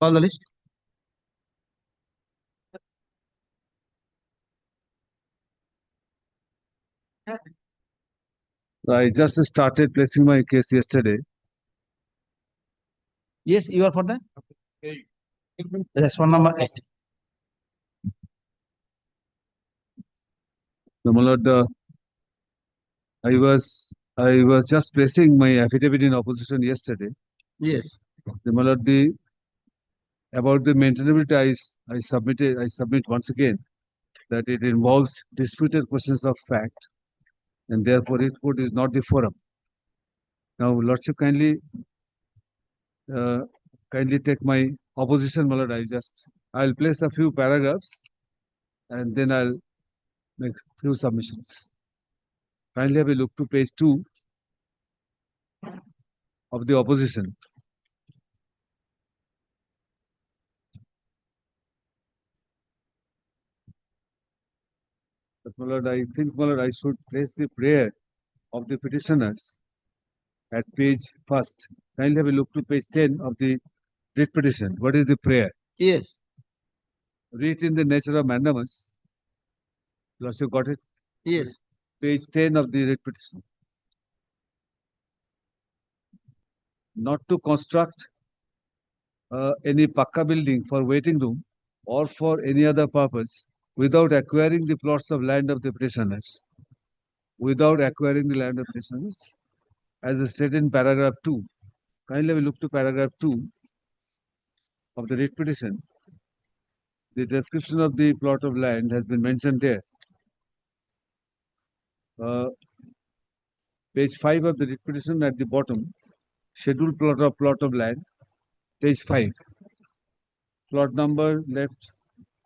Call the list. I just started placing my case yesterday. Yes, you are for the respond number 8. My lord, I was just placing my affidavit in opposition yesterday. Yes. My lord, about the maintainability, I submit once again that it involves disputed questions of fact, and therefore report is not the forum. Now, Lordship, kindly take my opposition, my lord. I'll place a few paragraphs, and then I'll make few submissions. Kindly have a look to page 2 of the opposition. But my lord, I think, my lord, I should place the prayer of the petitioners at page 1st. Kindly have a look to page 10 of the writ petition. What is the prayer? Yes. Read in the nature of mandamus. Lordship got it? Yes. Page 10 of the writ petition. Not to construct any pakka building for waiting room or for any other purpose without acquiring the plots of land of the petitioners. Without acquiring the land of petitioners, as stated in paragraph 2. Kindly look to paragraph 2 of the writ petition. The description of the plot of land has been mentioned there. Page 5 of the writ petition at the bottom, scheduled plot of land, page 5. Plot number left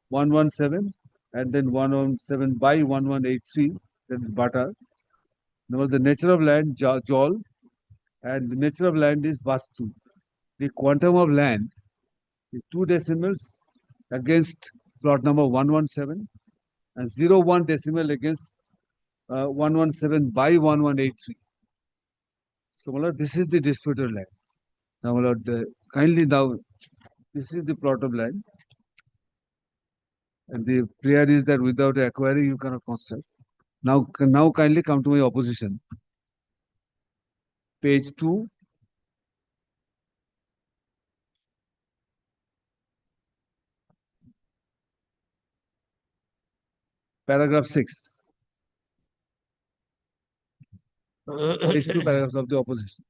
117 and then 117 by 1183, that is Bata. Now the nature of land, Jol, and the nature of land is Vastu. The quantum of land is 2 decimals against plot number 117 and 0.1 decimal against 117 by 1183. So, my lord, this is the disputed land. Now, my lord, kindly now, this is the plot of land. And the prayer is that without acquiring, you cannot construct. Now kindly come to my opposition. Page 2. Paragraph 6. Page 2 paragraphs of the opposition.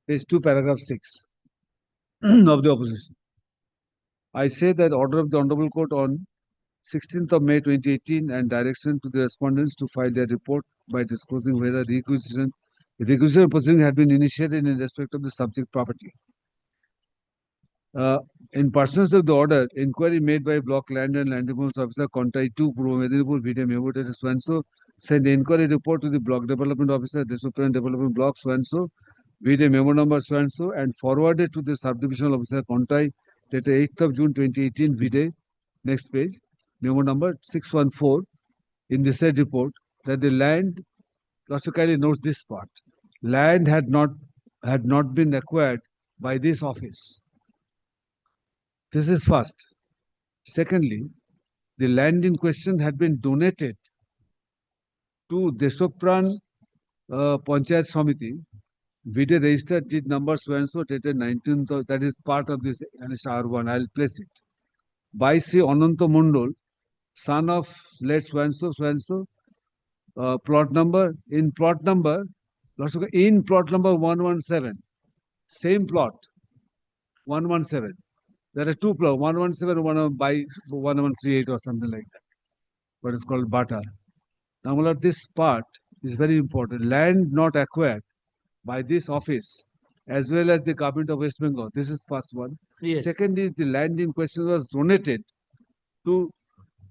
Page 2 paragraph 6 of the opposition. I say that order of the Honorable Court on 16th of May 2018 and direction to the respondents to file their report by disclosing whether requisition proceeding had been initiated in respect of the subject property. In pursuance of the order, inquiry made by Block Land and Land Development Officer Contai 2, Purva Medinipur, Vidya Memodated so send the inquiry report to the Block Development Officer, Development Development Block so Vidya Memo number so and forwarded to the Subdivisional Officer Contai dated 8th of June 2018, Vidya. Next page, memo number 614 in the said report that the land, also kindly notes this part, land had not been acquired by this office. This is first. Secondly, the land in question had been donated to Deshopran Panchayat Samiti, Vidya registered deed number so dated 19th, that is part of this R1, I'll place it. By Sri Ananta Mundal, son of late so plot number, in plot number 117, same plot, 117. There are two plots, 117, one by 1138 or something like that. What is called Bata. Now, this part is very important. Land not acquired by this office as well as the government of West Bengal. This is first one. Yes. Second is the land in question was donated to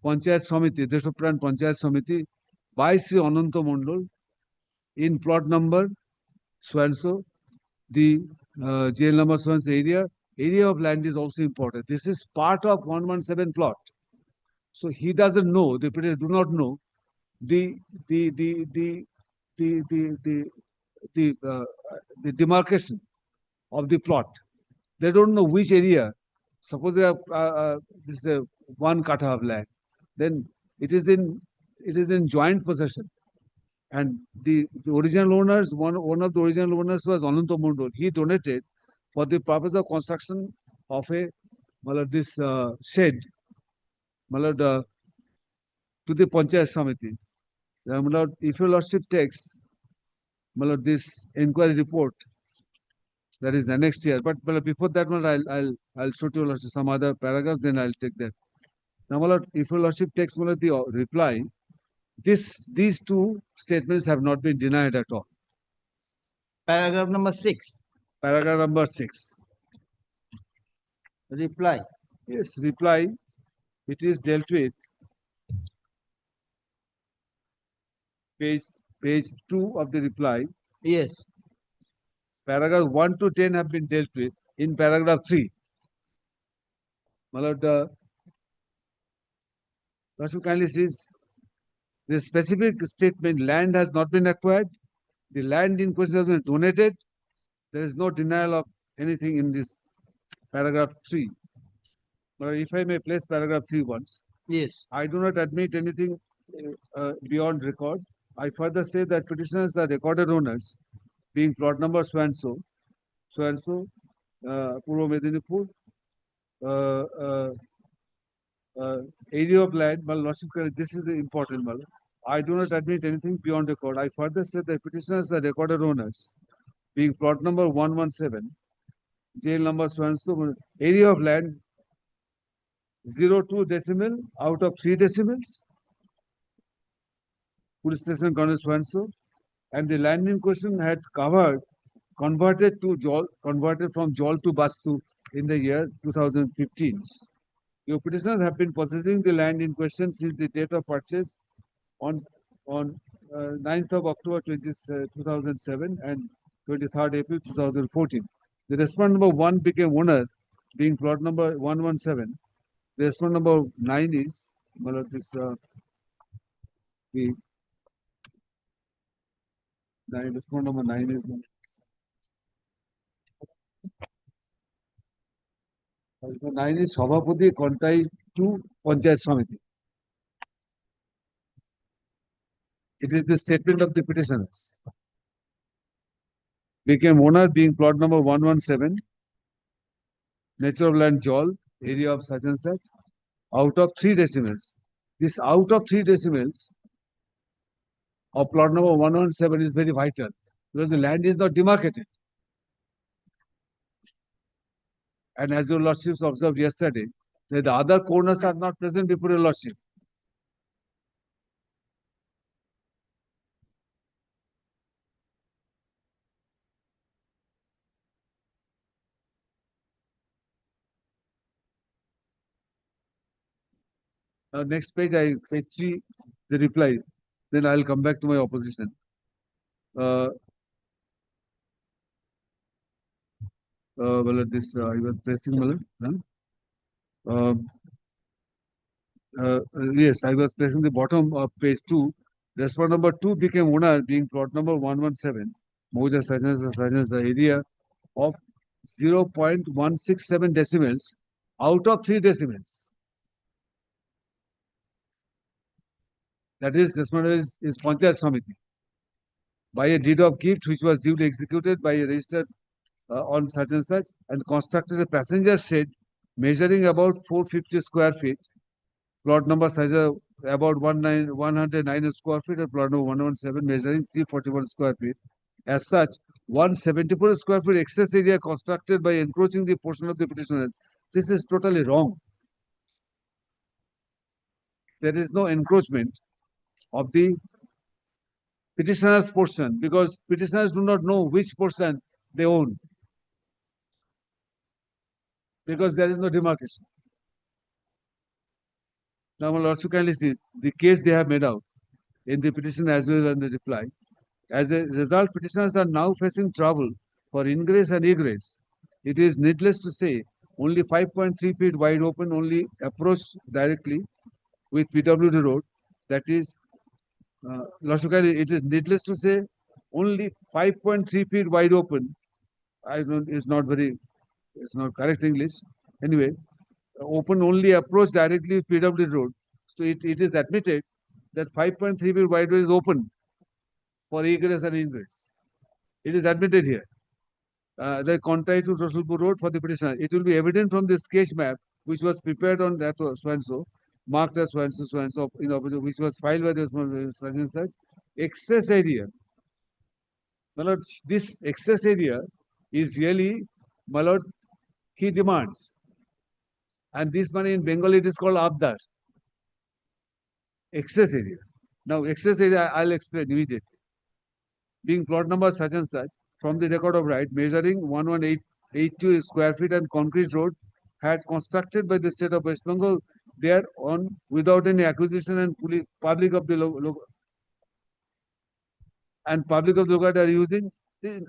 Panchayat Samiti, Deshopran Panchayat Samiti by Sri Ananta Mondal in plot number so the jail number area of land is also important. This is part of 117 plot. So he doesn't know, the petitioner do not know the the the the the the the, the demarcation of the plot. They don't know which area. Suppose they have this is a one kata of land, then it is in joint possession. And the original owners, one of the original owners was Ananta Mondol. He donated for the purpose of construction of a this shed to the Panchayat Samiti. If your lordship takes this inquiry report, that is the next year. But before that one, I'll show to you some other paragraphs. Then I'll take that. Now, if your lordship takes the reply, these two statements have not been denied at all. Paragraph number 6. Paragraph number 6. Reply. Yes, reply. It is dealt with. Page 2 of the reply. Yes. Paragraph 1 to 10 have been dealt with in paragraph 3. The kindly says the specific statement, land has not been acquired, the land in question has been donated. There is no denial of anything in this paragraph 3. If I may place paragraph 3 once. Yes. I do not admit anything beyond record. I further say that petitioners are recorded owners, being plot number so and so, Purva Medinipur, area of land. This is the important. I do not admit anything beyond record. I further say that petitioners are recorded owners, being plot number 117, jail number so and so, area of land 0.2 decimal out of 3 decimals, police station corner so and so, and the land in question had converted from Jol to Bastu in the year 2015. Your petitioners have been possessing the land in question since the date of purchase on 9th of October 2007 and 23rd April 2014. The respondent number 1 became owner, being plot number 117. The respondent number 9 is respondent number 9 is 9 is Sabhapati Kontai to Panchayat Samiti. It is the statement of the petitioners. Became owner, being plot number 117, nature of land Jol, area of such and such, out of 3 decimals. This out of 3 decimals of plot number 117 is very vital because the land is not demarcated. And as your lordships observed yesterday, that the other corners are not present before your lordship. Next page, page 3, the reply. Then I'll come back to my opposition. I was pressing. Yes, I was pressing the bottom of page 2. Respondent number 2 became owner, being plot number 117. Moja Sajans, the area of 0.167 decimals out of 3 decimals. That is, respondent is Panchayat Samiti. By a deed of gift, which was duly executed by a registered on such and such, and constructed a passenger shed measuring about 450 square feet. Plot number size about 109 square feet, and plot number 117 measuring 341 square feet. As such, 174 square feet excess area constructed by encroaching the portion of the petitioners. This is totally wrong. There is no encroachment of the petitioner's portion because petitioners do not know which portion they own because there is no demarcation. Now, my lordship kindly sees the case they have made out in the petition as well as in the reply. As a result, petitioners are now facing trouble for ingress and egress. It is needless to say, only 5.3 feet wide open, only approach directly with PWD road, that is, logically, it is needless to say, only 5.3 feet wide open. I don't, it's not correct English. Anyway, open only approach directly with PWD road. So it is admitted that 5.3 feet wide road is open for egress and ingress. It is admitted here. The contrary to Rasulpur Road for the petitioner. It will be evident from the sketch map which was prepared on that so and so, marked as so and so, in opposite, which was filed by the such and such. Excess area. My lord, this excess area is really, my lord, he demands. And this money in Bengali it is called abdar. Excess area. Now, excess area I'll explain immediately. Being plot number such and such, from the record of right, measuring 11882 square feet and concrete road had constructed by the state of West Bengal there on without any acquisition, and public of the locality are using.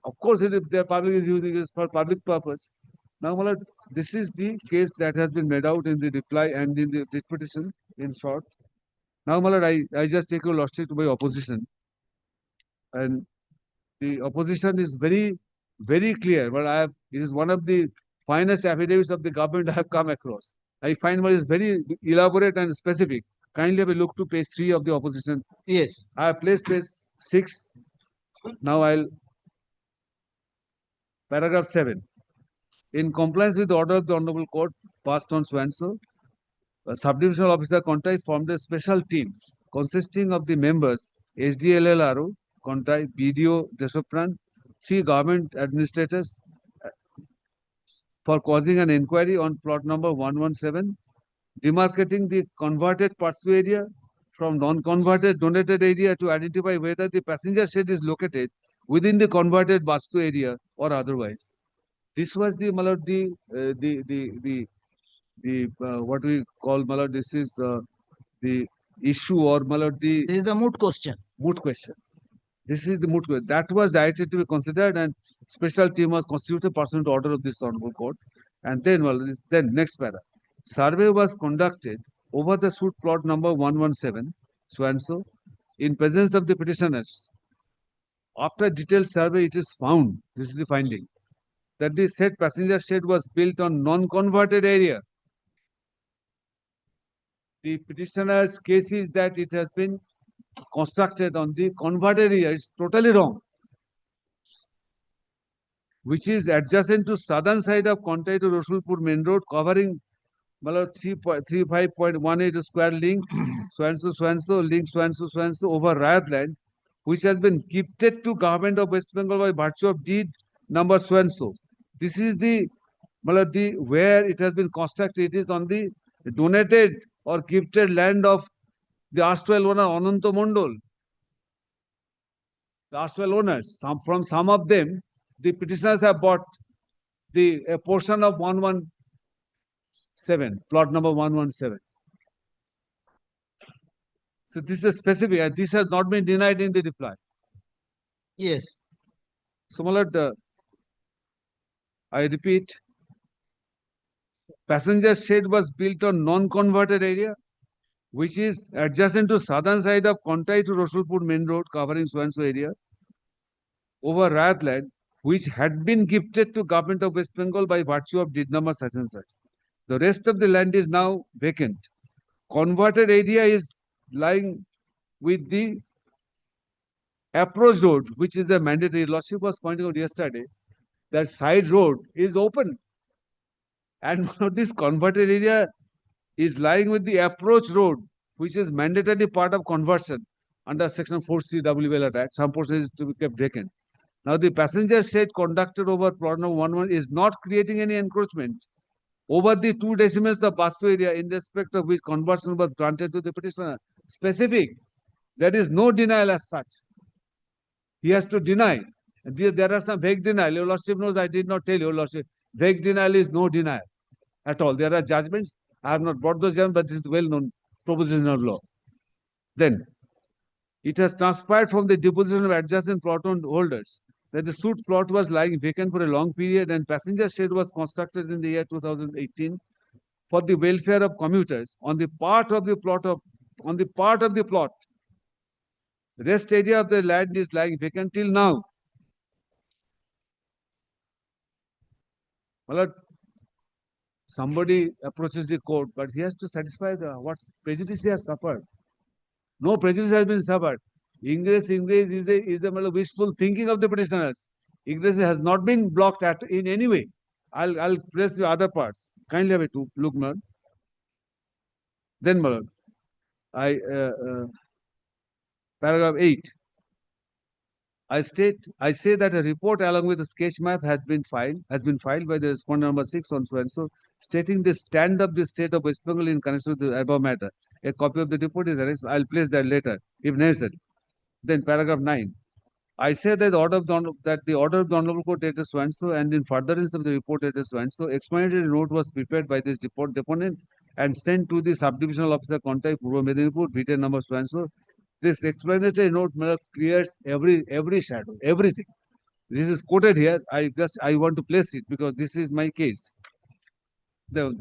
Of course, if their public is using it for public purpose. Now, my lord, this is the case that has been made out in the reply and in the writ petition in short. Now, my lord, I just take your lordship to my opposition. And the opposition is very, very clear, but it is one of the finest affidavits of the government I have come across. I find it is very elaborate and specific. Kindly have a look to page 3 of the opposition. Yes. I have placed page 6. Now paragraph 7. In compliance with the order of the Honorable Court passed on so and so, a subdivisional officer Contai formed a special team consisting of the members SDLLRO, Contai, BDO, Desopran, 3 government administrators for causing an inquiry on plot number 117, demarcating the converted pass-through area from non-converted donated area to identify whether the passenger shed is located within the converted pass-through area or otherwise. This was the what we call this is the issue or the This is the moot question. Moot question. This is the moot question. That was directed to be considered, and special team was constituted pursuant to order of this Honorable Court. And then, then next para. Survey was conducted over the suit plot number 117, so and so, in presence of the petitioners. After detailed survey, it is found, this is the finding, that the said passenger shed was built on non-converted area. The petitioner's case is that it has been constructed on the converted area. It's totally wrong. Which is adjacent to southern side of Contai to Rasulpur main road, covering 35.18 square link, so and so, link so and so over Rayat land, which has been gifted to government of West Bengal by virtue of deed number so and so. This is the where it has been constructed. It is on the donated or gifted land of the erstwhile owner Ananta Mondol. The erstwhile owners, from some of them, the petitioners have bought a portion of 117, plot number 117. So this is specific, and this has not been denied in the reply. Yes. So, my lord, I repeat, passenger shed was built on non-converted area, which is adjacent to southern side of Contai to Rasulpur main road, covering so and so area, over Rayat land, which had been gifted to government of West Bengal by virtue of deed number such and such. The rest of the land is now vacant. Converted area is lying with the approach road, which is the mandatory. Lordship was pointing out yesterday that side road is open, and this converted area is lying with the approach road, which is mandatory part of conversion under section 4C WL Act. Some portion is to be kept vacant. Now, the passenger shed conducted over plot number 11 is not creating any encroachment over the 2 decimals of pass-through area in respect of which conversion was granted to the petitioner. Specific. There is no denial as such. He has to deny. There are some vague denial. Your Lordship knows I did not tell you, Lordship. Vague denial is no denial at all. There are judgments. I have not brought those judgments, but this is well-known proposition of law. Then, it has transpired from the deposition of adjacent plot holders that the suit plot was lying vacant for a long period and passenger shed was constructed in the year 2018 for the welfare of commuters on the part of the plot of the part of the plot. Rest area of the land is lying vacant till now. Well, somebody approaches the court, but he has to satisfy what prejudice he has suffered. No prejudice has been suffered. Ingress is a wishful thinking of the petitioners. Ingress has not been blocked in any way. I'll press the other parts. Kindly have it to look, Malad. Then, Malad, paragraph 8. I say that a report along with the sketch map has been filed by the respondent number 6 on so and so, stating the stand of the state of West Bengal in connection with the above matter. A copy of the report is arranged. I'll place that later, if necessary. Then paragraph 9. I say that the order of the Honorable Court dated so and so, and in furtherance of the report dated so and so, explanatory note was prepared by this deponent and sent to the subdivisional officer contact Purva Medinipur, VT number so and so. This explanatory note clears every shadow, everything. This is quoted here. I want to place it because this is my case.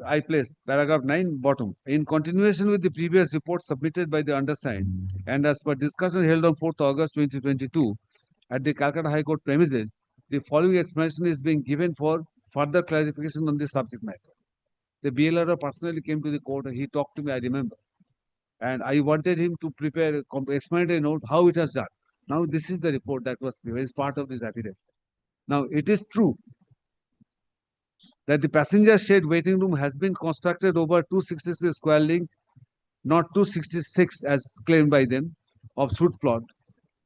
I placed paragraph 9 bottom. In continuation with the previous report submitted by the undersigned, and as per discussion held on 4th August 2022 at the Calcutta High Court premises, the following explanation is being given for further clarification on this subject matter. The BLR personally came to the court and he talked to me, I remember. And I wanted him to prepare an explanatory note how it has done. Now, this is the report that was prepared as part of this affidavit. Now, it is true that the passenger shed waiting room has been constructed over 266 square link, not 266 as claimed by them, of suit plot,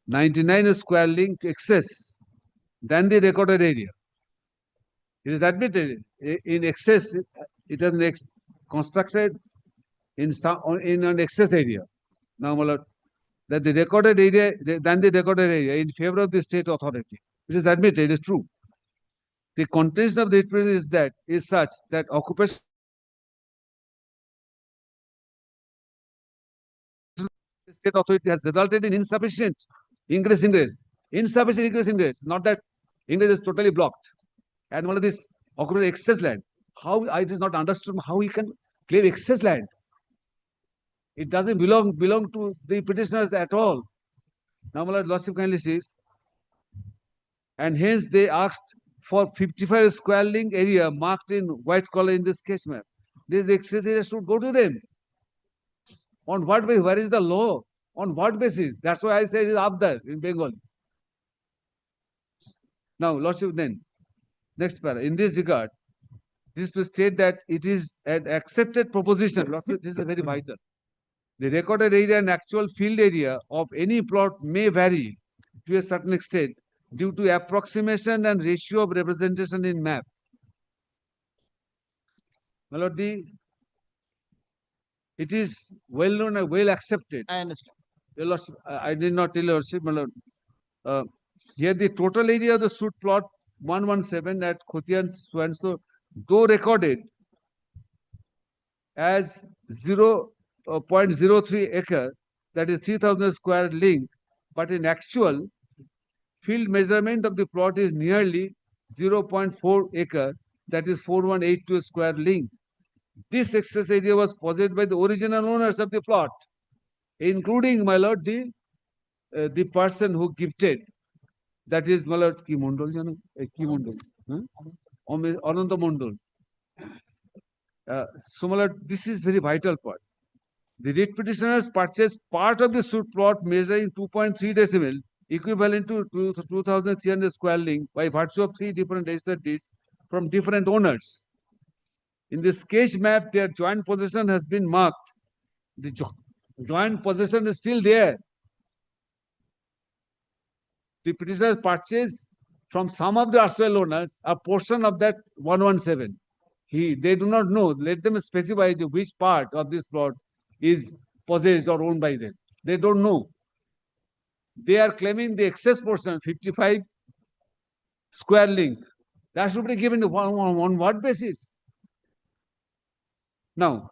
99 square link excess than the recorded area. It is admitted in excess, it has constructed in an excess area. Now, that the recorded area in favor of the state authority. It is admitted, it is true. The contention of the writ is such that occupation the state authority has resulted in insufficient ingress. Insufficient ingress. Not that ingress is totally blocked. And one of this occupation excess land. How it is not understood how he can claim excess land. It doesn't belong to the petitioners at all. Now, my Lordship kindly says, and hence they asked for 55 square link area marked in white color in the sketch map. This excess area should go to them. On what basis? Where is the law? On what basis? That's why I said it is up there in Bengal. Now, Lordship, then, next para. In this regard, this is to state that it is an accepted proposition. Lordship, this is very vital. The recorded area and actual field area of any plot may vary to a certain extent due to approximation and ratio of representation in map. My Lord, it is well known and well accepted. I understand. Your Lordship, I did not tell your Lordship, my Lord. Here the total area of the suit plot 117 at Khotian so and so, though recorded as 0.03 acre, that is 3,000 square link, but in actual field measurement of the plot is nearly 0.4 acre, that is 4182 square link. This excess area was possessed by the original owners of the plot, including, my Lord, the person who gifted. That is, my Lord, Ki Mondol, Ki Mondol, Ananta Mondol. So, my Lord, this is very vital part. The writ petitioners purchased part of the suit plot measuring 2.3 decimal, equivalent to 2,300 square link by virtue of 3 different registered deeds from different owners. In the sketch map, their joint possession has been marked. The joint possession is still there. The petitioners purchased from some of the erstwhile owners a portion of that 117. They do not know. Let them specify which part of this plot is possessed or owned by them. They don't know. They are claiming the excess portion, 55 square link. That should be given on what basis? Now,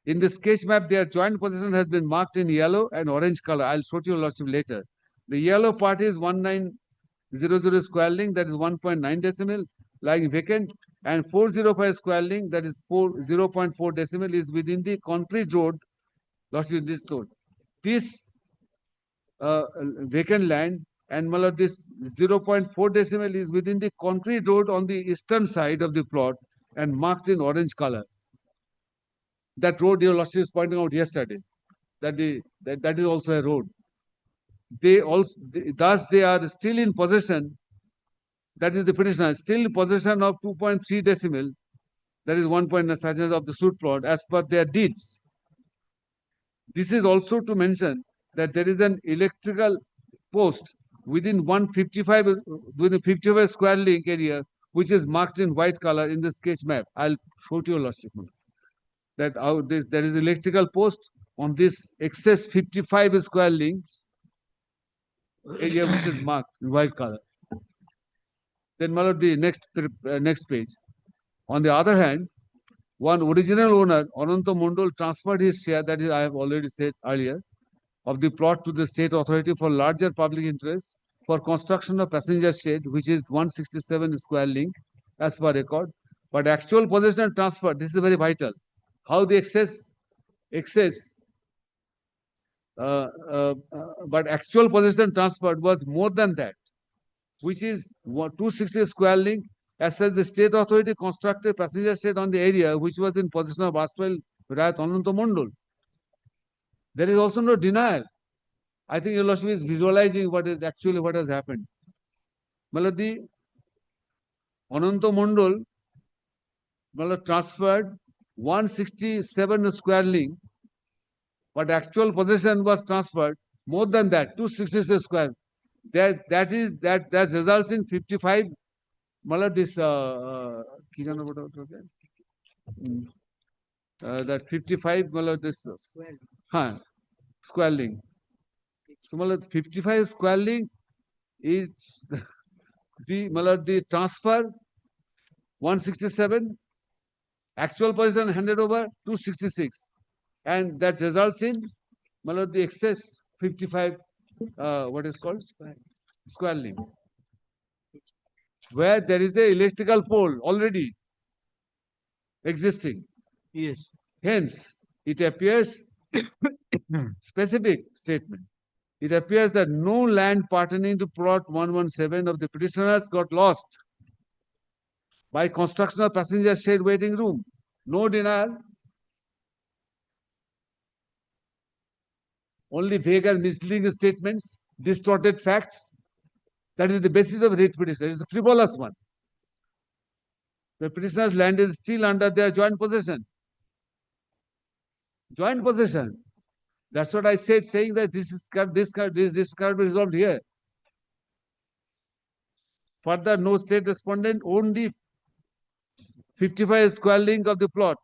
in the sketch map, their joint possession has been marked in yellow and orange color. I'll show to you Lordship later. The yellow part is 1900 square link, that is 1.9 decimal. lying vacant, and 405 square link, that is 0.4 decimal, is within the concrete road, lost in this road. This vacant land and this 0.4 decimal is within the concrete road on the eastern side of the plot and marked in orange color. That road your lordship is pointing out yesterday. That is also a road. Thus they are still in possession. That is the petitioner still in possession of 2.3 decimal. That is 1 point suchness of the suit plot as per their deeds. This is also to mention that there is an electrical post within 55 square link area, which is marked in white color in the sketch map. I'll show to your lordship that there is electrical post on this excess 55 square link area, which is marked in white color. Then the next page. On the other hand, one original owner, Ananta Mondal, transferred his share, that is, I have already said earlier, of the plot to the state authority for larger public interest for construction of passenger shed, which is 167 square link as per record. But actual possession and transfer, this is very vital. How the but actual possession transferred was more than that, which is 260 square link. As such, the state authority constructed passenger shed on the area which was in possession of erstwhile Rayat Ananta Mondal. There is also no denial. I think your lordship is visualizing what has happened. The Ananta Mondal transferred 167 square link, but actual possession was transferred more than that, 266 square. That results in 55. This that 55 this square link. So 55 square link is the transfer 167, actual possession handed over 266, and that results in the excess 55 what is called square link, where there is a electrical pole already existing. Yes. Hence, it appears specific statement. It appears that no land pertaining to plot 117 of the petitioners got lost by construction of passenger shed waiting room. No denial. Only vague and misleading statements, distorted facts. That is the basis of writ petition. It's a frivolous one. The petitioner's land is still under their joint possession. Joint possession. That's what I said, saying that this cannot be resolved here. Further, no state respondent owned the 55 square link of the plot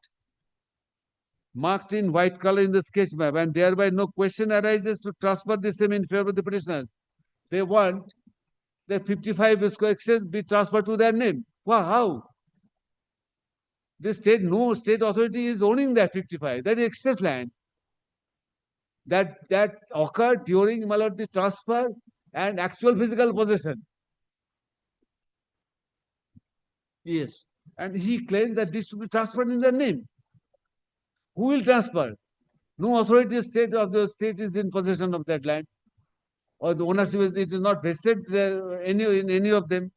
marked in white color in the sketch map, and thereby no question arises to transfer the same in favor of the petitioners. They want the 55 square excess be transferred to their name. Wow, how? No state authority is owning that 55. That is excess land. That occurred during the transfer and actual physical possession. Yes. And he claimed that this should be transferred in their name. Who will transfer? No authority of the state is in possession of that land, or the ownership is not vested in any of them.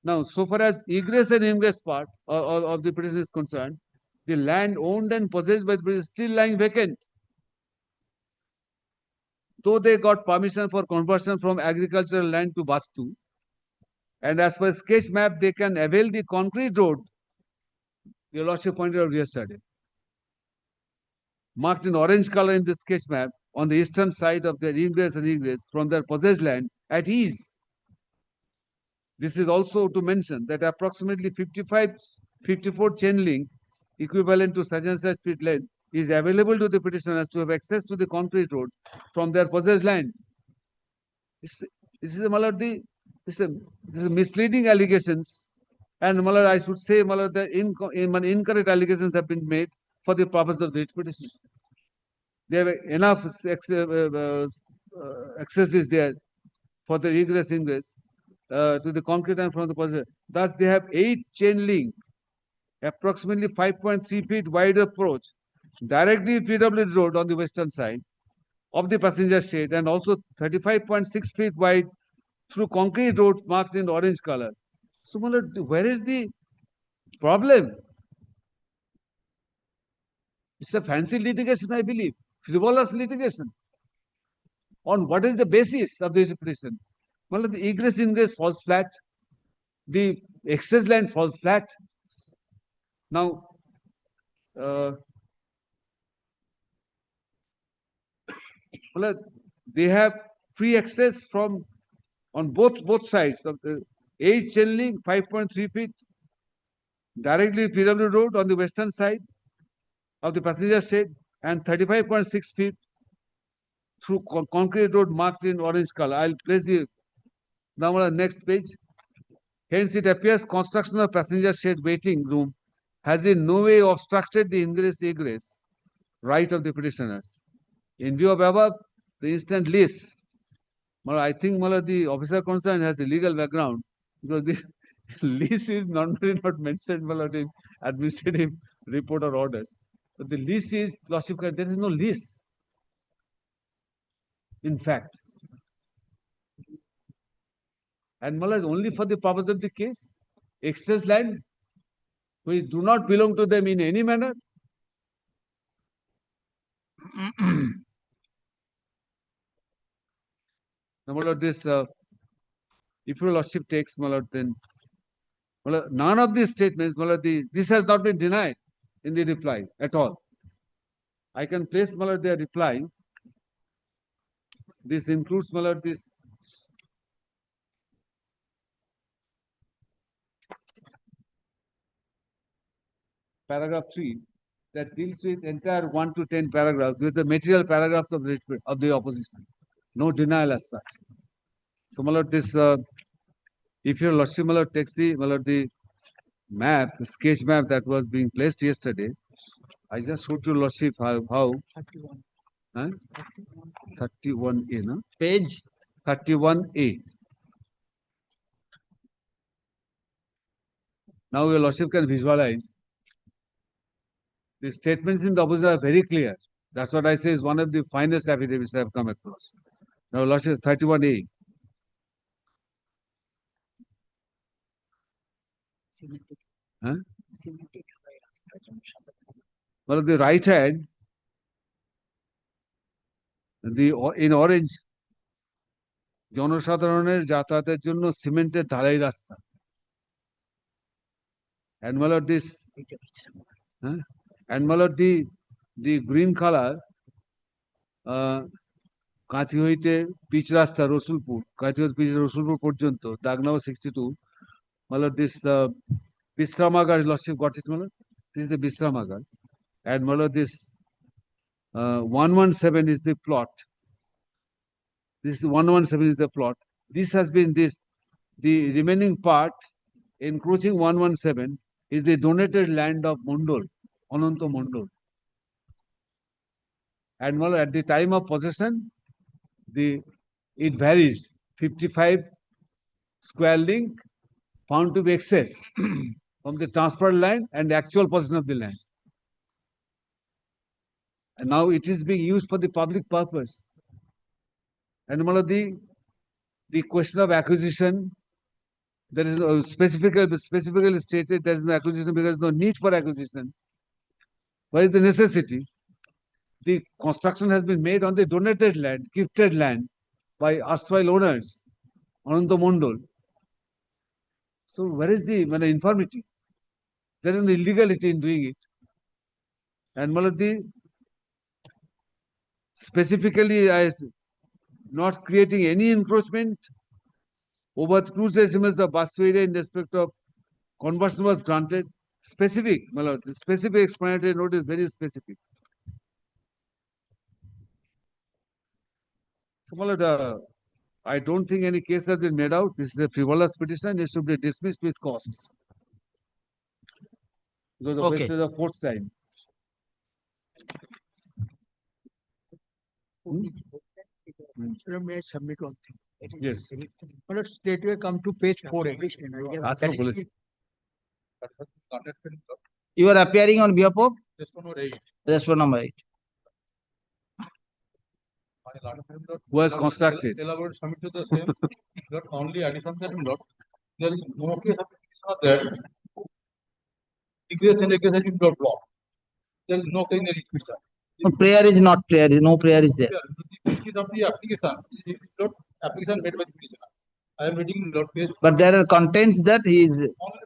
Now, so far as egress and ingress part of the petition is concerned, the land owned and possessed by the petitioner is still lying vacant. Though they got permission for conversion from agricultural land to Vastu, and as per sketch map, they can avail the concrete road, your lordship pointed out yesterday, marked in orange color in the sketch map on the eastern side of their ingress and egress from their possessed land at ease. This is also to mention that approximately 54 chain link equivalent to such and such feet length is available to the petitioners to have access to the concrete road from their possessed land. This is misleading allegations, and I should say the incorrect allegations have been made for the purpose of the petition. There have enough access is there for the egress ingress. to the concrete and from the possession. Thus, they have 8 chain link, approximately 5.3 feet wide approach, directly PW road on the western side of the passenger shed, and also 35.6 feet wide through concrete road marked in orange color. So, where is the problem? It's a fancy litigation, I believe, frivolous litigation. On what is the basis of this petition? Well, the egress ingress falls flat, the excess land falls flat. Now, well, they have free access from on both sides of the 8 chain link, 5.3 feet, directly PW road on the western side of the passenger shed, and 35.6 feet through concrete road marked in orange color. I'll place the now on the next page. Hence, it appears construction of passenger shed waiting room has in no way obstructed the ingress-egress right of the petitioners. In view of above, the instant lease, I think the officer concerned has a legal background, because the lease is normally not mentioned in administrative report or orders. But the lease is, Lordship, there is no lease. In fact, and only for the purpose of the case, excess land which do not belong to them in any manner. Now, this, if your Lordship takes, then none of these statements, this has not been denied in the reply at all. I can place their reply. This includes this paragraph 3 that deals with entire 1 to 10 paragraphs with the material paragraphs of the opposition. No denial as such. So, this, if your Lordship takes the map, the sketch map that was being placed yesterday, I just showed to Lordship how 31A, no? Page 31A. Now your Lordship can visualize. The statements in the opposition are very clear. That's what I say is one of the finest affidavits I have come across. Now, Lordship, 31A. Huh? Well, the right hand, in orange, জনসাধারণের যাতায়াতের জন্য সিমেন্টের ঢালাই রাস্তা. And this, and the green color, Kanthi হইতে pitch রাস্তা রসুলপুর, কাঁথি হইতে pitch Rasulpur পর্যন্ত, দাগ number 62. This বিশ্রামাগার, Lordship got it, this is the বিশ্রামাগার. And this 117 is the plot. This 117 is the plot. This has been the remaining part encroaching 117 is the donated land of Mondol, Ananta Mondol. And at the time of possession, it varies. 55 square link found to be excess from the transferred land and the actual possession of the land. And now it is being used for the public purpose. And the question of acquisition, there is specifically stated there is no acquisition because there is no need for acquisition. What is the necessity? The construction has been made on the donated land, gifted land by erstwhile owners, Ananta Mondol. So where is the infirmity? There is no illegality in doing it. And specifically as not creating any encroachment over the cruise estimates of Bastu area in respect of conversion was granted. Specific, the specific explanatory note is very specific. So, I don't think any case has been made out. This is a frivolous petition. It should be dismissed with costs. Because of this is the fourth time. May I submit one thing? Yes. Let's straightway come to page 4A. আজকে বলেছি। You are appearing on behalf of Respondent number 8. Who has constructed? Elaborate submit to the same, not only addition that not, there is no case of petition of that. Egress and egress has been blocked. There is no case in the petition. No, prayer is not prayer. No prayer is there. The basis of the application is not application made by the petitioner. I am reading not page. But there are contents that he is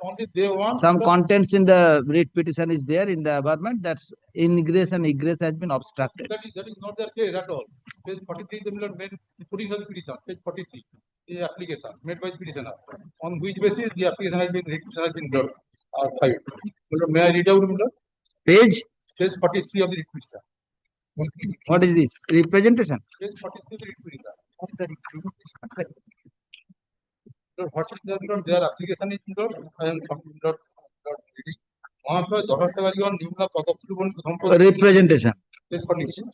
Only they want some contents in the writ petition is there in the averment. That's ingress and egress has been obstructed. that is not their case at all. Page 43 the Milord made putting of the petition. Page 43 the application made by the petitioner. On which basis the application has been blocked or filed. Milord, may I read out Milord? Page. Page 43 of the writ petition. What is this? Representation. Page 43 of the writ petition. What is their application is Milord? I am reading. মহাশয় দরখাস্তকারীগণ নিম্ন পদক্ষেপবর্ণিত সম্পত্তি Representation. page 43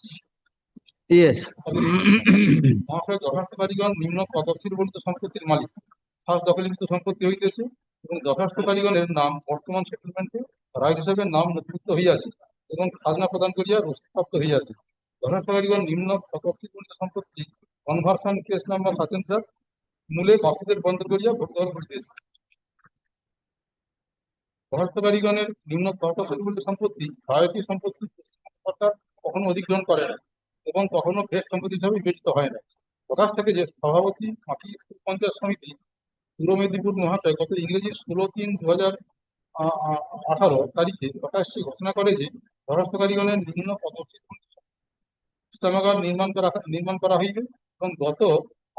Yes. মহাশয় দরখাস্তকারীগণ নিম্ন পদক্ষেপবর্ণিত সম্পত্তির মালিক খাস দখলীকৃত সম্পত্তি হইতেছে এবং দরখাস্তকারীগণের নাম বর্তমান সেটেলমেন্টে রায় হিসাবে নাম নথিভুক্ত হইয়াছে এবং খাজনা প্রদান করিয়া রসিদপ্রাপ্ত হইয়াছে। দরখাস্তকারীগণ নিম্ন পদক্ষেপবর্ণিত সম্পত্তি কনভার্সন কেস নাম্বার সাতেন্সার মূলে বাসুদের বন্ধ করিয়া ভোটগ্রহণ করিতেছে। দরখাস্তকারীগণের নিম্ন পদক্ষেপবর্ণিত সম্পত্তি রায়তী সম্পত্তি সরকার কখনো অধিগ্রহণ করে না এবং কখনো ফ্রেশ সম্পত্তি হিসাবে বিবেচিত হয় না। প্রকাশ থেকে যে সভাপতি মাটি পঞ্চায়েত সমিতি পূর্ব মেদিনীপুর মহাশয় গত ইংরেজি 16/3/2018 তারিখে প্রকাশ্যে ঘোষণা করে যে দরখাস্তকারীগণের নিম্ন পদক্ষেপবর্ণিত বিশ্রামাগার নির্মাণ করা হইবে এবং গত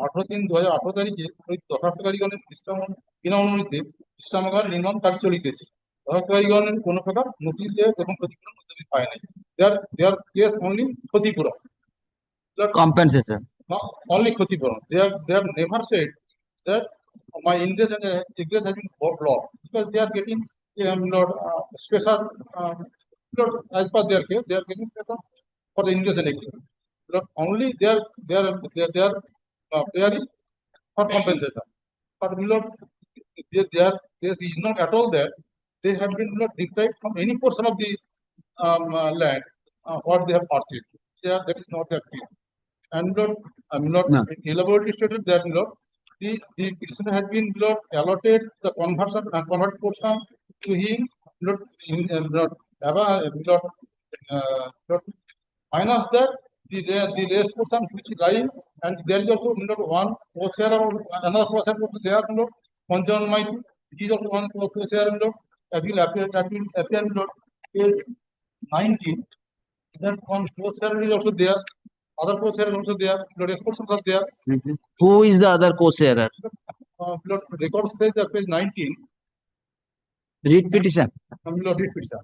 18/3/2018 তারিখে ওই দরখাস্তকারীগণের বিনা অনুমতিতে বিশ্রামাগার নির্মাণ কাজ চলিতেছে। দরখাস্তকারীগণের কোনো প্রকার নোটিশ এবং ক্ষতিপূরণ উদ্যোগী হয় নাই। Their case only ক্ষতিপূরণ। Compensation. Not only ক্ষতিপূরণ. They have never said that my ingress and egress has been blocked because they are getting special as per their case. They are getting special for the ingress and egress. Only their prayer is for compensation. But their case is not at all there. They have been not deprived from any portion of the land what they have purchased. That is not their case. And elaborately stated that the petitioner has been allotted the conversion and convert portion to him minus that the rest portion which is lying, and there is also one co-share or another co-share there Panchavan Maiti. It is also one co-share that will appear page 19. That one co-share is also there. Other co-share also there. The rest portions are there. Who is the other co-sharer? Record says that page 19. Read petition. Read petition.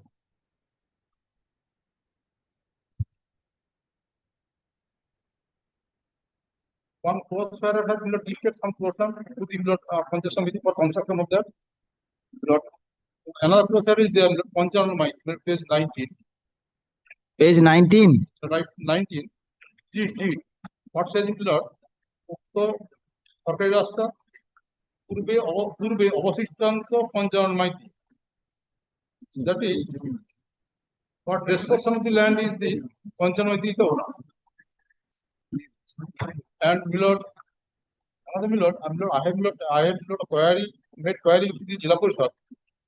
One co-sharer has dictated some portion to the Panchayat Samiti for construction of that. Another co-sharer is there. Panchavan Maiti, page 19. Page 19. Right, 19. What says it, Lord? সরকারি রাস্তা পূর্বে অবশিষ্টাংশ পঞ্চান্ন Maiti. That is what rest portion of the land is the পঞ্চান্ন Maiti owner. And Milord, another Milord, I have made query with the Jilla Parishad.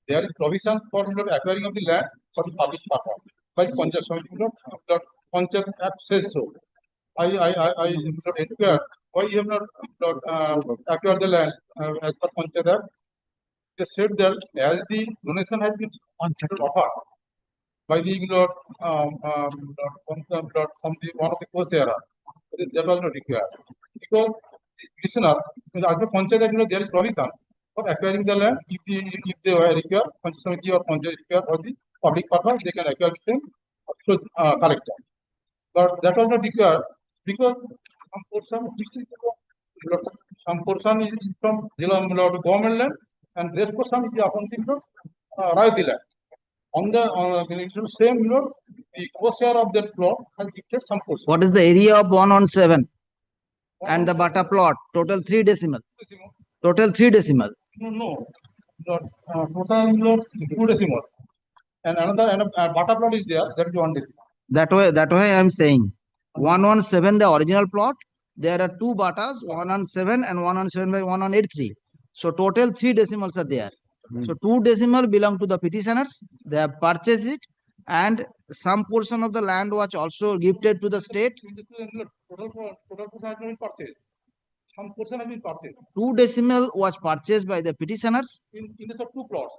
There is provision for acquiring of the land for the public purpose by the Panchayat Samiti. Panchayat Act says so. I inquire why you have not acquired the land as per Panchayat Act. They said that as the donation has been offered by the from the one of the co-sharer, that was not required because the petitioner, as per Panchayat Act, there is provision for acquiring the land if they require Panchayat Samiti or Panchayat require for the public purpose, they can acquire the collector. But that was not required because some portion is from government land and rest portion is accounting from royalty land. On the same the co-share of that plot has dictated some portion. What is the area of 117? and the Bata plot, total 3 decimal. decimal. Total 3 decimal. No. Total 2 decimal. And another Bata plot is there, that is 1 decimal. That way I am saying 117 the original plot. There are 2 Batas, 117 and 117 by 1183. So total 3 decimals are there. So 2 decimal belong to the petitioners. They have purchased it, and some portion of the land was also gifted to the state. Total portion has been purchased. Some portion has been purchased 2 decimal was purchased by the petitioners in the 2 plots.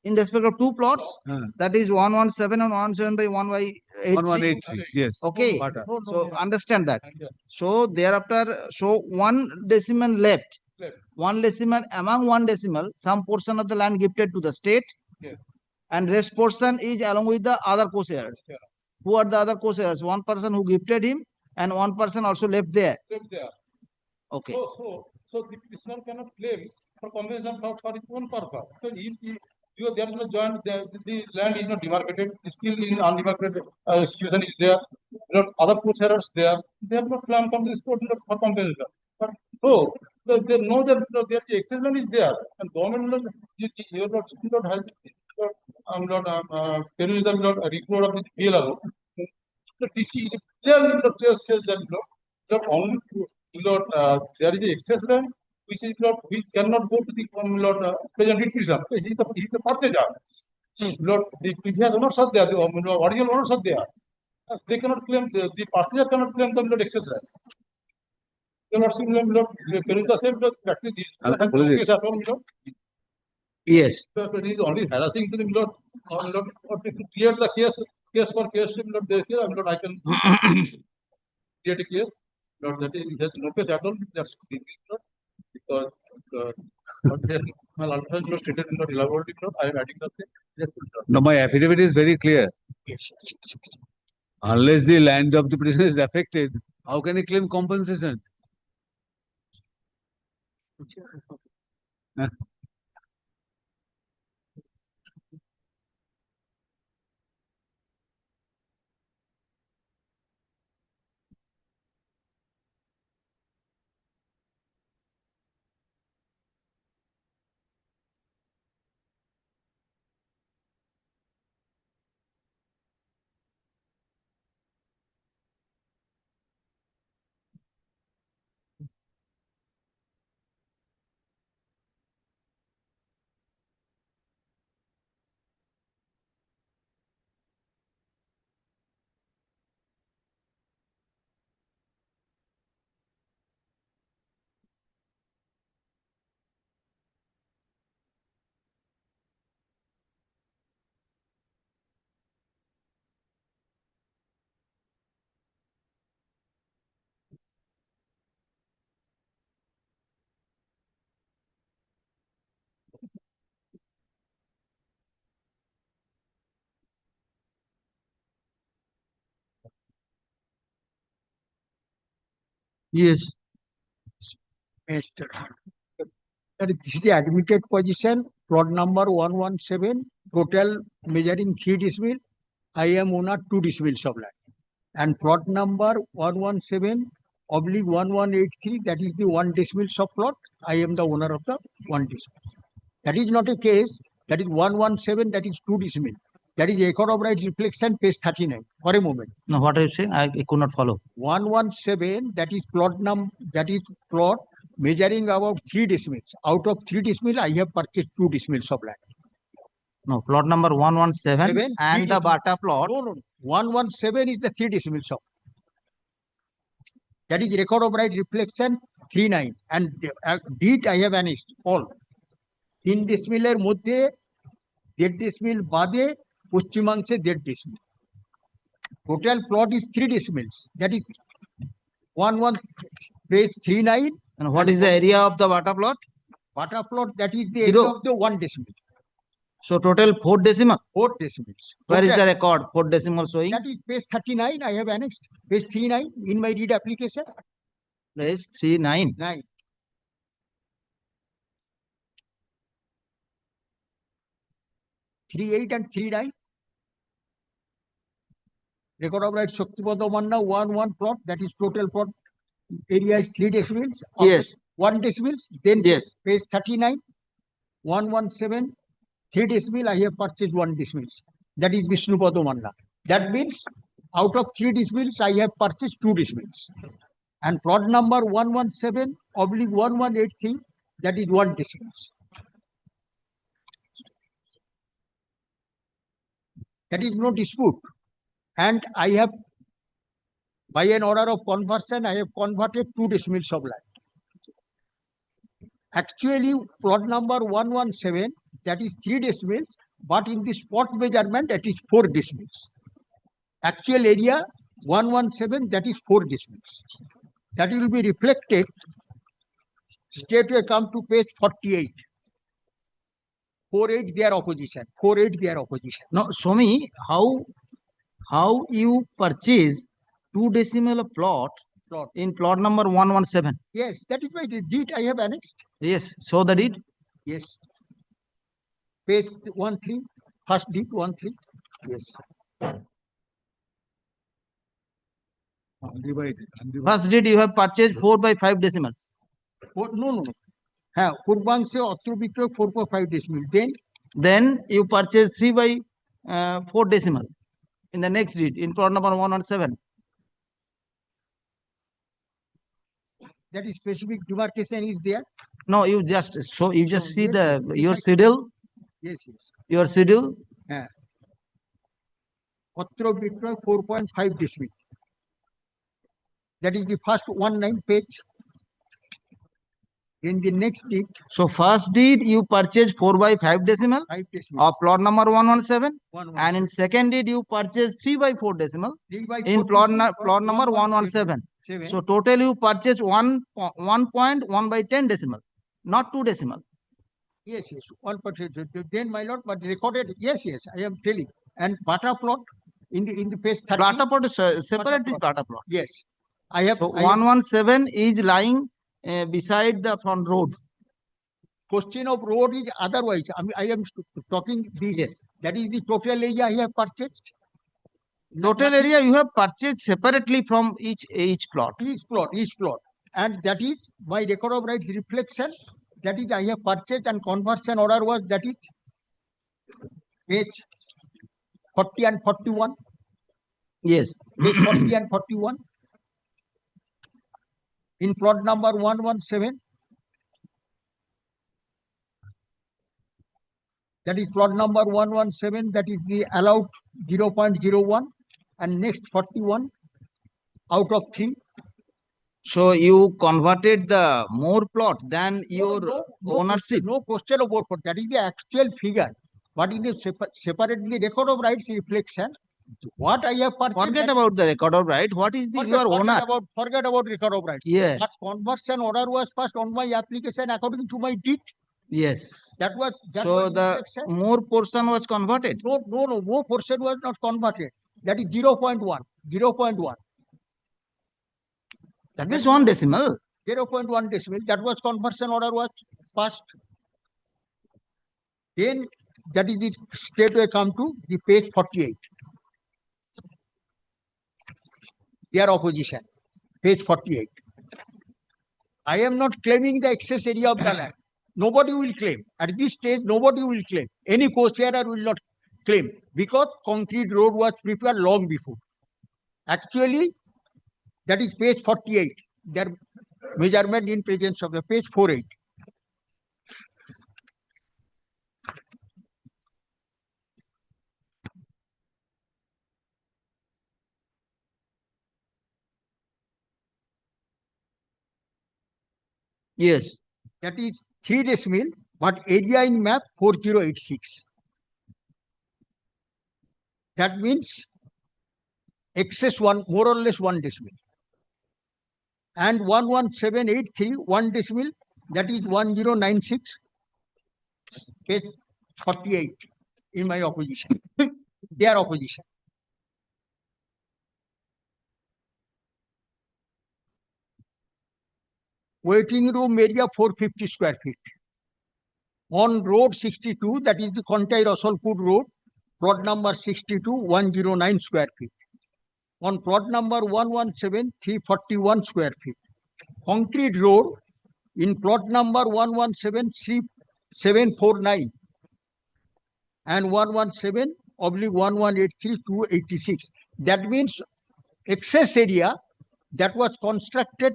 in respect of 2 plots. That is 117 and 117 by 1183. 1183. Yes. Okay. Bata. So understand that. And yeah, So thereafter, so 1 decimal left. left. 1 decimal, among 1 decimal, some portion of the land gifted to the state. Yes. And rest portion is along with the other co-sharers. Yeah. Who are the other co-sharers? 1 person who gifted him, and 1 person also left there. Left there. Okay. So the petitioner cannot claim for compensation for his own purpose. So if there is no joint, the land is not demarcated, still in undemarcated situation is there. There are other co-sharers there. They have not come to this court for compensation. But so they know that the excess land is there, and government you not has peruse the report of the PLO. The district says that only there is a excess land which cannot go to the present petition. He is the purchaser. The previous owners are there, the original owners are there. They cannot claim, the purchaser cannot claim the excess land. They are not seeing peruse the same practice. Yes. So it is only harassing to the or to clear the case for case, I can create a case. That is, there's no case at all. That's because what they are stated in the elaborative note, I am adding the same. No, my affidavit is very clear. Unless the land of the petitioner is affected, how can he claim compensation? Yes. That is, this is the admitted position, plot number 117, total measuring 3 decimal. I am owner 2 decimals of land. And plot number 117/1183, that is the 1 decimal of plot. I am the owner of the 1 decimal. That is not a case. That is 117, that is 2 decimal. That is record of right reflection, page 39. For a moment. Now what are you saying? I could not follow. 117, that is plot number, that is plot measuring about 3 decimals. Out of 3 decimal, I have purchased 2 decimals of land. No, plot number 117 Seven, and three the Bata plot. No. 117 is the 3 decimals of. That is record of right reflection 39. And deed I have annexed all. 3 decimaler মধ্যে 1.5 decimal বাদে পশ্চিমাংশে 1.5 decimal. Total plot is 3 decimals. That is page 39. And what is the area of the Bata plot? Bata plot, that is the Zero. area of the 1 decimal. So total 4 decimal. 4 decimals. Where is Total- the record? 4 decimal showing? That is page 39. I have annexed page 39 in my read application. Place 39. 9. Three 8 and 3 9. Record of right Shaktipada Manna 1 plot, that is total plot area is 3 decimals. Yes. 1 decimals. Then Yes. page 39, 117, 3 decimal, I have purchased 1 decimals. That is Vishnupada Manna. That means out of 3 decimals, I have purchased 2 decimals. And plot number 117/1183, that is 1 decimals. That is no dispute. And I have, by an order of conversion, I have converted 2 decimals of land. Actually, plot number 117, that is 3 decimals, but in the spot measurement, that is 4 decimals. Actual area 117, that is 4 decimals. That will be reflected. Straightway come to page 48. 48 their opposition. 48 their opposition. Now, show me how you purchase 2 decimal plot Plot. in plot number 117. Yes, that is my deed I have annexed. Yes, show the deed. Yes. Page 13, first deed 13. Yes. Undivided. First deed you have purchased 4 by 5 decimals. No. হ্যাঁ পূর্বাংশে অত্র বিক্রয় 4.5 decimal. Then you purchase 3 by 4 decimal in the next deed in plot number 117. That is specific demarcation is there. No, you just see yes, the yes, your yes. schedule. Yes. Your schedule. হ্যাঁ অত্র বিক্রয় 4.5 decimal. That is the first 19 page. In the next deed, So first deed you purchase 4 by 5 decimal 5 decimal. of plot number 117, 117. and in second deed you purchase 3 by 4 decimal 3 by in 4 plot decimal, plot number 117. 7. So total you purchase 1.1 by 10 decimal, not 2 decimal. Yes. 1%. Then my lord, but recorded. Yes. I am telling. And Bata plot in the page 30. Plata plot is separate Plata is plata plot. Yes. I have. So 117 is lying beside the front road. Question of road is otherwise. I am talking this. Yes. That is the total area I have purchased. Total area you have purchased separately from each plot. Each plot. And that is my record of rights reflection. That is I have purchased and conversion order was, that is page 40 and 41. Yes. Page 40 and 41. In plot number 117. That is plot number 117. That is the allowed 0.01 and next 41 out of 3. So you converted the more plot than your ownership. No question about what. That is the actual figure. But in the separately record of rights reflection, what I have purchased. Forget about the record of right. What is the your owner? Forget about record of rights. Yes. But conversion order was passed on my application according to my deed. Yes. That was So the reflection. more portion was converted. No, more portion was not converted. That is 0.1. 0.1. That means 1 decimal. 0.1 decimal. That was conversion order was passed. Then that is the straightway come to the page 48. Their opposition. Page 48. I am not claiming the excess area of the land. Nobody will claim. At this stage, nobody will claim. Any co-sharer will not claim because concrete road was prepared long before. Actually, that is page 48. Their measurement in presence of the page 48. Yes. That is 3 decimal, but area in map 4086. That means excess 1, more or less 1 decimal. And 11783, 1 decimal, that is 1096, page 48 in my opposition. Their opposition. Waiting room area 450 square feet. On road 62, that is the Contai Rasulpur road, plot number 62, 109 square feet. On plot number 117, 341 square feet. concrete road in plot number 1173749 and 117/1183286. That means excess area that was constructed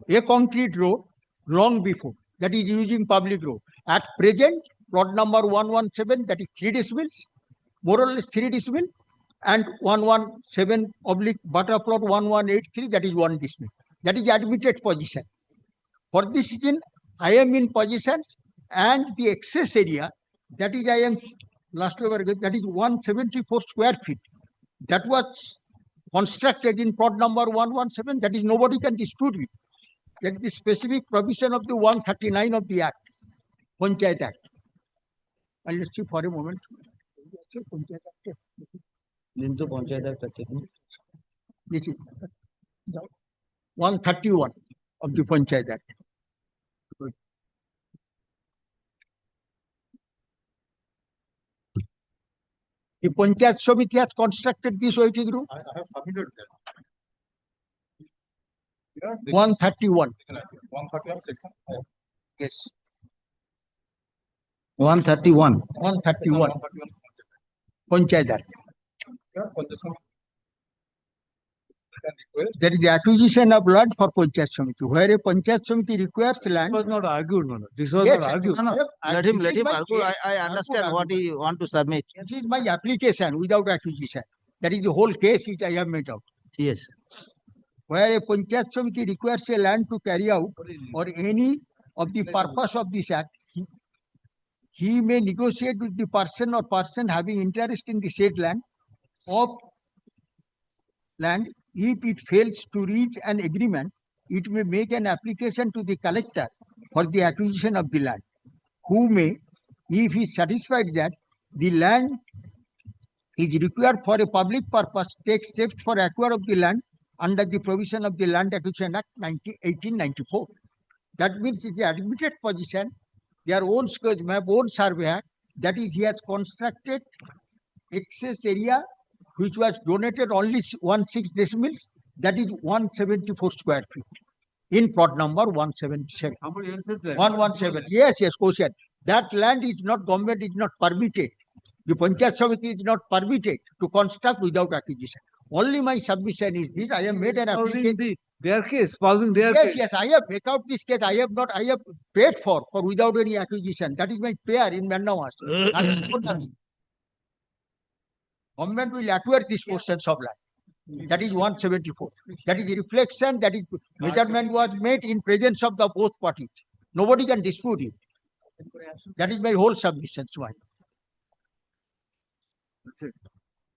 a concrete road long before, that is using public road. At present, plot number 117, that is 3 decibels, more or less 3 decibel, and 117/butter plot 1183, that is 1 decibel. That is admitted position. For this reason, I am in positions, and the excess area, that is I am last over, that is 174 square feet. That was constructed in plot number 117, that is nobody can dispute it. That is the specific provision of the 139 of the Act, Panchayat Act. And let's see for a moment. Into Panchayat Act আছে কি? This is 131 of the Panchayat Act. The Panchayat Samiti has constructed this waiting room. I have submitted that. Yeah, 131. 131 section. Yes. 131. 131 Panchayat Act. Yeah, Panchayat can request. There is the acquisition of land for Panchayat Samiti. Where a Panchayat Samiti requires land. This was not argued, Manoj. This was Yes, not argued. No, no. Let this him is my argue. case. I understand what Argument. he want to submit. This is my application without acquisition. That is the whole case which I have made out. Yes. Where a Panchayat Samiti requires a land to carry out or any of the purpose of this act, he may negotiate with the person or person having interest in the said land of land. If it fails to reach an agreement, it may make an application to the collector for the acquisition of the land, who may, if he is satisfied that the land is required for a public purpose, take steps for acquire of the land under the provision of the Land Acquisition Act 1894. That means it's the admitted position, their own sketch map, own survey act, that is, he has constructed excess area which was donated only 16 decimals, that is 174 square feet in plot number 177. Somebody else says that. 117. Yes, yes, question. That land is not, government is not permitted. The Panchayat Samiti is not permitted to construct without acquisition. Only my submission is this. I have made an application. Their case, espousing their Yes, case. yes, I have made out this case. I have not, I have paid for without any acquisition. That is my prayer in Mandamas. Government will acquire these portions of land. That is 174. That is the reflection, that is measurement was made in presence of the both parties. Nobody can dispute it. That is my whole submission, my lord. That's it.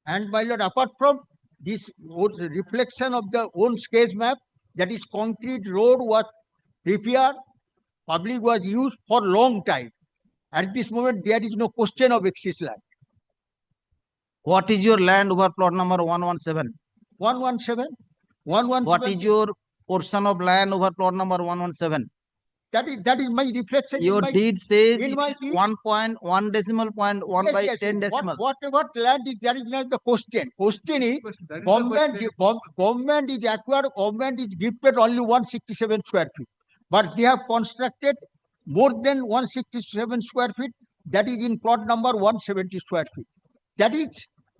And my lord, apart from this reflection of the own sketch map, that is concrete road was prepared, public was used for long time. At this moment, there is no question of excess land. What is your land over plot number 117? 117, 117. What is your portion of land over plot number 117? That is my reflection. Your in my, deed says in it my is deed. 1.1 decimal point 1 by 10 decimal. What land is, that is not the question. Question is, That is the government, question. government is acquired, government is gifted only 167 square feet. But they have constructed more than 167 square feet. That is in plot number 170 square feet. That is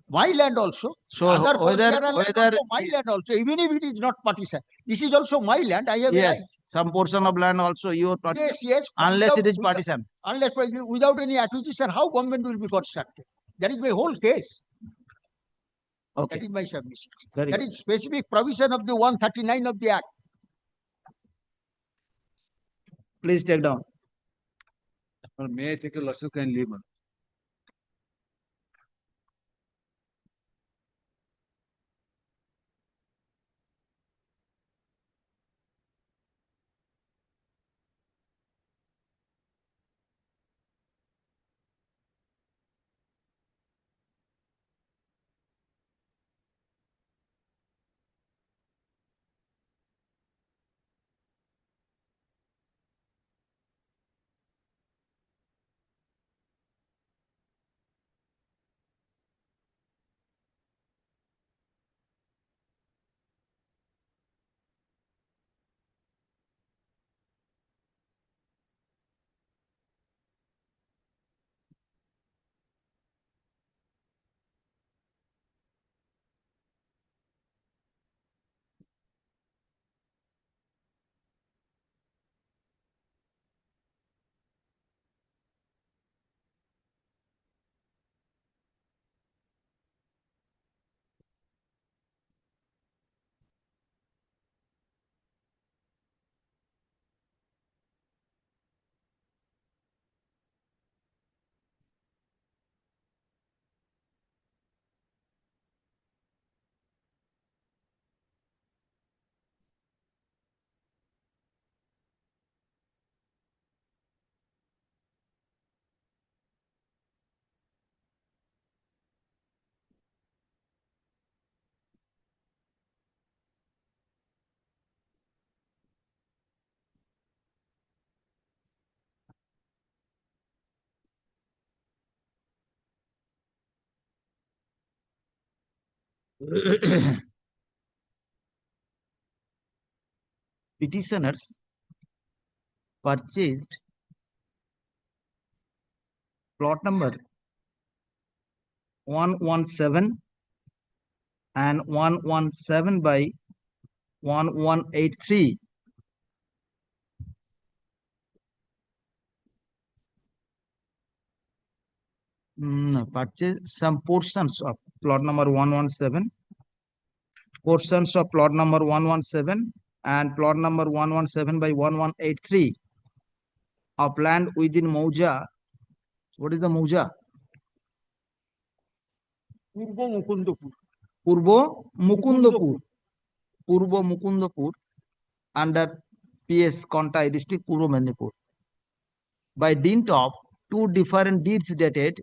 my land also. So Other whether portion are land also my land also, even if it is not partition. This is also my land. I have a right. yes, some portion of land also your partition. Yes, yes. Unless without- it is without- partition. Unless without any acquisition, how government will be constructed? That is my whole case. That Okay. is my submission. Very That good. is specific provision of the 139 of the Act. Please take down. May I take a lawsuit and leave? Man? petitioners purchased plot number 117 and 117 by 1183 purchase some portions of plot number 117, portions of plot number 117 and plot number 117 by 1183 of land within Mauja. What is the Mauja? Purba Mukundapur Purbo Mukundapur. Purbo Mukundapur under PS Kontai district, Purbo Medinipur. By dint of two different deeds dated,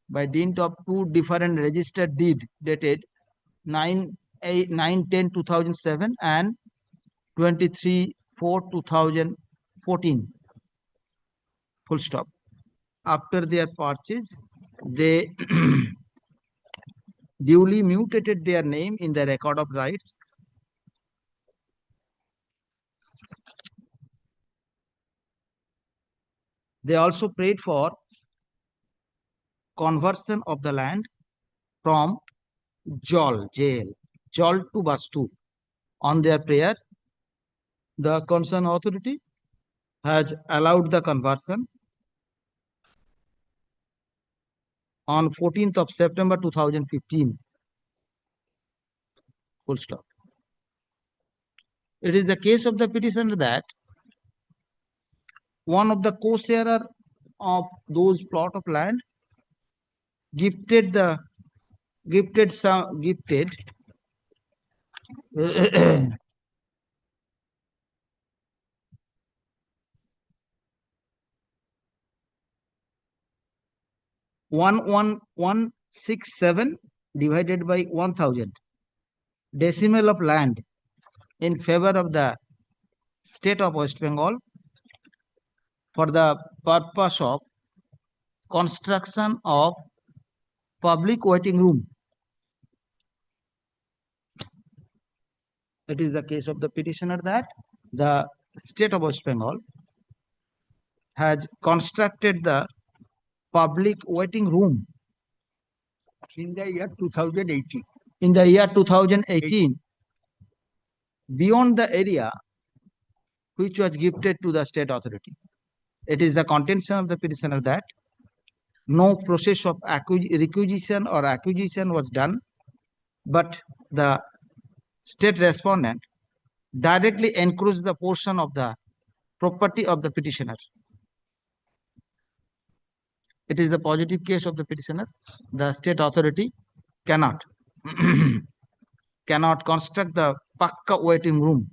by dint of two different registered deed dated 9/10/2007 and 23/4/2014. Full stop. After their purchase, they duly mutated their name in the record of rights. They also prayed for conversion of the land from jail to Vastu. On their prayer, the concerned authority has allowed the conversion on 14th of September 2015. Full stop. It is the case of the petitioner that one of the co-sharer of those plot of land gifted 11167 divided by 1000 decimal of land in favor of the state of West Bengal for the purpose of construction of public waiting room. It is the case of the petitioner that the state of West Bengal has constructed the public waiting room in the year 2018. in the year 2018 beyond the area which was gifted to the state authority. It is the contention of the petitioner that no process of requisition or acquisition was done, but the state respondent directly encroached the portion of the property of the petitioner. It is the positive case of the petitioner. The state authority cannot construct the Pakka waiting room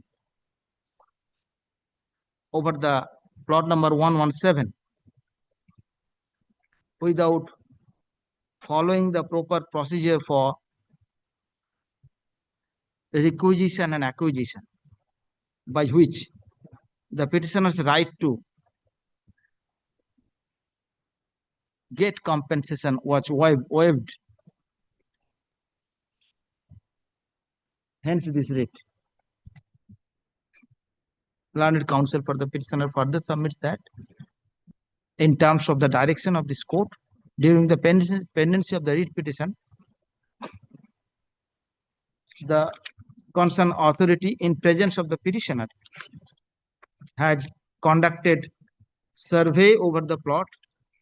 over the plot number 117 without following the proper procedure for requisition and acquisition, by which the petitioner's right to get compensation was waived. Hence this writ. Learned counsel for the petitioner further submits that in terms of the direction of this court during the pendency of the writ petition, the concerned authority in presence of the petitioner has conducted survey over the plot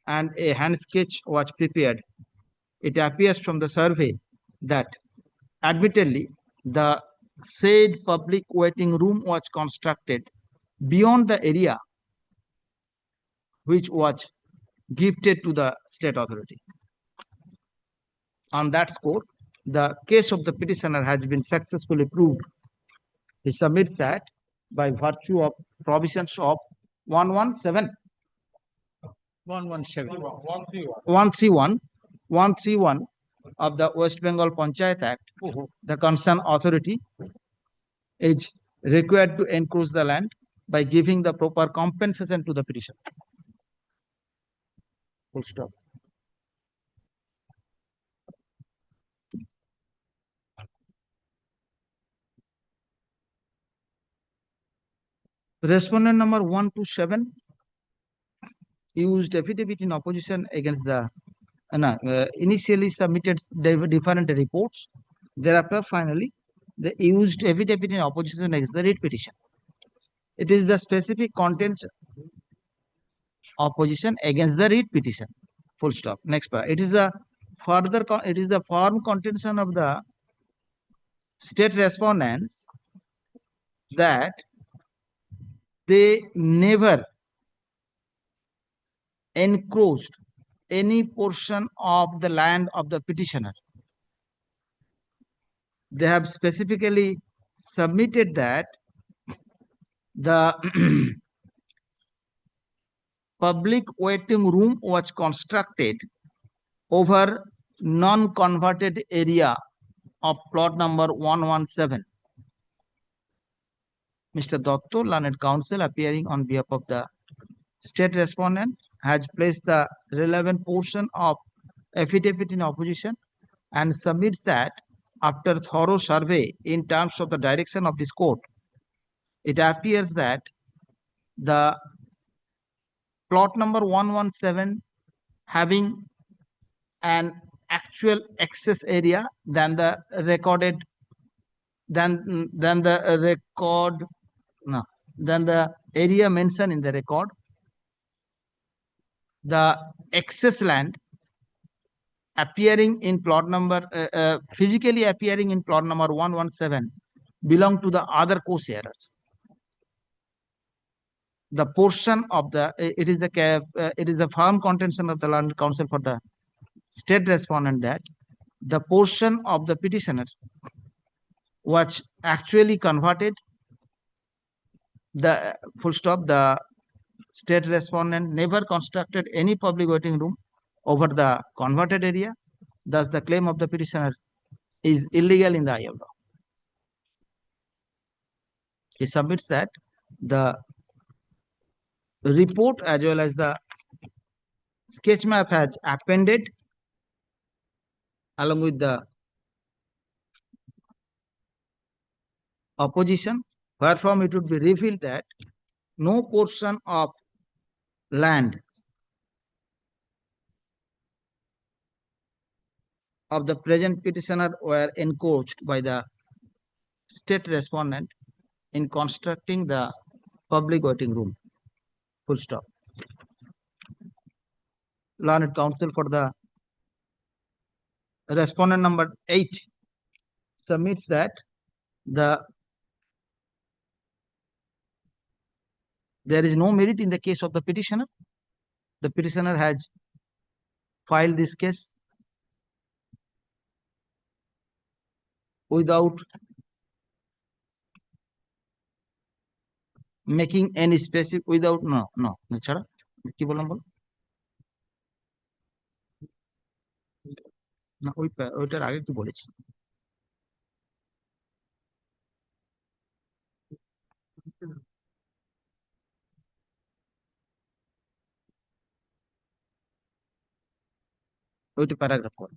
and a hand sketch was prepared. It appears from the survey that admittedly the said public waiting room was constructed beyond the area which was gifted to the state authority. On that score, the case of the petitioner has been successfully proved. He submits that by virtue of provisions of 117, 131 of the West Bengal Panchayat Act, the concerned authority is required to encroach the land by giving the proper compensation to the petitioner. Full stop. Respondent number 127 used affidavit in opposition against the initially submitted different reports. Thereafter, finally, they used affidavit in opposition against the writ petition. It is the specific contents opposition against the writ petition. Full stop. Next part. It is the firm contention of the state respondents that they never encroached any portion of the land of the petitioner. They have specifically submitted that the public waiting room was constructed over non-converted area of plot number 117. Mr. Dotto, learned counsel, appearing on behalf of the state respondent, has placed the relevant portion of affidavit in opposition and submits that after thorough survey in terms of the direction of this court, it appears that the plot number 117 having an actual excess area than the recorded than the area mentioned in the record. The excess land appearing in plot number physically appearing in plot number 117 belong to the other co-sharers. The portion of the it is the firm contention of the learned counsel for the state respondent that the portion of the petitioner was actually converted. The full stop. The state respondent never constructed any public waiting room over the converted area. Thus, the claim of the petitioner is illegal in the eye of law. He submits that the report as well as the sketch map has appended along with the opposition, wherefrom it would be revealed that no portion of land of the present petitioner were encroached by the state respondent in constructing the public waiting room. Full stop. Learned counsel for the respondent number 8 submits that there is no merit in the case of the petitioner. The petitioner has filed this case without making any specific ছাড়া কি বললাম বল না ওইটার আগে কি বলেছি ওইটা paragraph করে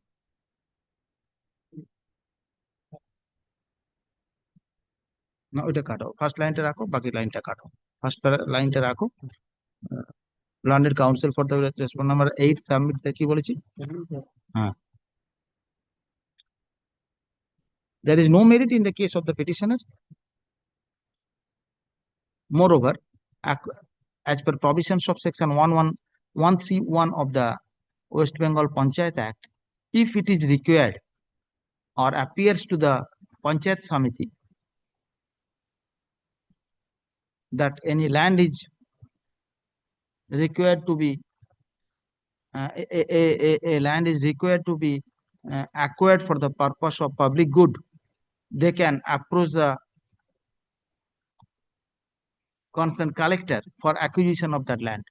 না ওইটা কাটো ফার্স্ট লাইনটা রাখো বাকি লাইনটা কাটো ফার্স্ট লাইনটা রাখো learned counsel for the respondent number 8 submit কি বলেছি হ্যাঁ there is no merit in the case of the petitioner. Moreover, as per provisions of section 131 of the West Bengal Panchayat Act, if it is required or appears to the Panchayat Samiti that any land is required to be a land is required to be acquired for the purpose of public good, they can approach the concerned collector for acquisition of that land.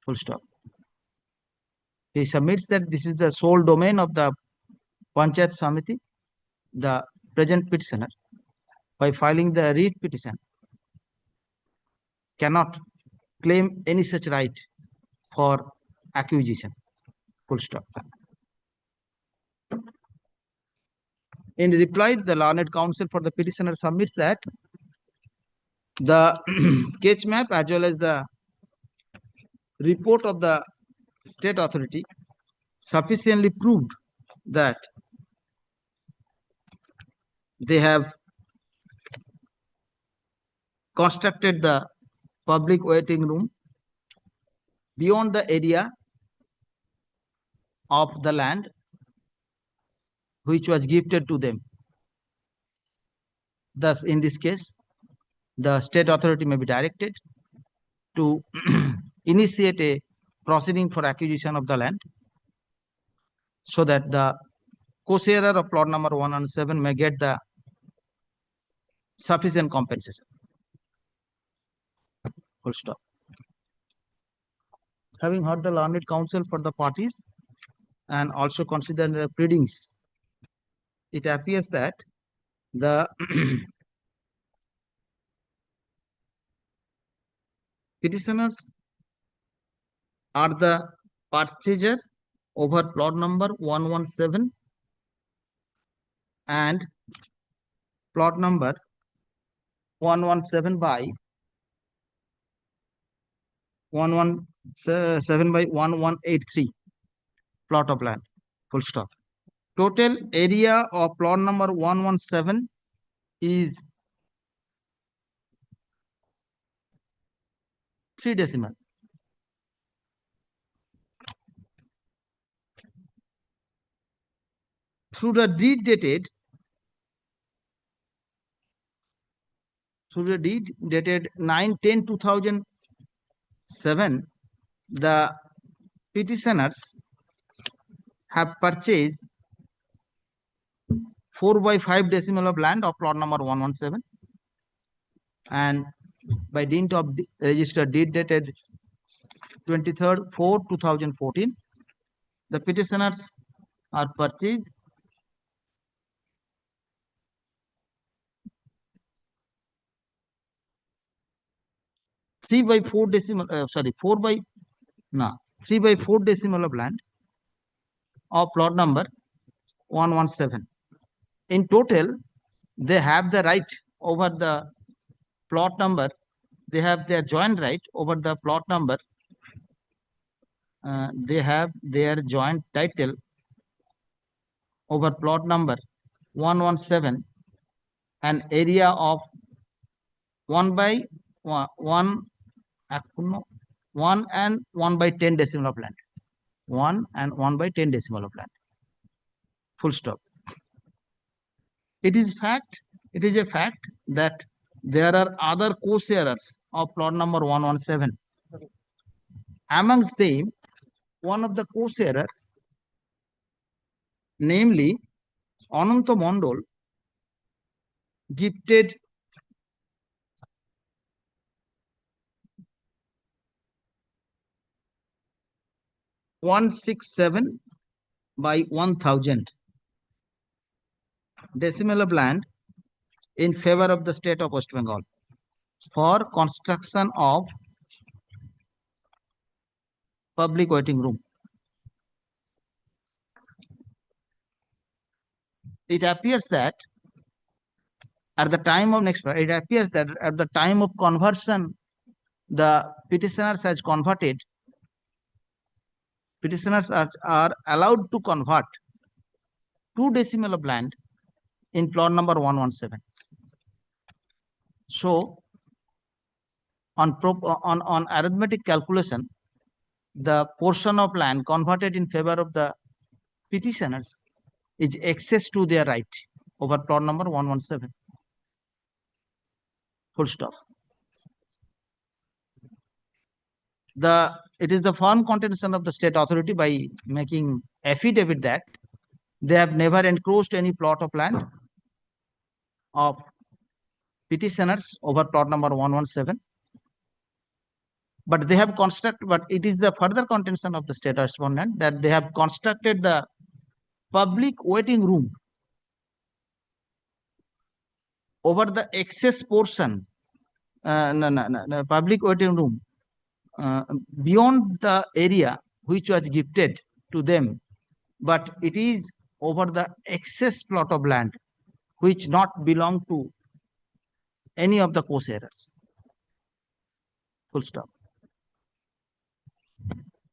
Full stop. He submits that this is the sole domain of the Panchayat Samiti. The present petitioner, by filing the writ petition, cannot claim any such right for acquisition. Full stop. In reply, the learned counsel for the petitioner submits that the sketch map as well as the report of the state authority sufficiently proved that they have constructed the public waiting room beyond the area of the land which was gifted to them. Thus, in this case, the state authority may be directed to initiate a proceeding for acquisition of the land so that the co-sharer of plot number 107 may get the sufficient compensation. Full stop. Having heard the learned counsel for the parties and also considered the pleadings, it appears that the petitioners are the purchaser over plot number 117 and plot number 117 by 1183 plot of land. Full stop. Total area of plot number 117 is 3 decimal. Through the deed dated 9/10/2007, the petitioners have purchased 4/5 decimal of land of plot number 117, and by dint of registered deed dated 23/4/2014, the petitioners are purchased 3/4 decimal, 3/4 decimal of land of plot number 117. In total, they have the right over the plot number. They have their joint right over the plot number. They have their joint title over plot number 117, an area of 1/1 and 1/10 decimal of land. 1 and 1/10 decimal of land. Full stop. It is a fact that there are other co-sharers of plot number 117. Amongst them, one of the co-sharers, namely HON'BLE, gifted 167 by 1000 decimal of land in favor of the state of West Bengal for construction of public waiting room. It appears that at the time of conversion, the petitioners are allowed to convert 2 decimal of land in plot number 117. So, on arithmetic calculation, the portion of land converted in favor of the petitioners is access to their right over plot number 117. Full stop. It is the firm contention of the state authority by making affidavit that they have never encroached any plot of land of petitioners over plot number 117. But they have it is the further contention of the state respondent that they have constructed the public waiting room over the excess portion, public waiting room beyond the area which was gifted to them, but it is over the excess plot of land which not belong to any of the co-sharers. Full stop.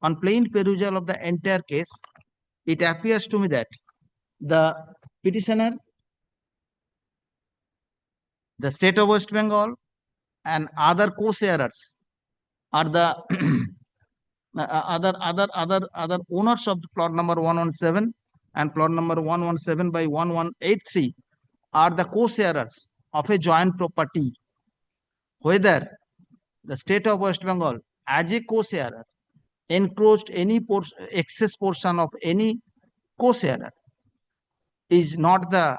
On plain perusal of the entire case, it appears to me that the petitioner, the state of West Bengal, and other co-sharers are the other owners of plot number 117 and plot number 117 by 1183 are the co-sharers of a joint property. Whether the state of West Bengal as a co-sharer encroached any excess portion of any co-sharer is not the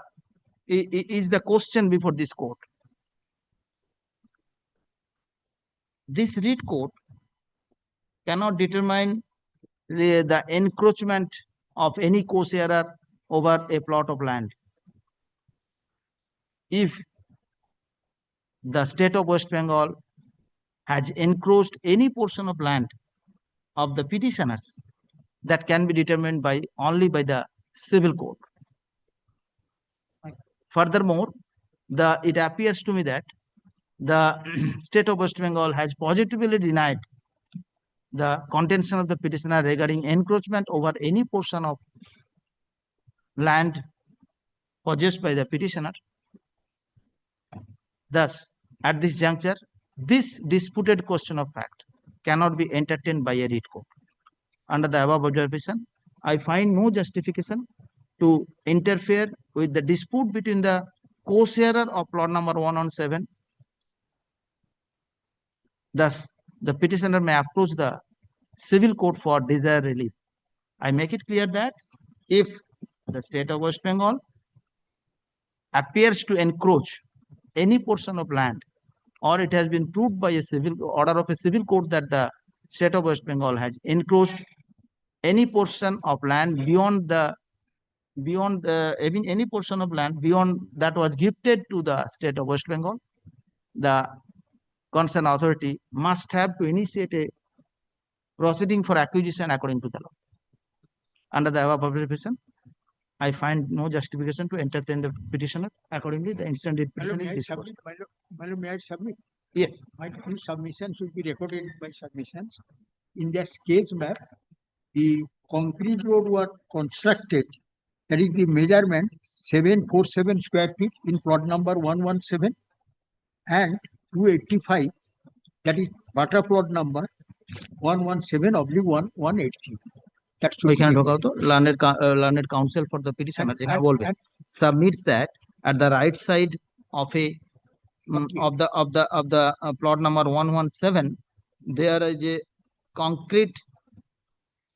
is the question before this court. This read court cannot determine the encroachment of any co-sharer over a plot of land. If the state of West Bengal has encroached any portion of land of the petitioners, that can be determined by only by the civil court. Furthermore, it appears to me that the state of West Bengal has positively denied the contention of the petitioner regarding encroachment over any portion of land possessed by the petitioner. Thus, at this juncture, this disputed question of fact cannot be entertained by a read court. Under the above observation, I find no justification to interfere with the dispute between the co-sharer of plot number 117. Thus, the petitioner may approach the civil court for desired relief. I make it clear that if the state of West Bengal appears to encroach any portion of land, or it has been proved by a civil order of a civil court that the state of West Bengal has encroached any portion of land beyond any portion of land beyond that was gifted to the state of West Bengal, the concerned authority must have to initiate a proceeding for acquisition according to the law. Under the above observation, I find no justification to entertain the petitioner. Accordingly, the instant petition is disposed. May I submit? Yes. My submission should be recorded by submissions. In that sketch map, the concrete road was constructed. That is the measurement 747 square feet in plot number 117 and 285. That is butter plot number 117/1183. That should ওইখানে be ঢোকাও তো learned counsel for the petitioner যেটা বলবে submits that at the right side of a of the plot number 117 there is a concrete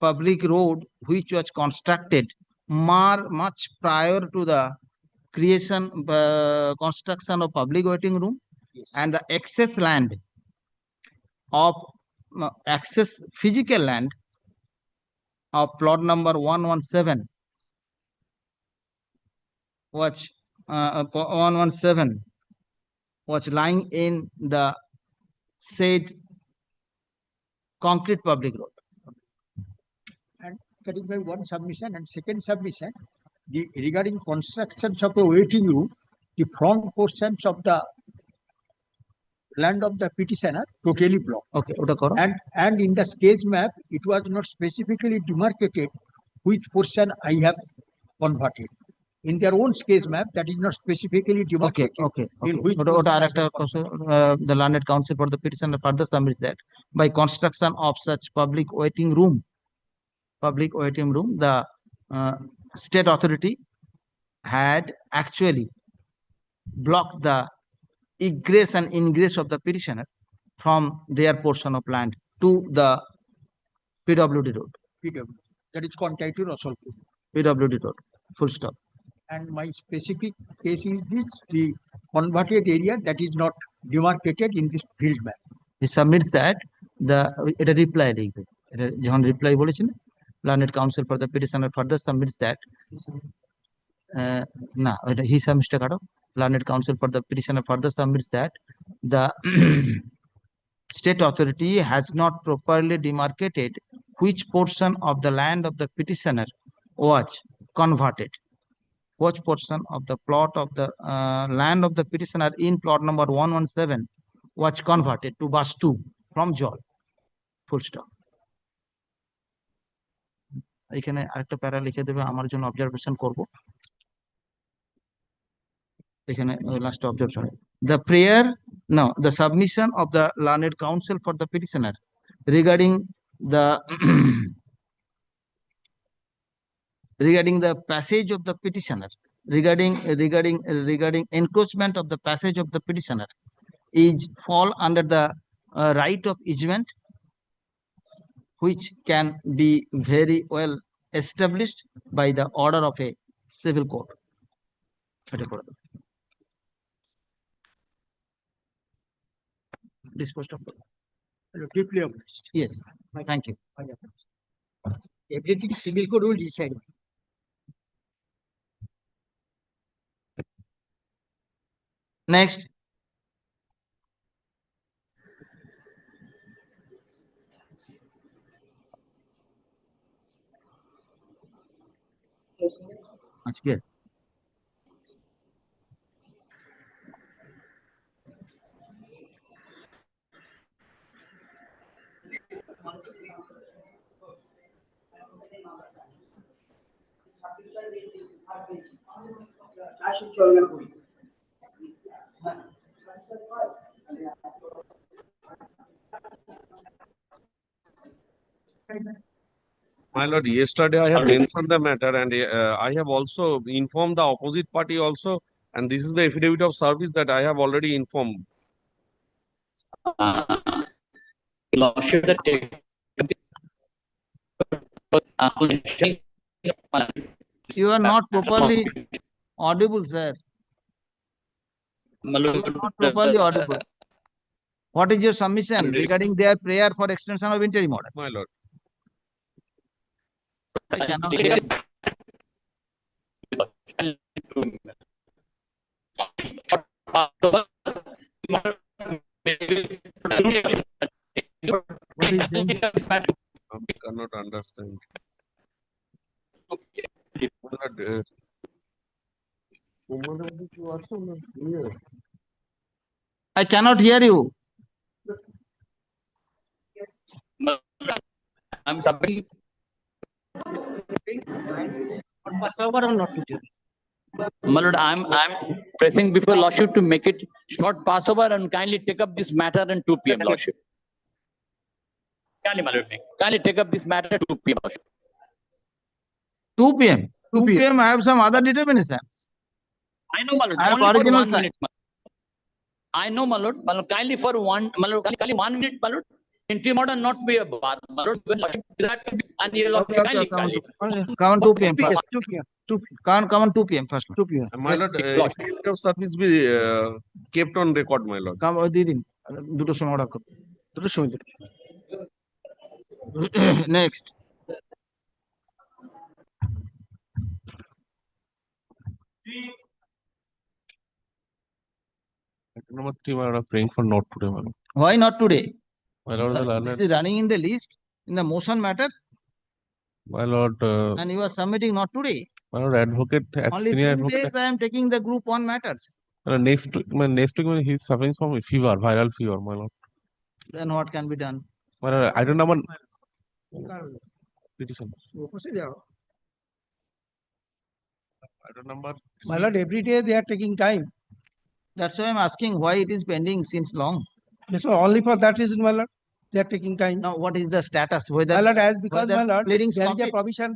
public road which was constructed much prior to the creation construction of public waiting room. Yes. And the excess land of excess physical land of plot number 117 was lying in the said concrete public road. And that is my one submission. And second submission, regarding constructions of a waiting room, the front portions of the land of the petitioner totally blocked. Okay, ওটা করো। And in the sketch map, it was not specifically demarcated which portion I have converted. In their own sketch map, that is not specifically Okay, demarcated. okay. In which ওটা portion I আরেকটা have question, the learned counsel for the petitioner further submits that by construction of such public waiting room, the state authority had actually blocked the egress and ingress of the petitioner from their portion of land to the PWD road. PW. That is contact to Rasulpur. PWD road. Full stop. And my specific case is this, the converted area that is not demarcated in this field map. He submits that এটা reply লিখবে এটা যখন reply বলেছেন learned counsel for the petitioner further submits that না এটা he submits টা কাটো learned counsel for the petitioner further submits that the state authority has not properly demarcated which portion of the land of the petitioner was converted. Which portion of the plot of the land of the petitioner in plot number 117 was converted to bus 2 from জল, full stop. এখানে আরেকটা প্যারা লিখে দেবে, আমার জন্য observation করব। এখানে last observation, the prayer, no, the submission of the learned counsel for the petitioner regarding the regarding the passage of the petitioner, regarding encroachment of the passage of the petitioner is fall under the right of easement, which can be very well established by the order of a civil court. Disposed of. Deeply obliged. Yes, thank you. Everything civil code will decide. Next. আজকে My lord, yesterday I have mentioned the matter and I have also informed the opposite party also, and this is the affidavit of service that I have already informed. Lordship, you are not properly audible, sir. my You lord, are not properly audible. What is your submission regarding their prayer for extension of interim order? My lord, I cannot hear you. What is saying? I cannot understand. I cannot hear you. I'm submitting. My lord, I'm pressing before Lordship to make it short passover and kindly take up this matter at 2 p.m. Lordship. Kindly, my lord, kindly take up this matter at 2 p.m. Lordship. 2 p.m. 2 p.m. I have some other determinations. I know, my lord. I have only for original 1 sign. minute. I know, my lord. My lord, kindly for one, my lord, kindly 1 minute, my lord. Interim order not be a bar. My lord, when Lordship that and you will kindly. Come on 2 p.m. first. 2 p.m. 2 p.m. Come on 2 p.m. first. 2 p.m. My lord, affidavit of service be kept on record, my lord. Come দিয়ে দিন দুটোর সময় order করুন। দুটোর সময় দিন। Next. Number 3, my lord, I'm praying for not today, my lord. Why not today? My lord, the This learned, is running in the list in the motion matter, my lord, and you are submitting not today. my lord, advocate, Only senior 2 advocate. days I am taking the group 1 matters. Next week, he's suffering from a fever, viral fever, my lord. Then what can be done? My lord, I don't know about petition. I don't know about. My lord, every day they are taking time. That's why I'm asking why it is pending since long. Yes, so only for that reason, my lord, they are taking time. Now, what is the status? Whether My lord, as because whether my lord, pleadings there is a complete? provision.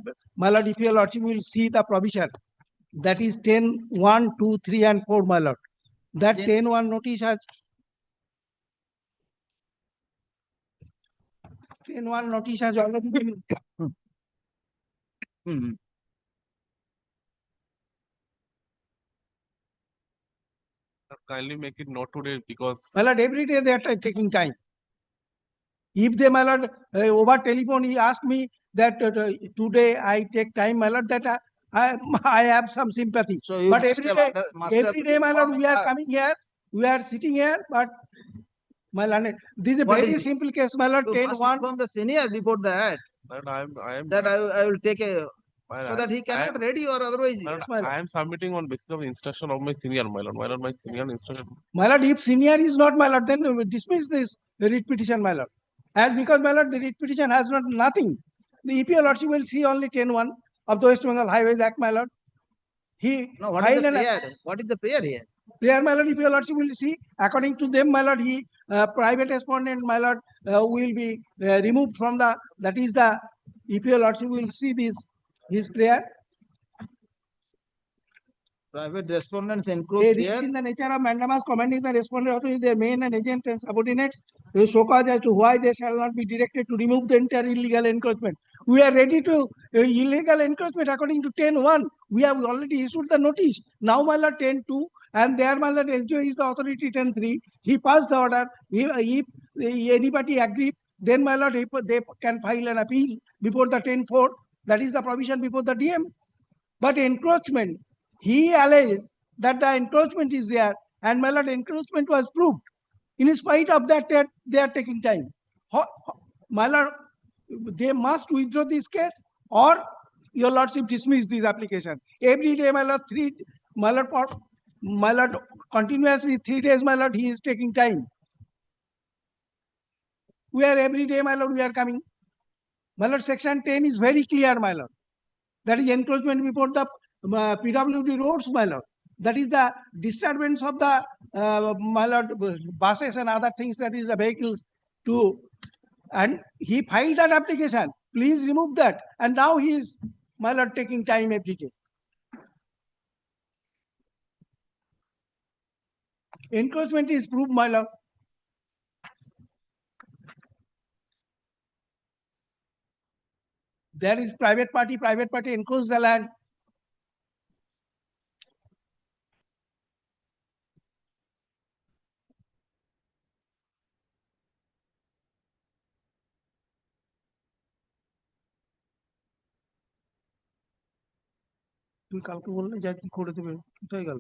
My lord, if your lordship will see the provision, that is 10, 1, 2, 3, and 4, my lord. That 10, 1 notice has 10, 1 notice has already been. Hmm. Kindly make it not today because My lord, every day they are taking time. If they, my lord, over telephone, he asked me that today I take time, my lord, that I have some sympathy. So you But must every have day, under- must have every day, my lord, we are informed coming here, we are sitting here, but my lord, this is a What very is this? simple case, my lord, You 10, must 1. inform the senior before that. my lord, I am That I will take a so that he cannot ready or otherwise. My lord, Yes, my lord. I am submitting on basis of instruction of my senior, my lord. My lord, my senior instruction. My lord, if senior is not my lord, then we dismiss this writ petition, my lord. As because my lord, the writ petition has not nothing. The EPO lordship will see only 10(1) of the West Bengal Highways Act, my lord. He No, what is filed the an prayer? What is the prayer here? prayer, my lord. EPO lordship will see according to them, my lord. He private respondent, my lord, will be removed from the. That is the EPO lordship will see this his prayer. Private respondents A encroach writ there. in the nature of mandamus commanding the respondent authority, their main and agent and subordinates will show cause as to why they shall not be directed to remove the entire illegal encroachment. We are ready to illegal encroachment according to 10(1). We have already issued the notice. Now, my lord, 10(2), and there, my lord, SDO is the authority 10(3). He passed the order. If anybody agree, then, my lord, they can file an appeal before the 10(4). That is the provision before the DM. But encroachment, he alleges that the encroachment is there, and my lord, encroachment was proved. In spite of that, they are taking time. My lord, they must withdraw this case, or your lordship dismiss this application. Every day, my lord, my lord, continuously 3 days, my lord, he is taking time. We are every day, my lord, we are coming. My lord, section 10 is very clear, my lord. That is encroachment before the PWD roads, my lord. That is the disturbance of the my lord, buses and other things, that is the vehicles to. And he filed that application. Please remove that. And now he is, my lord, taking time every day. Encroachment is proved, my lord. There is private party encroached the land. তুই কালকে বললে যা কি করে দেবে, কোথায় গেল?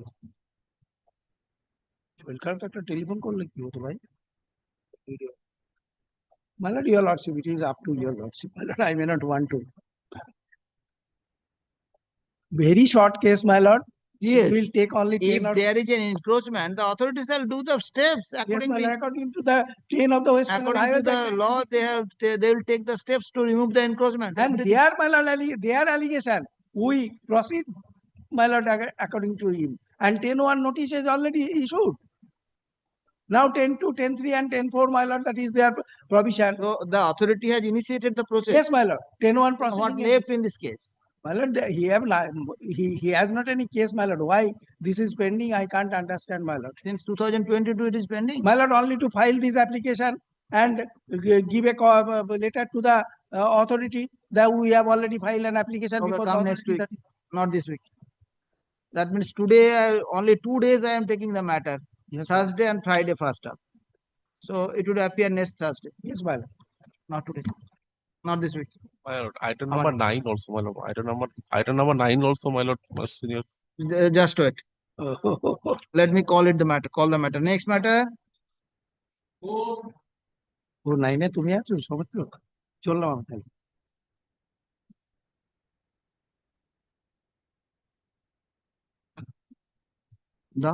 Welcome তো একটা টেলিফোন করলে কি হতো ভাই? My lord, your lordship, it is up to your lordship. My lord, I may not want to. Very short case, my lord. Yes. It will take only 10 If or there is an encroachment, the authorities shall do the steps yes, according my to lord, according to the 10 of the West Bengal according to Highways the Act, law. They will take the steps to remove the encroachment. and Everything. their, my lord, their allegation, we proceed, my lord, according to him. And 10(1) notice is already issued. Now 10(2), 10(3), and 10(4), my lord, that is their provision. So the authority has initiated the process. Yes, my lord. 10(1) What proceeding. left in this case? My lord, he has not any case, my lord. Why this is pending, I can't understand, my lord. Since 2022, it is pending. My lord, only to file this application and give a letter to the authority that we have already filed an application Okay, before come the next authority. week. Not this week. That means today, only 2 days I am taking the matter. Yes, Thursday and Friday first up. So it would appear next Thursday, yes, my lord. not today, not this week. My lord, item number 9 also, my lord. Item number 9 also, my lord, my senior. Just wait. Let me call it the matter. Call the matter. Next matter. ও নাইনে তুমি আছো সমস্ত চললাম আমি তাহলে। The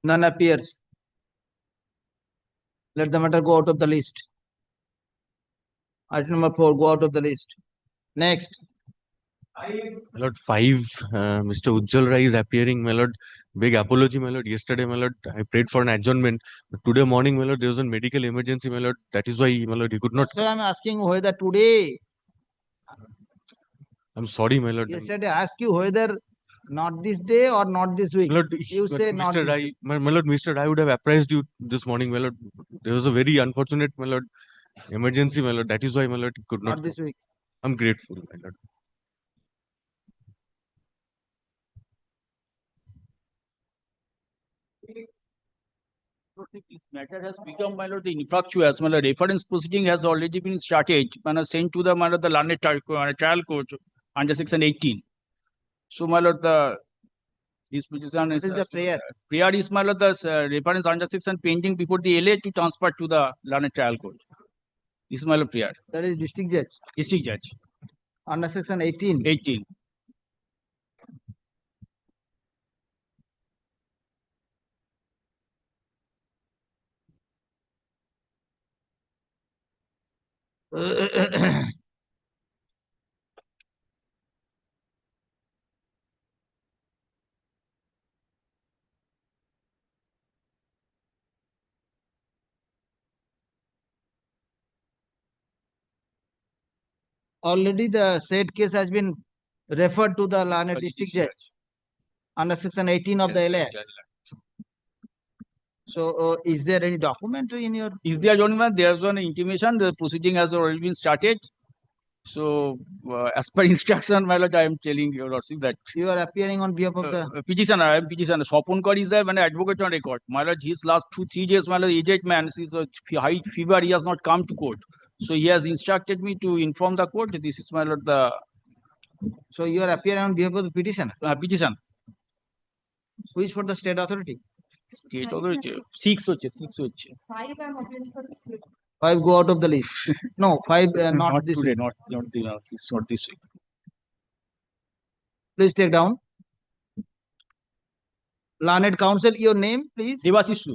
none appears. Let the matter go out of the list. Item number 4, go out of the list. Next. My lord, 5, Mr. Ujjwal Rai is appearing, my lord. Big apology, my lord. Yesterday, my lord, I prayed for an adjournment. But today morning, my lord, there was a medical emergency, my lord. That is why, my lord, he could not. So I'm asking whether today. I'm sorry, my lord. Yesterday I asked you whether not this day or not this week. My lord, You but say not Mr. this Rai, my lord, Mr. Rai would have apprised you this morning, my lord. There was a very unfortunate, my lord, emergency, my lord. That is why, my lord, he could not Not this come. week. I'm grateful, my lord. This matter has become, my lord, the infructuous. My lord, reference proceeding has already been started and sent to the, my lord, the learned trial court under section 18. So, my lord, this petition What is the prayer? prayer is, my lord, the reference under section pending before the LA to transfer to the learned trial court. This is my lord prayer. That is district judge District judge, under section 18. 18. Already the said case has been referred to the learned district judge under section 18 of the LA. So, is there any document in your? Is there gentlemen? There's one intimation. The proceeding has already been started. So, as per instruction, my lord, I am telling your lordship that You are appearing on behalf of the. petitioner, I am petitioner. Swapon Kar is there when advocate on record. My lord, his last 2-3 days, my lord, aged man, he's a high fever. He has not come to court. So he has instructed me to inform the court. This is my lord the So you are appearing on behalf of the petitioner, petition. who is for the state authority. State authority 6 হচ্ছে 6 হচ্ছে 5 go out of the list. No, 5 not this today, week. not this week. Please take down. Learned counsel, your name, please. Devashisu.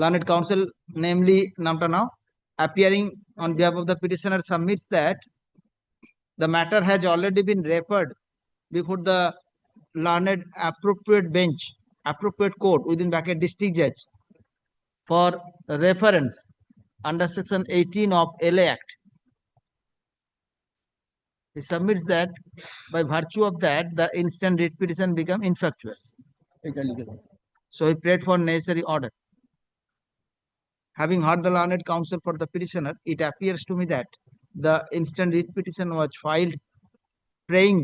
Learned counsel, namely Namta now, appearing on behalf of the petitioner, submits that the matter has already been referred before the learned appropriate bench, appropriate court within bracket district judge for reference under section 18 of LA Act. He submits that by virtue of that, the instant writ petition become infructuous. So he prayed for necessary order. Having heard the learned counsel for the petitioner, it appears to me that the instant writ petition was filed praying,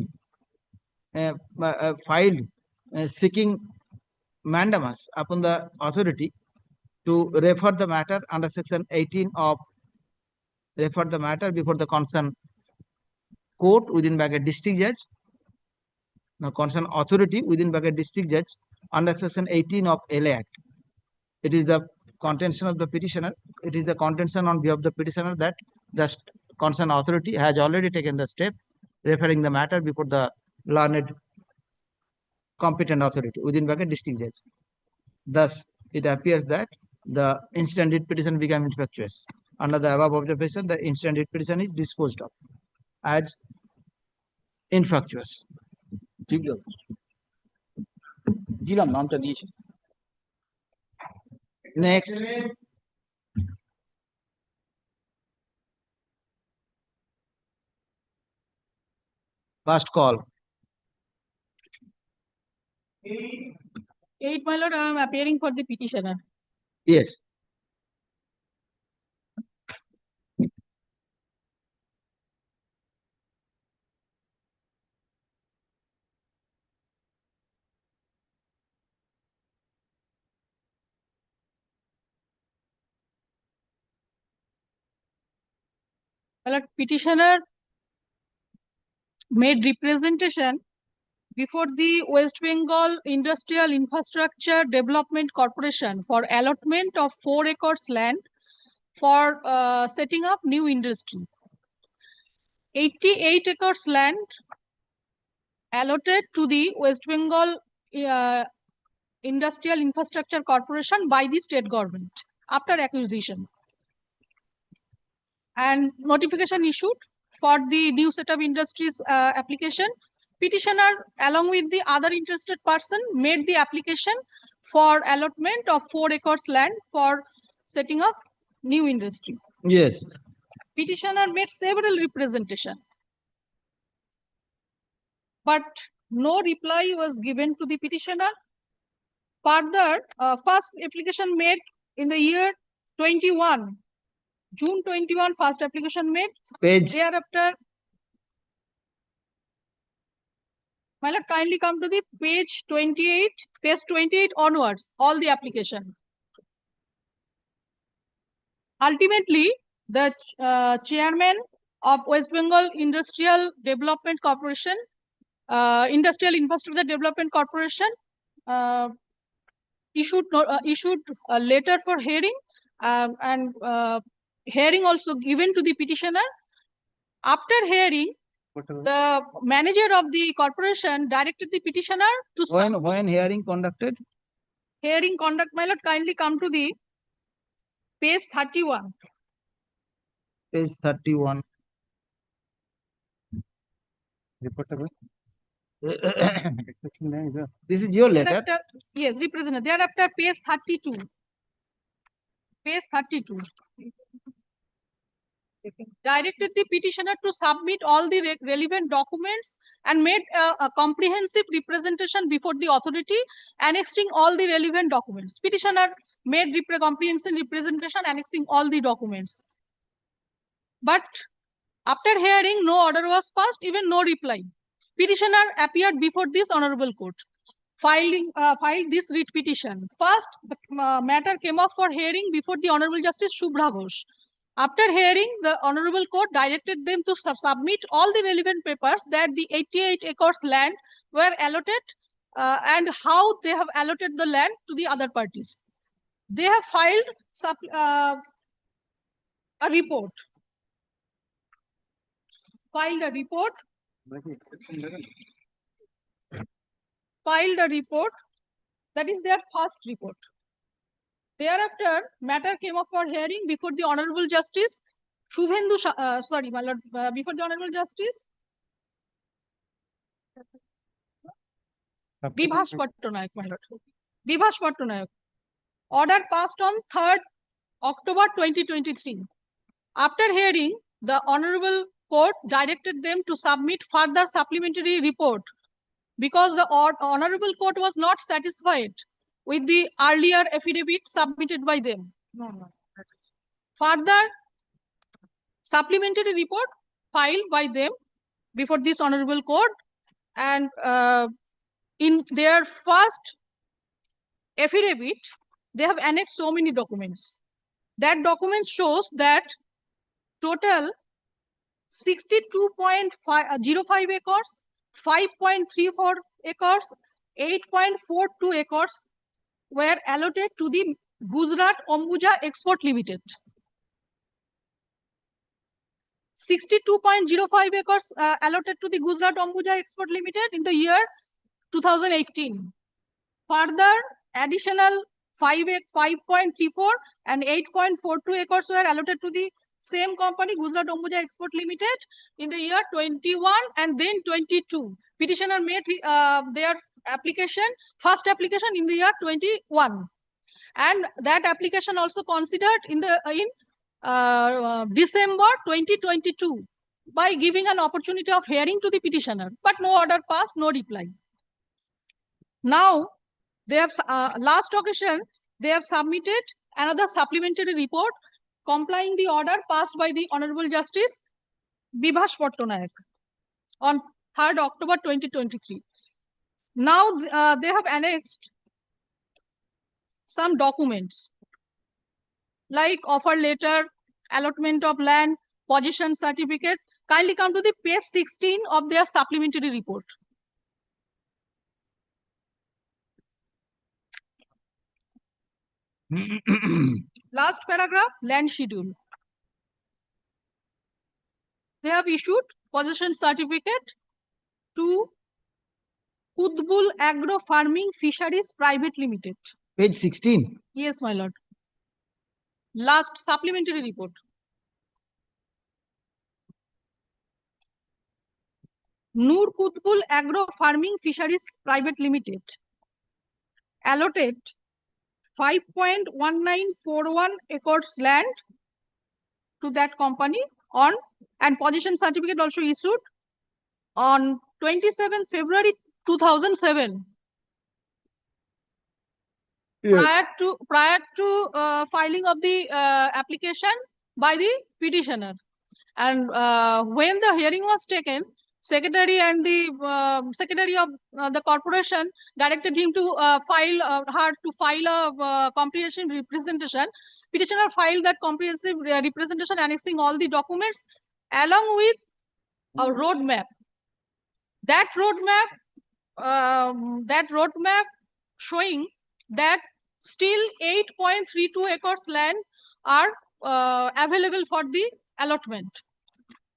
seeking mandamus upon the authority to refer the matter under section 18 of refer the matter before the concerned court within bracket district judge. Now concerned authority within bracket district judge under section 18 of LA Act. It is the contention of the petitioner. It is the contention on behalf of the petitioner that the concerned authority has already taken the step referring the matter before the learned competent authority within bracket district judge. Thus, it appears that the instant writ petition became infructuous. Under the above observation, the instant writ petition is disposed of as infructuous. দিলাম নামটা দিয়েছি Next, first call. 8, my lord, I am appearing for the petitioner. Yes. My lord, petitioner made representation before the West Bengal Industrial Infrastructure Development Corporation for allotment of 4 acres land for setting up new industry. 88 acres land allotted to the West Bengal Industrial Infrastructure Corporation by the state government after acquisition. And notification issued for the new set of industries application. Petitioner along with the other interested person made the application for allotment of 4 acres land for setting up new industry. Yes. Petitioner made several representation, but no reply was given to the petitioner. Further, first application made in the year 21, June 21, first application made. Page, Thereafter, my lord, kindly come to the page 28 onwards, all the application. Ultimately, the chairman of West Bengal Industrial Development Corporation, Industrial Infrastructure Development Corporation, issued a letter for hearing, and hearing also given to the petitioner. After hearing, the manager of the corporation directed the petitioner to when hearing conducted, hearing conduct. My lord, kindly come to the page 31. page 31. This is your letter. Thereafter, yes, representative. Thereafter, page 32. Page 32. Directed the petitioner to submit all the relevant documents and made a comprehensive representation before the authority, annexing all the relevant documents. Petitioner made comprehensive representation annexing all the documents. But after hearing, no order was passed, even no reply. Petitioner appeared before this honorable court, filed this writ petition. First, the matter came up for hearing before the Honorable Justice Shubhra Ghosh. After hearing, the honorable court directed them to submit all the relevant papers that the 88 acres land were allotted, and how they have allotted the land to the other parties. They have filed a report. Filed a report. That is their first report. Thereafter, matter came up for hearing before the Honorable Justice Shubhendu, my lord, before the Honorable Justice Bibhash Pattanayak, my lord. Bibhash Pattanayak. Order passed on 3rd October 2023. After hearing, the Honorable Court directed them to submit further supplementary report because the Honorable Court was not satisfied with the earlier affidavit submitted by them. Further supplementary report filed by them before this Honorable Court, and in their first affidavit, they have annexed so many documents. That document shows that total 62.05 acres, 5.34 acres, 8.42 acres were allotted to the Gujarat Ambuja Export Limited. 62.05 acres allotted to the Gujarat Ambuja Export Limited in the year 2018. Further, additional 5.34 and 8.42 acres were allotted to the same company, Gujarat Ambuja Export Limited, in the year 21 and then 22. Petitioner made their application, first application in the year 21, and that application also considered in December 2022 by giving an opportunity of hearing to the petitioner, but no order passed, no reply. Now, they have last occasion they have submitted another supplementary report complying the order passed by the Honorable Justice Bibhash Pattanayak on 3rd October 2023. Now they have annexed some documents like offer letter, allotment of land, possession certificate. Kindly come to the page 16 of their supplementary report. Last paragraph, land schedule. They have issued possession certificate to HON'BLE Agro Farming Fisheries Private Limited. Page 16. Yes, my lord. Last supplementary report. HON'BLE Agro Farming Fisheries Private Limited allotted 5.1941 acres land to that company on, and possession certificate also issued on 27 February 2007. Yes. prior to filing of the application by the petitioner. And when the hearing was taken, secretary and the secretary of the corporation directed him to her to file a comprehensive representation. Petitioner filed that comprehensive representation annexing all the documents along with a roadmap. That roadmap showing that still 8.32 acres land are available for the allotment.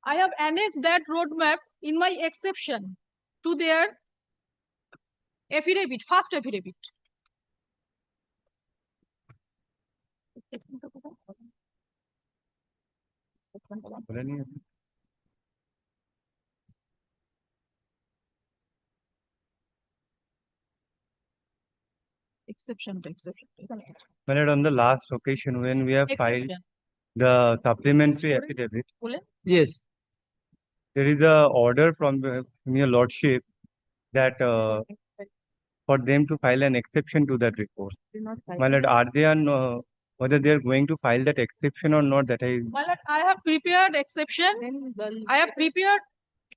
I have annexed that roadmap in my exception to their affidavit, first affidavit. Exception to exception. Well, on the last occasion when we have filed Exception. the supplementary affidavit, Yes, there is a order from your lordship that for them to file an exception to that report. My lord, are they on whether they are going to file that exception or not? That My lord, I have prepared exception. I have prepared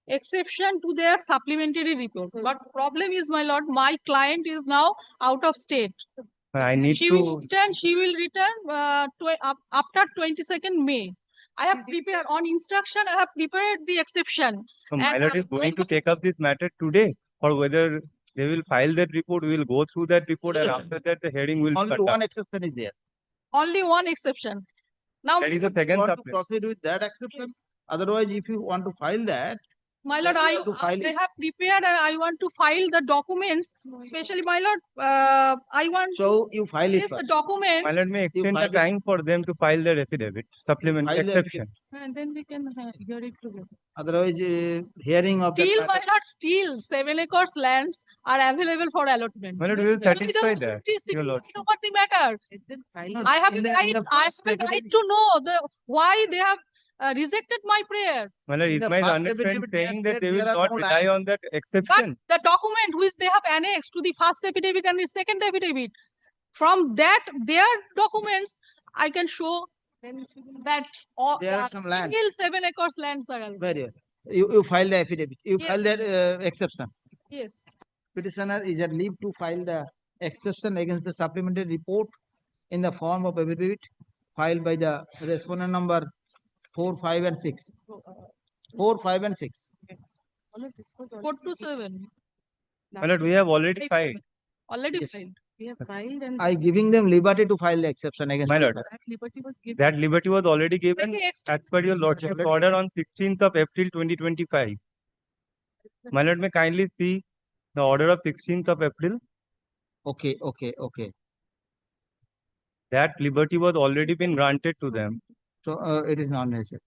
exception to their supplementary report. But problem is, my lord, my client is now out of state. I need She will return after 22nd May. I have prepared on instruction. I have prepared the exception. So my And, lord is going to take up this matter today, or whether they will file that report, we will go through that report, and after that the hearing will only start. one exception is there. only one exception. Now, That is the You second want to supplement. proceed with that exception? Otherwise, if you want to file that, my lord, you have to file they it. have prepared and I want to file the documents, especially my lord, I want to So you file it place the first. document My lord may extend the file it. time for them to file their affidavit, supplement File the exception. and then we can hear it together. Otherwise, hearing of Still, that my matter. lord, still 7 acres lands are available for allotment. My lord, we will Only satisfy the that, 56 your lord. over the matter. No, I have in a the- right, in the I first have a right affidavit- to know why they have rejected my prayer. My lord, In is the my first understanding affidavit, they have saying that said they will there are not no rely land. on that But exception? the document which they have annexed to the first affidavit and the second affidavit, from that, their documents, I can show that There are some lands. still 7 acres lands are available. Very well. You file the affidavit. You Yes, file that exception. Yes. Petitioner is at leave to file the exception against the supplementary report in the form of affidavit filed by the respondent number 4, 5, and 6. 4, 5, and 6. 4 to 7. My lord, we have already filed. Already Yes. filed. We have filed and I giving them liberty to file the exception against. My lord, that liberty was given. that liberty was already given Maybe as per your lordship's order on 16th of April 2025. My lord, may kindly see the order of 16th of April. Okay. That liberty was already been granted to them. So it is not necessary.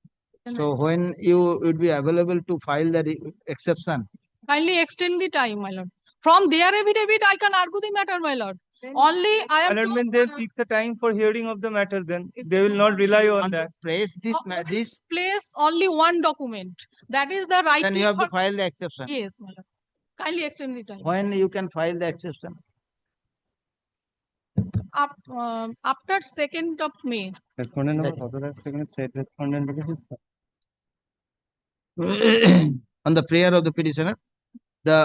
So when you would be available to file the exception, Kindly extend the time, my lord. From their affidavit, I can argue the matter, my lord. Only I My am lord, when to they fix a time for hearing of the matter, then they will not rely on want to that. place this, this, place only one document. That is the right then you have to file the exception. Yes, my lord. Kindly extend the time. When you can file the exception? After 2nd of May. Respondent number কত সেখানে state respondent লিখেছিস? On the prayer of the petitioner, the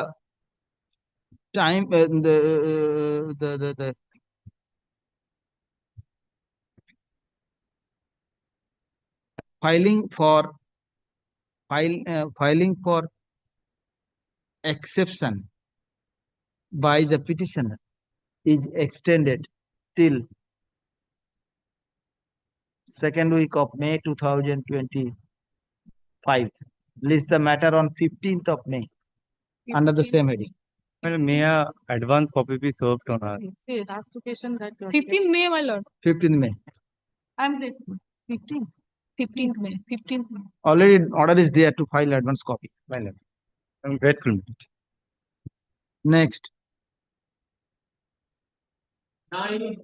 time, the filing for exception by the petitioner is extended till 2nd week of May 2025. List the matter on 15th of May under the same heading. Well, may a advance copy be served on us? Yes. 15th May, my lord. 15th May. I'm ready. 15th. 15th May. 15th May. Already order is there to file advance copy. Well, I'm grateful. Next. Item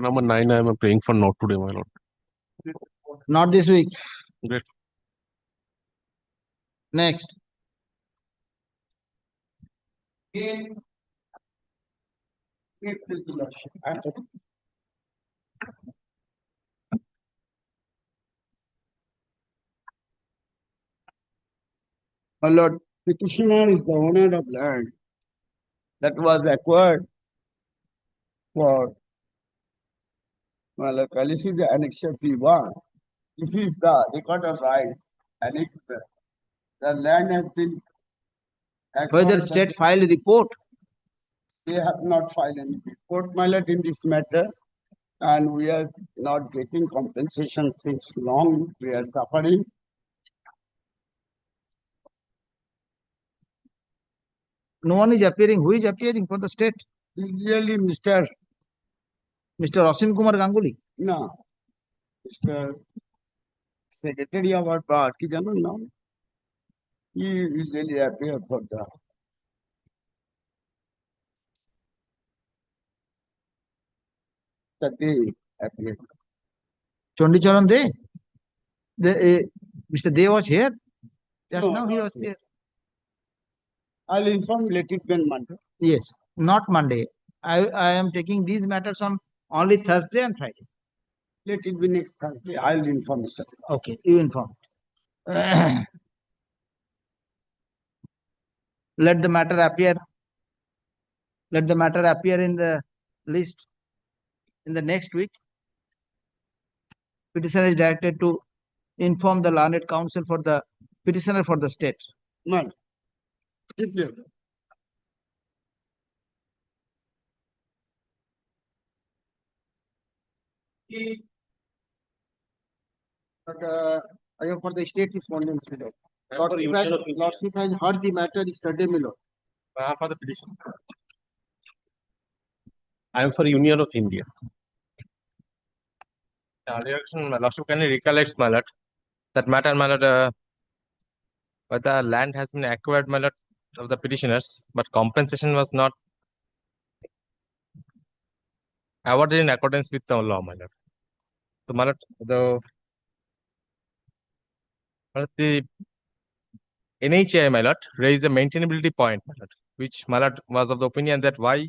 number 9, I am praying for not today, my lord. Not this week. Great. Next. My lord, petitioner is the owner of land that was acquired for, my lord, policy the annexure P1. This is the record of rights annexed. The land has been Whether acquired. state file a report, They have not filed any report, my lord, in this matter. And we are not getting compensation since long. We are suffering. no one is appearing. Who is appearing for the state? Really, Mr. Asim Kumar Ganguly. No, Mr. Secretary of our part, ki jano now. He usually appear for the day appear. Chandicharan De. Mr. De was here. Just No, now he not was here. here. I'll inform let it be on Monday. Yes, not Monday. I am taking these matters on only Thursday and Friday. Let it be next Thursday. I'll inform Mr. Okay, you inform. Let the matter appear. Let the matter appear in the list in the next week. Petitioner is directed to inform the learned counsel for the petitioner for the state. Man. But I am for the state respondents. Lordship has heard the matter yesterday, my lord. For the petition. I am for Union of India. Lordship, can you recollect, my lord, that matter, my lord, but the land has been acquired, my lord, of the petitioners, but compensation was not awarded in accordance with the law, my lord. So, my lord, the NHA, my lord, raised a maintainability point, my lord, which my lord was of the opinion that why,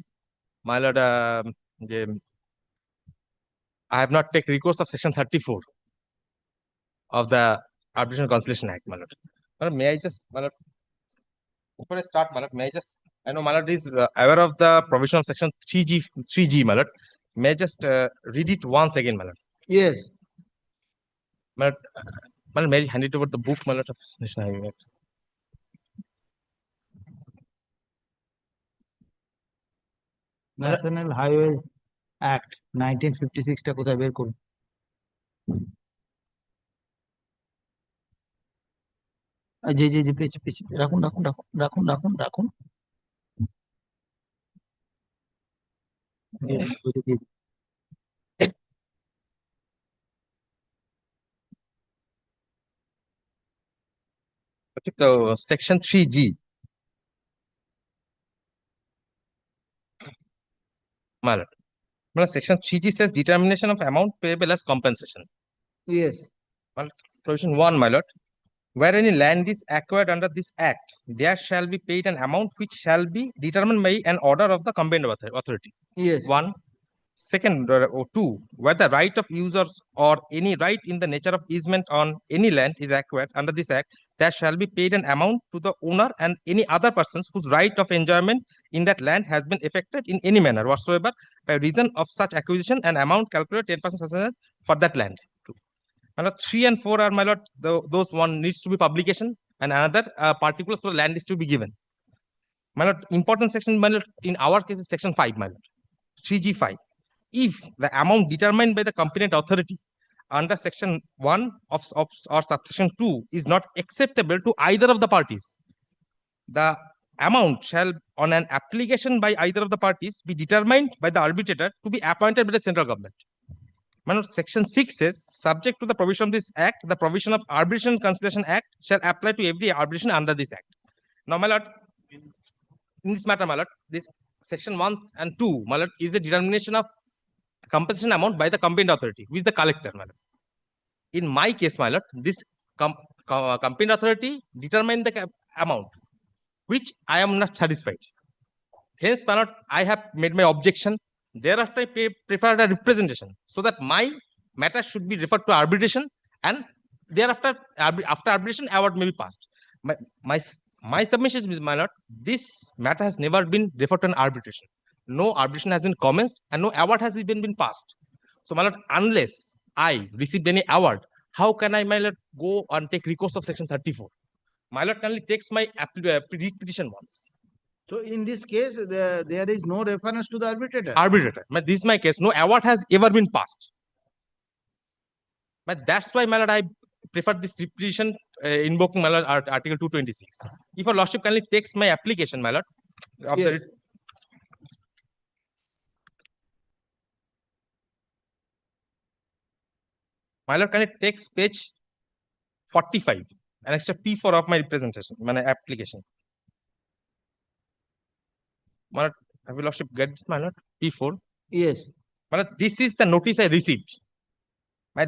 my lord, I have not taken recourse of section 34 of the Arbitration Conciliation Act, my lord. My lord, may I just, my lord, before I start, my lord, may I just, I know my lord is aware of the provision of section 3G, my lord. May I just read it once again, my lord? Yes. My lord, may I hand it over the book, my lord, of National Highway Act? National Highway Act 1956 টা কোথায় বের করুন? জি পেছি রাখুন। So, section 3G. My lord. Section 3G says determination of amount payable as compensation. Yes. Provision 1, my lord. Where any land is acquired under this act, there shall be paid an amount which shall be determined by an order of the competent authority. Yes. 1. Second, or 2, where the right of users or any right in the nature of easement on any land is acquired under this act, there shall be paid an amount to the owner and any other persons whose right of enjoyment in that land has been effected in any manner whatsoever by reason of such acquisition, an amount calculated 10% for that land. My lord, 3 and 4 are, my lord, those one needs to be publication and another particulars for land is to be given. My lord, important section, my lord, in our case is section 5, my lord, 3G5. If the amount determined by the competent authority under section 1 or subsection 2 is not acceptable to either of the parties, the amount shall, on an application by either of the parties, be determined by the arbitrator to be appointed by the central government. My lord, section 6 says, subject to the provision of this act, the provision of Arbitration Conciliation Act shall apply to every arbitration under this act. Now, my lord, in this matter, my lord, this section 1 and 2, my lord, is a determination of compensation amount by the competent authority, who is the collector, my lord. In my case, my lord, this competent authority determined the amount, which I am not satisfied. Hence, my lord, I have made my objection. Thereafter, I preferred a representation so that my matter should be referred to arbitration, and thereafter, after arbitration, award may be passed. My submission is, my lord, this matter has never been referred to an arbitration. No arbitration has been commenced, and no award has even been passed. So, my lord, unless I received any award, how can I, my lord, go and take recourse of section 34? My lord kindly takes my petition once. So in this case, there is no reference to the arbitrator. Arbitrator. But this is my case. No award has ever been passed. But that's why, my lord, I prefer this petition invoking, my lord, Article 226. If your lordship kindly takes my application, my lord, of Yes. the my lord kindly takes page 45 and extra P4 of my representation, my application. My lord, have your lordship get this, my lord? P4. Yes. My lord, this is the notice I received.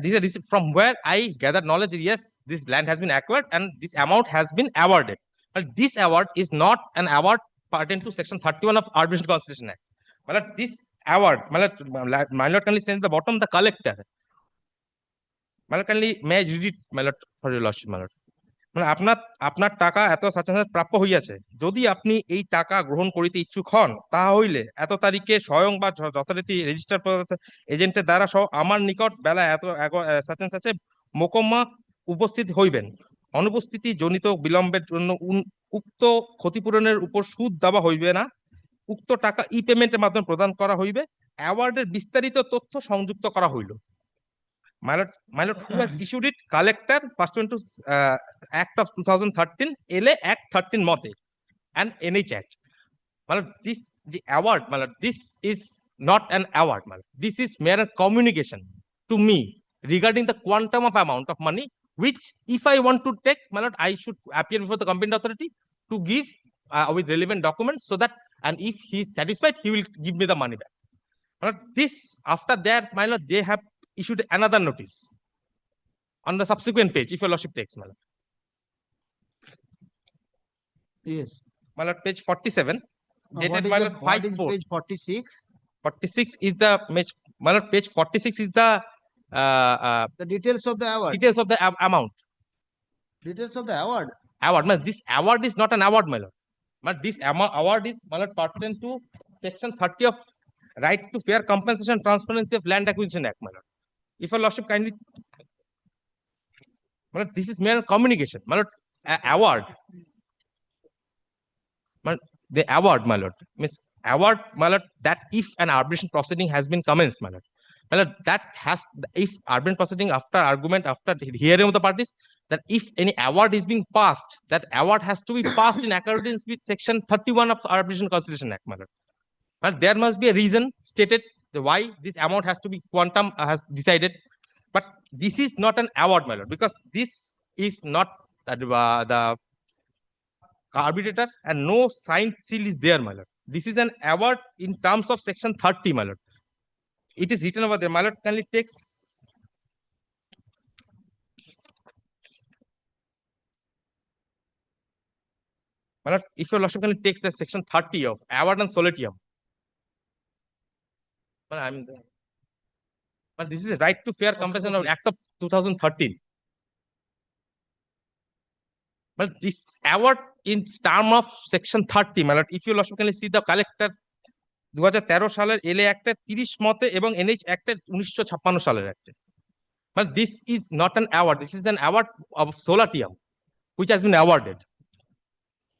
This is received from where I gathered knowledge. Yes, this land has been acquired and this amount has been awarded. But this award is not an award pertaining to section 31 of Arbitration Conciliation Act. My lord, this award, my lord kindly send the bottom the collector. My lord kindly may I read it, my lord, for your lordship, my lord. মানে আপনার টাকা এত certainty প্রাপ্য হইয়াছে, যদি আপনি এই টাকা গ্রহণ করিতে ইচ্ছুক হন, তাহা হইলে এত তারিখে স্বয়ং বা যথারীতি রেজিস্টার এজেন্টের দ্বারা সহ আমার নিকট বেলা এত সার্টেন মোকম্মা উপস্থিত হইবেন। অনুপস্থিতি জনিত বিলম্বের জন্য উক্ত ক্ষতিপূরণের উপর সুদ দেওয়া হইবে না। উক্ত টাকা ই পেমেন্টের মাধ্যমে প্রদান করা হইবে। অ্যাওয়ার্ডের বিস্তারিত তথ্য সংযুক্ত করা হইল। My lord, who has issued it? Collector, pursuant to Act of 2013, LA Act 13 Mote, and NH Act. My lord, the award, my lord, this is not an award, my lord. This is mere communication to me regarding the quantum of amount of money, which if I want to take, my lord, I should appear before the competent authority to give with relevant documents so that, and if he is satisfied, he will give me the money back. My lord, this, after that, my lord, they have issued another notice on the subsequent page, if your lordship takes, my lord. Yes. My lord, page 47, dated, my lord, What is 5/4. page 46? 46 is the, my lord, page 46 is the The details of the award. details of the amount. Details of the award. Award, my lord, this award is not an award, my lord. But this award is, my lord, pertinent to section 30 of Right to Fair Compensation and Transparency of Land Acquisition Act, my lord. If your lordship kindly, my lord, this is mere communication, my lord. Award, the award, my lord, means award, my lord, that if an arbitration proceeding has been commenced, my lord, that has, if arbitration proceeding after argument, after hearing of the parties, that if any award is being passed, that award has to be passed in accordance with section 31 of Arbitration Conciliation Act, my lord. But there must be a reason stated why this amount has to be quantum has decided. But this is not an award, my lord, because this is not the arbitrator and no signed seal is there, my lord. This is an award in terms of section 30, my lord. It is written over there, my lord. Kindly takes, my lord, if your lordship kindly takes the section 30 of award and solitium. But this is a right to fair compensation of Act of 2013. But this award in term of section 30, my lord, if you lordship can see the collector 2013 সালের LA Act 30 মতে এবং NH Act 1956 সালের Act. But this is not an award. This is an award of solatium, which has been awarded.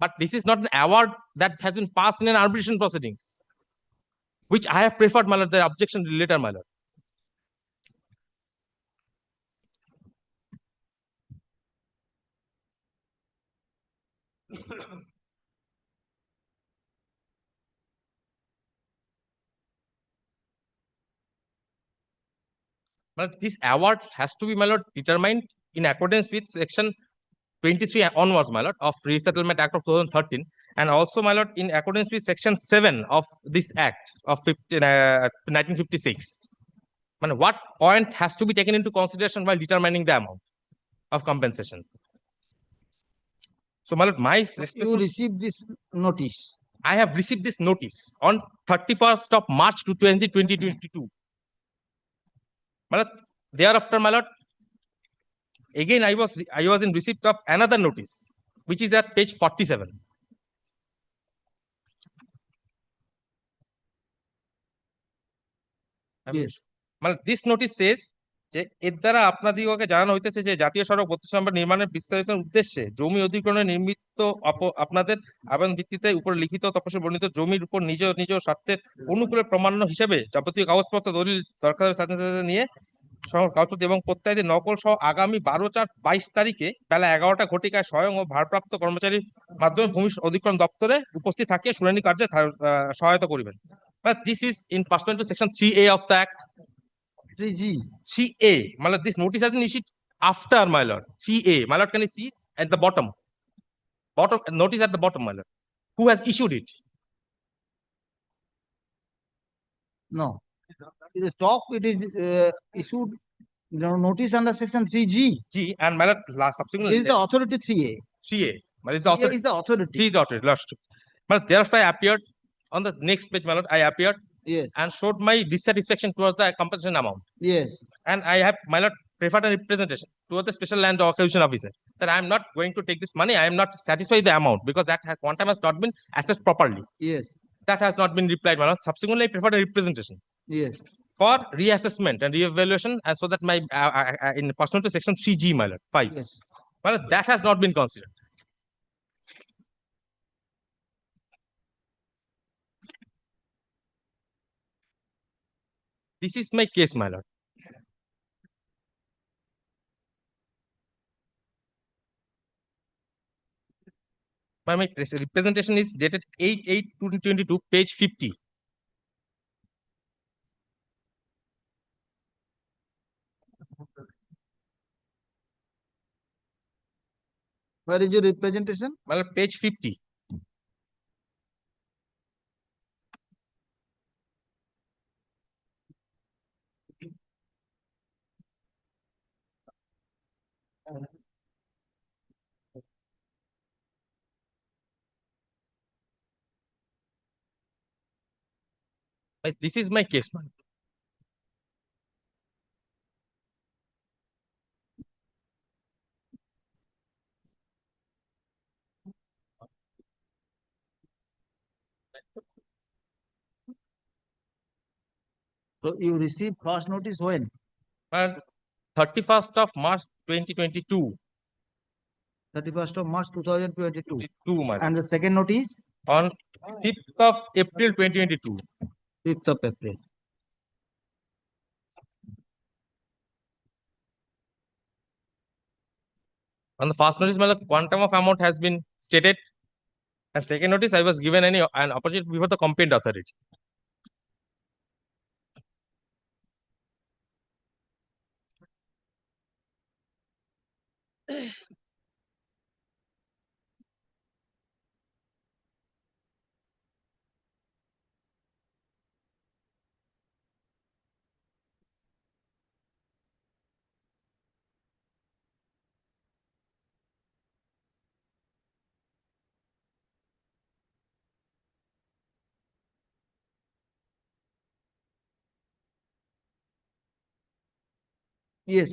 But this is not an award that has been passed in an arbitration proceedings, which I have preferred, my lord, the objection later, my lord. But this award has to be, my lord, determined in accordance with section 23 onwards, my lord, of Resettlement Act of 2013, and also, my lord, in accordance with section 7 of this Act of 1956. Man, what point has to be taken into consideration while determining the amount of compensation? So, my lord, You received this notice. I have received this notice on 31st of March to 2022. My lord, thereafter, my lord, again I was in receipt of another notice, which is at page 47. Yes. মানে this notice সেজ যে এর দ্বারা আপনাদিগকে জানানো হইতেছে যে জাতীয় সড়ক 32 নম্বর নির্মাণের বিস্তারিত উদ্দেশ্যে জমি অধিগ্রহণে নির্মিত আপনাদের আবেদন ভিত্তিতে উপর লিখিত তপশে বর্ণিত জমির উপর নিজ নিজ স্বার্থের অনুকূলে প্রমাণ্য হিসেবে যাবতীয় কাগজপত্র দলিল দরকারের সাথে সাথে নিয়ে কাগজপত্র এবং প্রত্যায়িত নকল সহ আগামী 12/4/22 তারিখে বেলা 11টা ঘটিকায় স্বয়ং ও ভারপ্রাপ্ত কর্মচারীর মাধ্যমে ভূমি অধিগ্রহণ দপ্তরে উপস্থিত থাকে শুনানি কার্যে সহায়তা করিবেন। But this is in pursuant to section 3A of the Act. 3G. 3A. My lord, this notice has been issued after, my lord. 3A. My lord, can you see at the bottom? Notice at the bottom, my lord. Who has issued it? No. In the top, it is issued notice under section 3G. G and my lord, subsequently. Is the authority 3A? 3A. My lord, is the authority. Is the authority. 3 is the authority. Last. My lord, thereafter I appeared on the next page, my lord. I appeared. Yes. And showed my dissatisfaction towards the compensation amount. Yes. And I have, my lord, preferred a representation towards the special land acquisition officer that I am not going to take this money. I am not satisfied with the amount because that quantum has not been assessed properly. Yes. That has not been replied, my lord. Subsequently, I preferred a representation. Yes. For reassessment and reevaluation, and so that my in pursuant to section 3G, my lord, 5. Yes. My lord, that has not been considered. This is my case, my lord. My representation is dated 8/8/2022, page 50. Where is your representation? My lord, page 50. This is my case, man. So you received first notice when? 31st of March 2022. 31st of March 2022. And the second notice? On 5th of April 2022. 5th of April. On the first notice, the quantum of amount has been stated. And second notice, I was given an opportunity before the complaint authority. Yes.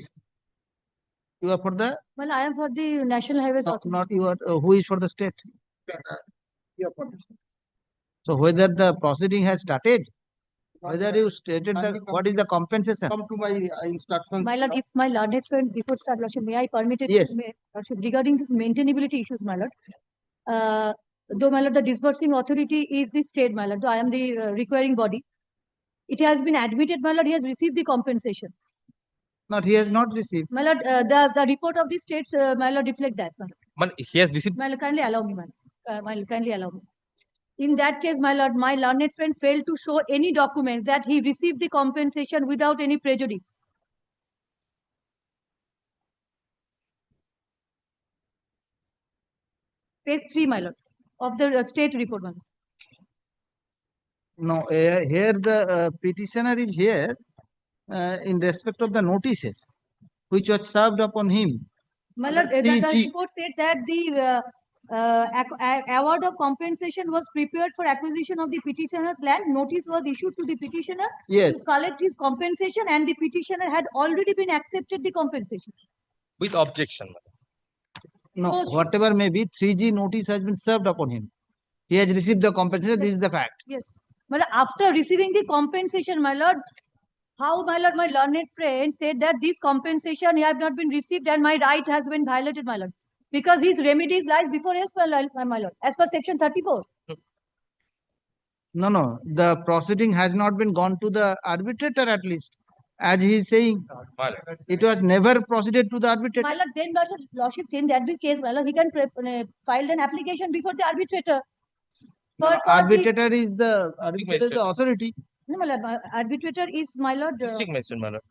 You are for the? Well, I am for the National Highways Authority. Not you are, who is for the state? So whether the proceeding has started, whether you stated the, what is the compensation? Come to my instructions. My lord, if my lord has friend before start, Lordship, may I permit it? Yes. Lordship, regarding this maintainability issues, my lord. Though my lord, the disbursing authority is the state, my lord, though I am the requiring body. It has been admitted, my lord, he has received the compensation. Not, he has not received. My lord, the report of the states, my lord, reflect that, my lord. He has received. My lord, kindly allow me, my lord. My lord, kindly allow me. In that case, my lord, my learned friend failed to show any documents that he received the compensation without any prejudice. Page 3, my lord, of the state report, my lord. No, here the petitioner is here in respect of the notices which was served upon him. My lord, the report said that the award of compensation was prepared for acquisition of the petitioner's land. Notice was issued to the petitioner Yes. to collect his compensation, and the petitioner had already been accepted the compensation. With objection. No, So- whatever may be, 3G notice has been served upon him. He has received the compensation. This is the fact. Yes. But after receiving the compensation, my lord, how, my lord, my learned friend said that this compensation have not been received and my right has been violated, my lord. Because his remedies lies before us, my lord, as per section 34. No. The proceeding has not been gone to the arbitrator at least. As he is saying, My lord. it was never proceeded to the arbitrator. My lord, then lordship in that case, my lord, he can file an application before the arbitrator. No, For the- arbitrator is the authority. No, my lord, arbitrator is, my lord. District magistrate, my lord.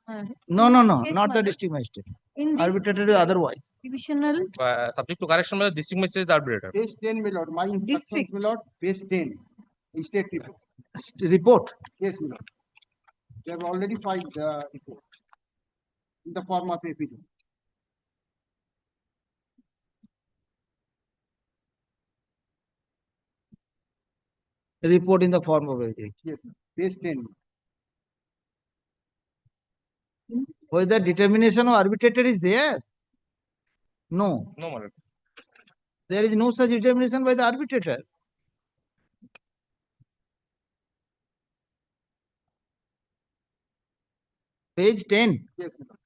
No, Yes, not my the lord. district magistrate. In this Arbitrator is otherwise. divisional Subject to correction, my lord, district magistrate is the arbitrator. Page 10, my lord. My instructions, District. my lord. Page 10. State report. Report. Yes, my lord. They have already filed the report in the form of affidavit. Report in the form of affidavit. Yes, ma'am. Page 10. Whether determination of arbitrator is there? No. No, my lord. There is no such determination by the arbitrator. Page 10. Yes, ma'am.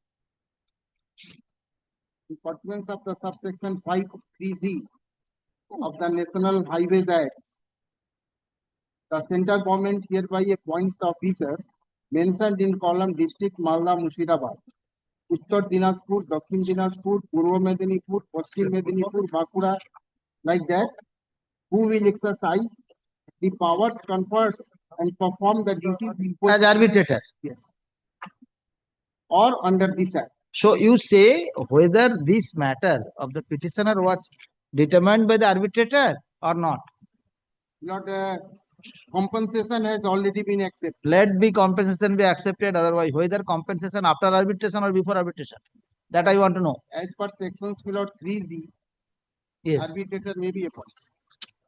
In pursuance of the subsection 5(3)(d) of the National Highways Act, the central government hereby appoints the officers mentioned in column district Malda Mushirabad, Uttar Dinajpur, Dakhin Dinajpur, Purva Medinipur, Paschim Medinipur, Bankura, like that, who will exercise the powers conferred and perform the duties imposed As arbitrator. Yes. Or under this act. So you say whether this matter of the petitioner was determined by the arbitrator or not. Not compensation has already been accepted. Let be compensation be accepted, otherwise whether compensation after arbitration or before arbitration. That I want to know. As per sections 3(z), Yes. arbitrator may be appointed.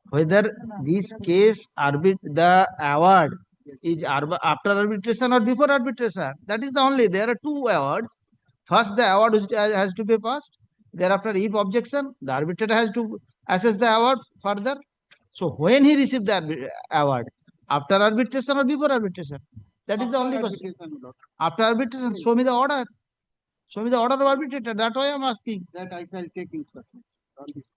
Whether this case the award is after arbitration or before arbitration. That is the only. There are two awards. First, the award has to be passed. Thereafter, if objection, the arbitrator has to assess the award further. So when he received the award, after arbitration or before arbitration? That is the only question. Arbitration, Lord. After arbitration, show me the order. Show me the order of arbitrator. That's why I am asking. That I shall take instructions on this.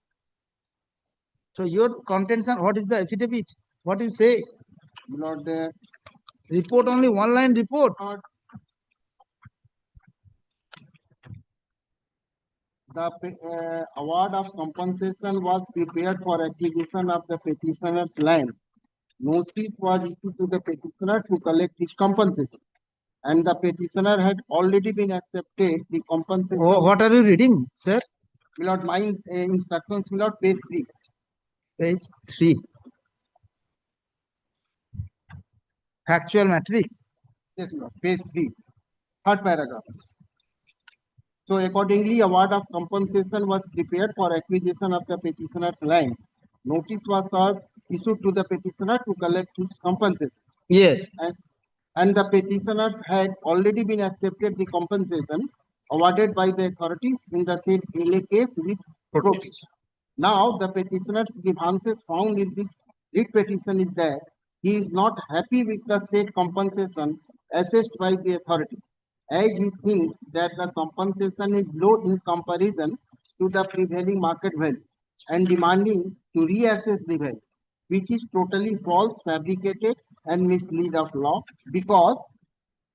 So your contention, what is the affidavit? What you say? Lord, Report only one line report. the award of compensation was prepared for acquisition of the petitioner's land. Notice was issued to the petitioner to collect his compensation. And the petitioner had already been accepted the compensation. Oh, what are you reading, sir? Lord, my instructions, Lord, page 3. Page 3. Factual matrix. Yes, Lord, page 3. Third paragraph. So accordingly, award of compensation was prepared for acquisition of the petitioner's land. Notice was served, issued to the petitioner to collect his compensation. Yes. And the petitioners had already been accepted the compensation awarded by the authorities in the said LA case with protest. Now, the petitioner's grievances found in this writ petition is that he is not happy with the said compensation assessed by the authority, as he thinks that the compensation is low in comparison to the prevailing market value and demanding to reassess the value, which is totally false, fabricated and mislead of law, because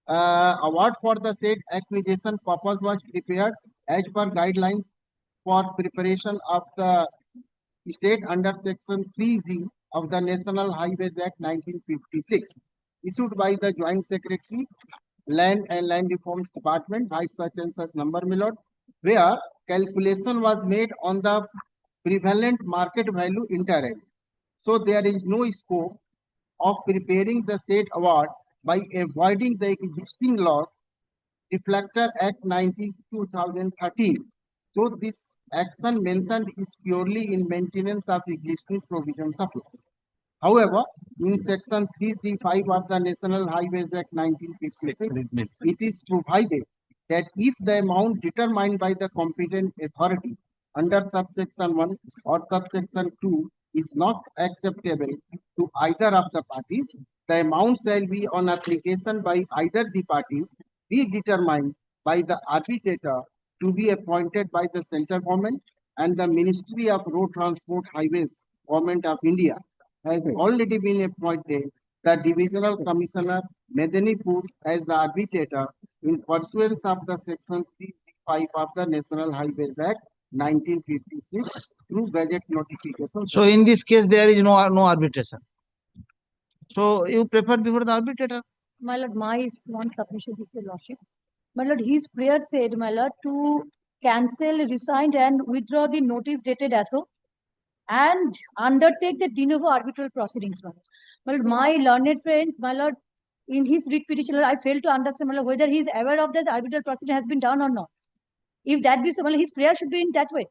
award for the said acquisition purpose was prepared as per guidelines for preparation of the state under section 3(z) of the National Highways Act 1956, issued by the Joint Secretary, Land and Land Reforms Department, by such and such number, my lord, where calculation was made on the prevalent market value entirely. So there is no scope of preparing the said award by avoiding the existing laws, Reflector Act 2013, So this action mentioned is purely in maintenance of existing provisions of law. However, in section 3C5 of the National Highways Act 1956, it is provided that if the amount determined by the competent authority under subsection 1 or subsection 2 is not acceptable to either of the parties, the amount shall be on application by either the parties be determined by the arbitrator to be appointed by the central government, and the Ministry of Road Transport Highways, Government of India, has already been appointed the Divisional Commissioner Medinipur as the arbitrator in pursuance of the section 3.5 of the National Highways Act 1956 through budget notification. So in this case, there is no arbitration. So you prefer before the arbitrator? My lord, my one submission is your lordship. My lord, his prayer said, my lord, to cancel, resign and withdraw the notice dated atho and undertake the de novo arbitral proceedings. My lord, my learned friend, my lord, in his writ petition, I failed to understand, my lord, whether he is aware of that arbitral proceeding has been done or not. If that be so, my lord, his prayer should be in that way.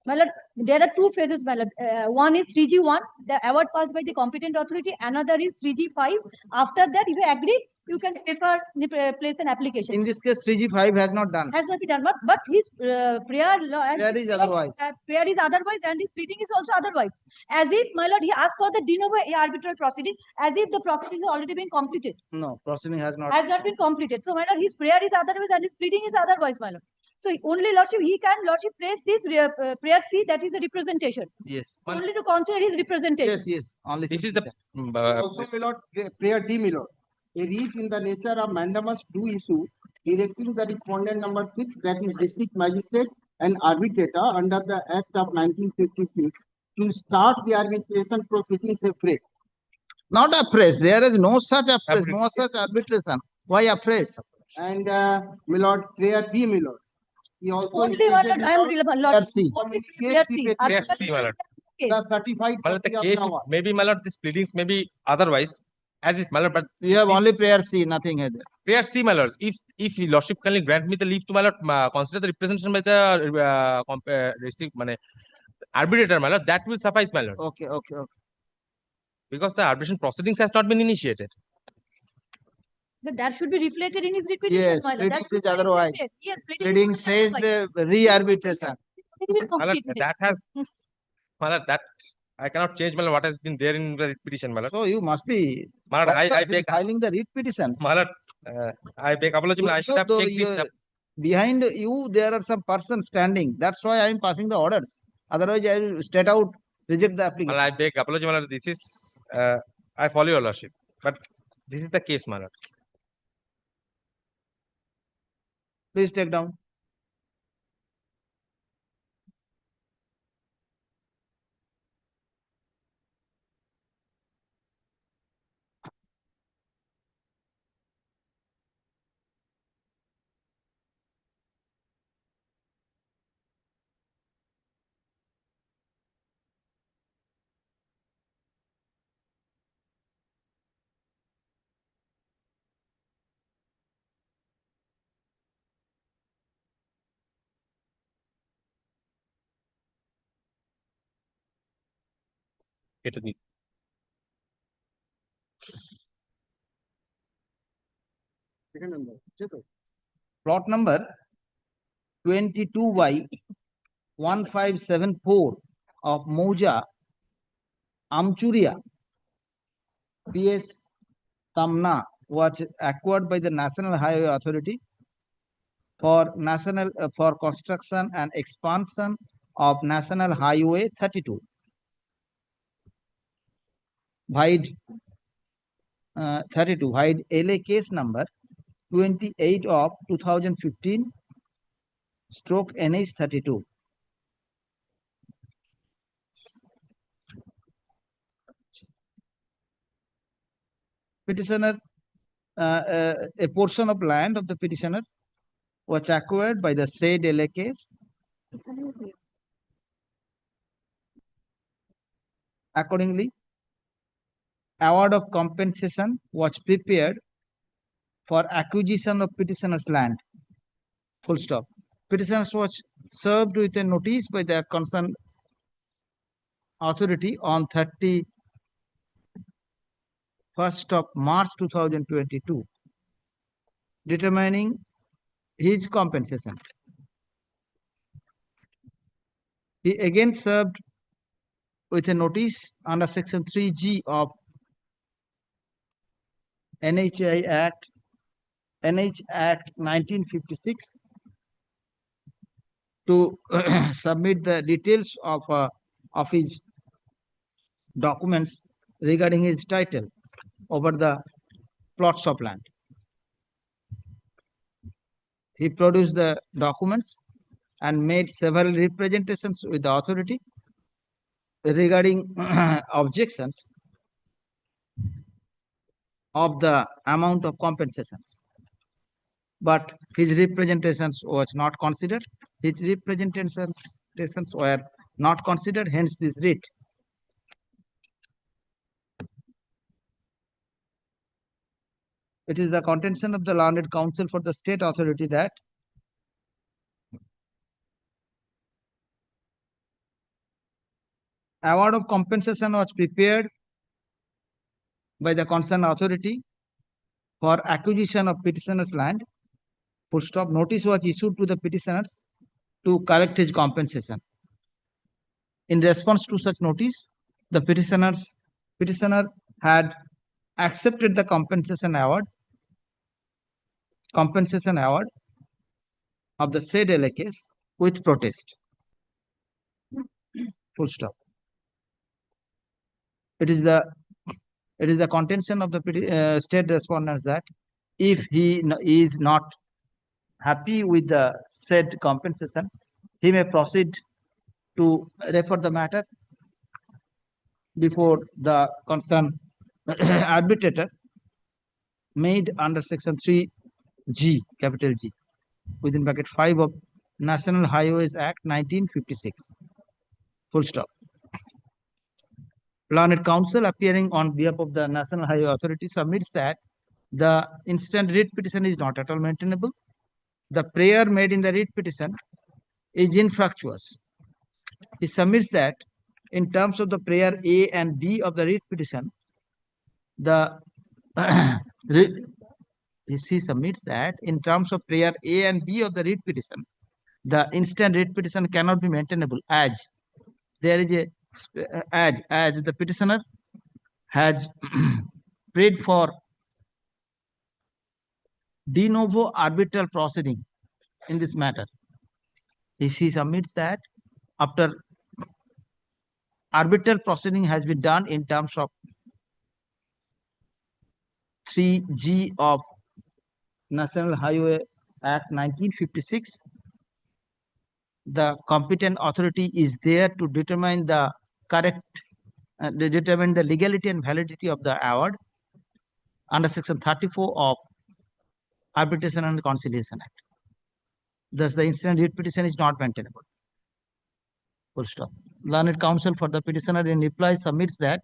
My lord, there are two phases, my lord. One is 3G1, the award passed by the competent authority. Another is 3G5. After that, if you agree, you can place an application. In this case, 3G5 has not done. Has not been done, but his prayer is otherwise. Prayer is otherwise, and his pleading is also otherwise. As if, my lord, he asked for the de novo arbitral proceeding, as if the proceeding has already been completed. No, proceeding has not. Has not been completed. So, my lord, his prayer is otherwise, and his pleading is otherwise, my lord. So only lordship, he can lordship place this prayer C, that is a representation. Yes. Only to consider his representation. Yes, yes. Only This is the Also, my lord, prayer D, my lord. A writ in the nature of mandamus do issue directing the respondent number 6, that is district magistrate and arbitrator under the Act of 1956 to start the arbitration proceedings afresh. Not afresh. There is no such afresh, no such arbitration. Why afresh? And my lord, prayer B, my lord. He also Only one lord, I am relevant. Lord, C. prayer C. Prayer C, my lord. The certified My lord, the copy of case the is award. maybe, my lord, these pleadings may be otherwise, as is, my lord, but You have only prayer C, nothing here. prayer C, my lords. If your lordship kindly grant me the leave to, my lord, consider the representation by the arbitrator, my lord, that will suffice, my lord. Okay, okay, okay. Because the arbitration proceedings has not been initiated. But that should be reflected in his writ petition. Yes, My lord. pleading That should is be otherwise. reflected. Yes, Pleading says the re-arbitration. My lord, that has, my lord, that I cannot change, my lord, what has been there in the writ petition, my lord. So you must be My lord, I beg, filing the writ petitions. my lord, I beg apology, my lord, I should have checked this. Behind you, there are some persons standing. That's why I am passing the orders. Otherwise, I will straight out reject the My application. lord, I beg apology, my lord. This is, I follow your lordship, but this is the case, my lord. Please take down. Plot number 22Y1574 of Moja, Amchuria, PS Tamna was acquired by the National Highway Authority for construction and expansion of National Highway 32. Wide 32, wide LA case number 28 of 2015 stroke NH 32. Petitioner, a portion of land of the petitioner was acquired by the said LA case. Accordingly, award of compensation was prepared for acquisition of petitioner's land. Full stop. Petitioner was served with a notice by the concerned authority on 31st of March 2022, determining his compensation. He again served with a notice under section 3G of NH Act 1956 to submit the details of his documents regarding his title over the plots of land. He produced the documents and made several representations with the authority regarding objections of the amount of compensations. But his representations was not considered. His representations were not considered, hence this writ. It is the contention of the learned counsel for the state authority that award of compensation was prepared by the concerned authority for acquisition of petitioner's land. Full stop. Notice was issued to the petitioners to collect his compensation. In response to such notice, the petitioner had accepted the compensation award of the said LA case with protest. Full stop. It is the contention of the state respondents that if he is not happy with the said compensation, he may proceed to refer the matter before the concerned arbitrator made under section 3G, capital G, within bracket 5 of National Highways Act 1956. Full stop. Learned counsel appearing on behalf of the National Highway Authority submits that the instant writ petition is not at all maintainable. The prayer made in the writ petition is infructuous. He submits that in terms of the prayer A and B of the writ petition, he submits that in terms of prayer A and B of the writ petition, the instant writ petition cannot be maintainable as there is as the petitioner has prayed for de novo arbitral proceeding in this matter. He submits that after arbitral proceeding has been done in terms of 3G of National Highway Act 1956, the competent authority is there to determine the determine the legality and validity of the award under section 34 of Arbitration and Conciliation Act. Thus, the instant writ petition is not maintainable. Full stop. Learned counsel for the petitioner in reply submits that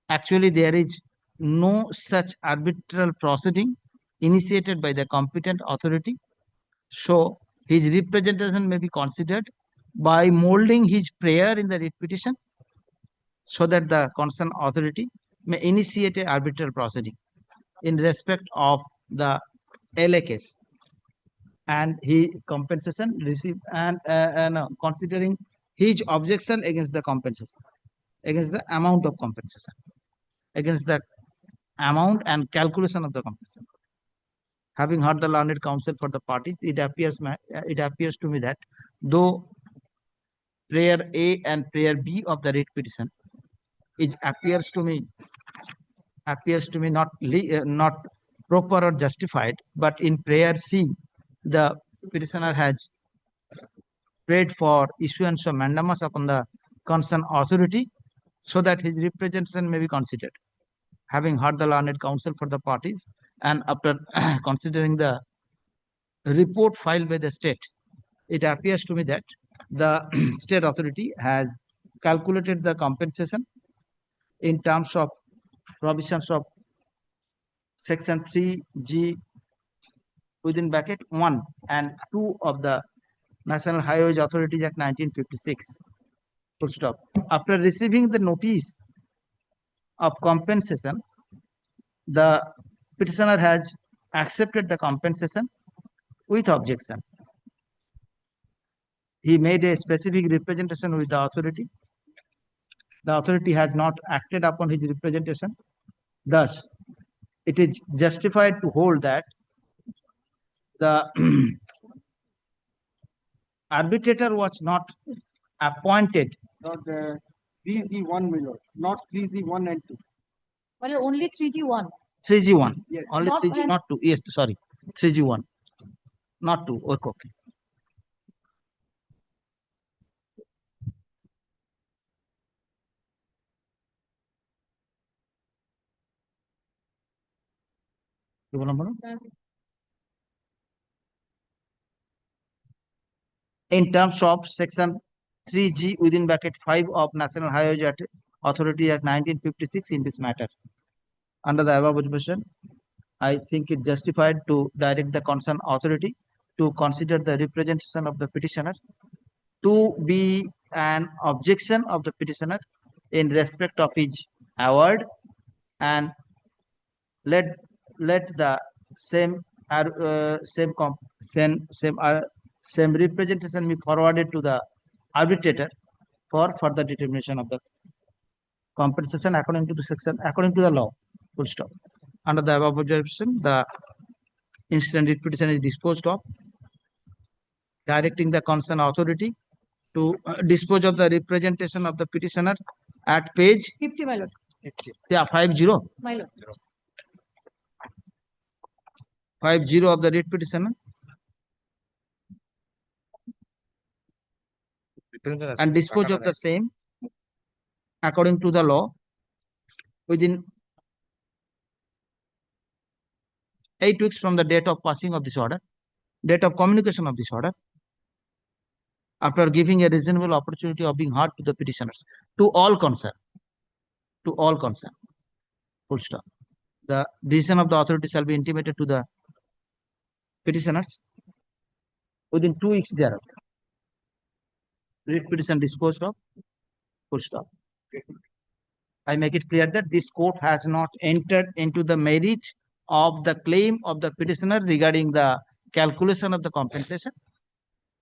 actually there is no such arbitral proceeding initiated by the competent authority. So, his representation may be considered by molding his prayer in the writ petition so that the concerned authority may initiate an arbitral proceeding in respect of the LA case and he compensation received and considering his objection against the compensation, against the amount of compensation, against the amount and calculation of the compensation. Having heard the learned counsel for the parties, it appears to me that though prayer A and prayer B of the writ petition, it appears to me not proper or justified, but in prayer C, the petitioner has prayed for issuance of mandamus upon the concerned authority so that his representation may be considered. Having heard the learned counsel for the parties and after considering the report filed by the state, it appears to me that the state authority has calculated the compensation in terms of provisions of section 3G within bracket 1 and 2 of the National Highways Authority Act 1956. Full stop. After receiving the notice of compensation, the petitioner has accepted the compensation with objection. He made a specific representation with the authority. The authority has not acted upon his representation. Thus, it is justified to hold that the arbitrator was not appointed. Not 3G1, my lord, not 3G1 and 2. Well, only 3G1. 3G1. Yes. Only Not 3G, when- not 2. Yes, sorry. 3G1. Not 2. Okay, okay. কি বললাম বলো? In terms of section 3G within bracket 5 of National Highways Authority Act 1956 in this matter. Under the above provision, I think it justified to direct the concerned authority to consider the representation of the petitioner to be an objection of the petitioner in respect of his award, and let the same representation be forwarded to the arbitrator for further determination of the compensation according to the section, according to the law. Full stop. Under the above observation, the incident petition is disposed of, directing the concerned authority to dispose of the representation of the petitioner at page 50, my lord. 50 My lord. 50 of the writ petitioner, and dispose of the same according to the law within 8 weeks from the date of passing of this order, date of communication of this order, after giving a reasonable opportunity of being heard to the petitioners, to all concerned. To all concerned. Full stop. The decision of the authority shall be intimated to the petitioners within 2 weeks thereafter. Writ petition disposed of. Full stop. I make it clear that this court has not entered into the merit of the claim of the petitioner regarding the calculation of the compensation.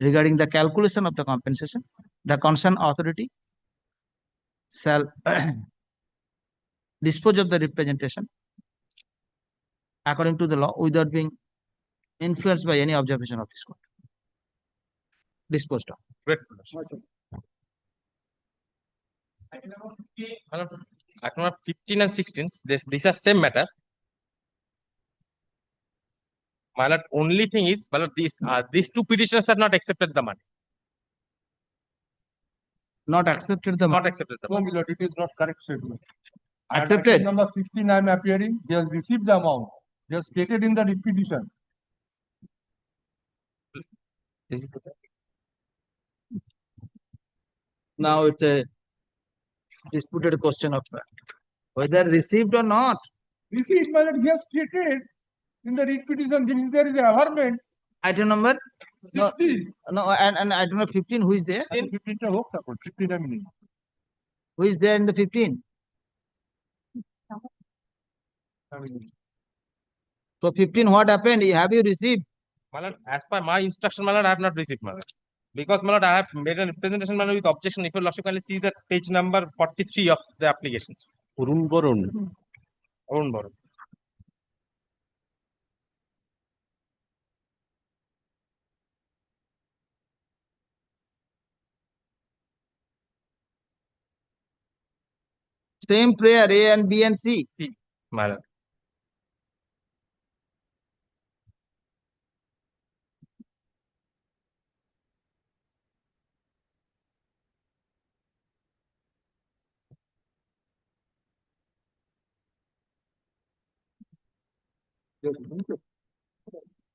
Regarding the calculation of the compensation, the concerned authority shall dispose of the representation according to the law without being influenced by any observation of this court. Disposed of. Grateful. Act number 15 and 16, these are same matter. My lord, only thing is, my lord, these two petitioners have not accepted the money. Not accepted the Not accepted the No, money. my lord, it is not correct statement. At Accepted. item number 16, I am appearing, he has received the amount. He has stated in the petition. Now it's a disputed question of fact. Whether received or not. Received, my lord, he has stated in the petition, there is a allotment. Item number 16. no, and item number 15, who is there? 15 টা হোক তারপর 15 আমি নেই। Who is there in the 15? So 15, what happened? Have you received? My lord, as per my instruction, my lord, I have not received, my lord. Because, my lord, I have made a representation, my lord, with objection. If you lordship kindly see the page number 43 of the application. Arun Baron. Arun Baron. Same prayer, A and B and C. My lord.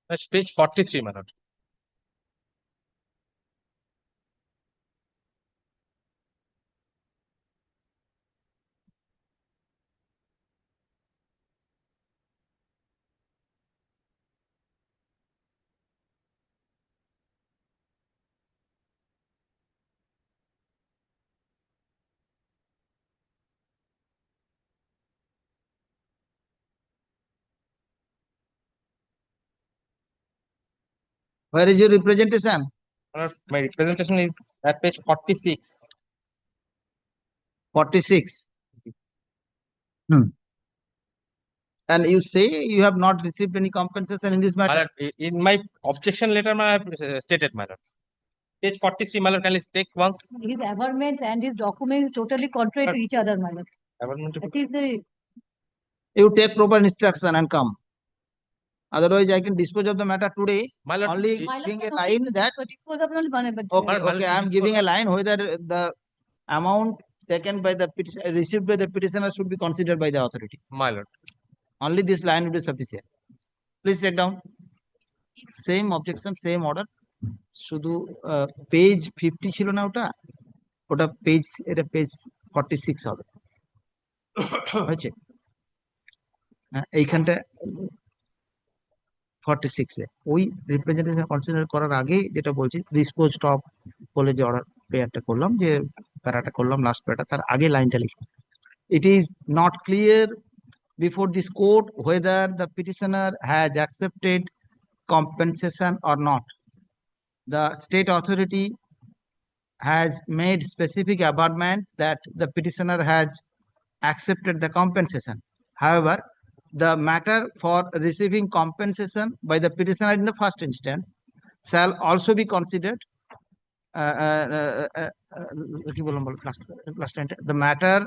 That's page 43, my lord. Where is your representation? My lord, my representation is at page 46. 46. And you say you have not received any compensation in this My matter? lord, in my objection letter, I have stated, my lord. Page 43, my lord, can you take once? His averments and his documents totally contrary to each other, my lord. That is the You take proper instruction and come. Otherwise, I can dispose of the matter today. My lord, Only My lord, giving a okay, line so that dispose of only one, but okay, My lord, I am giving a line whether the amount taken by the received by the petitioner should be considered by the authority. my lord. Only this line will be sufficient. Please take down. Same objection, same order. শুধু page 50 ছিল না ওটা ওটা page এটা page 46 হবে হয়েছে এইখানটা 46 এ ওই রিপ্রেজেন্টেশন কনসিডার করার আগে যেটা বলছি ডিসপোজ স্টপ বলে যে অর্ডার পেয়ারটা করলাম যে প্যারাটা করলাম লাস্ট প্যারাটা তার আগে লাইনটা লিখি it is not clear before this court whether the petitioner has accepted compensation or not. The state authority has made specific averment that the petitioner has accepted the compensation. However, the matter for receiving compensation by the petitioner in the first instance shall also be considered. The matter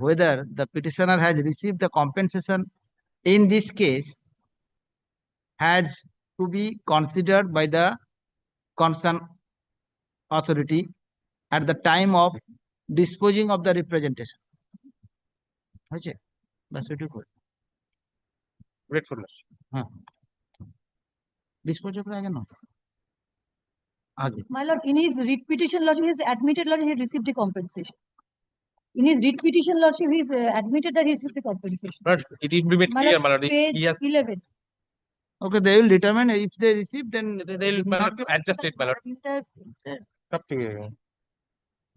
whether the petitioner has received the compensation in this case has to be considered by the concerned authority at the time of disposing of the representation. হয়েছে বাস এটুকু Grateful. হ্যাঁ dispose করার আগে না আগে my lord, in his writ petition, lordship, he has admitted, lord, he received the compensation. In his writ petition, lordship, he has admitted that he received the compensation. But it will be made My clear, lord, my lord. page He has, 11. okay they will determine if they receive then they will, my lord, adjust it, my lord. Inter- Up to you.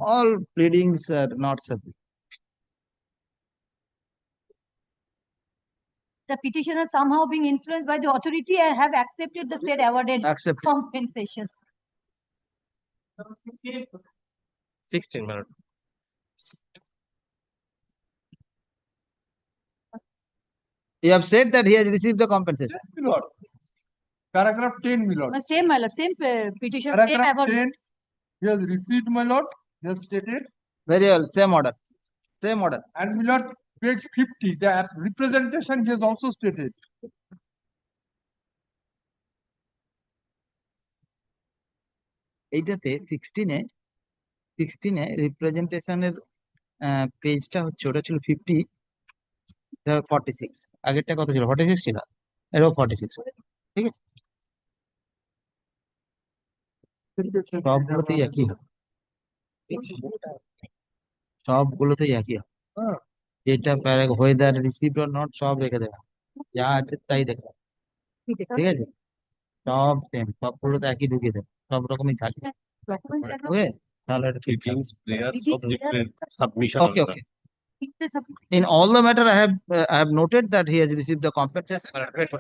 all pleadings are not subject. The petitioner somehow being influenced by the authority and have accepted the said awarded Accepted. compensations. 16, my lord. You have said that he has received the compensation. My lord. Paragraph 10, my lord. Same, my lord, same petition, same Paragraph award. 10, he has received, my lord, he has stated, Very well, same order. Same order. and my lord, page 50, the representation he has also stated. এইটাতে 16 এ রিপ্রেজেন্টেশনের পেজটা হচ্ছে ওটা ছিল 50 46 আগেরটা কত ছিল 46 ছিল এটাও 46 ঠিক আছে সবগুলোতেই একই হবে সবগুলোতেই একই হবে যেটা whether received or not সব রেখে দেবে যা আছে তাই রেখে দেবে ঠিক আছে সব সেম সবগুলোতে একই ঢুকিয়ে দেবে সব রকমই থাকবে ওকে তাহলে এটা ঠিক Submission. okay okay in all the matter I have noted that he has received the compensation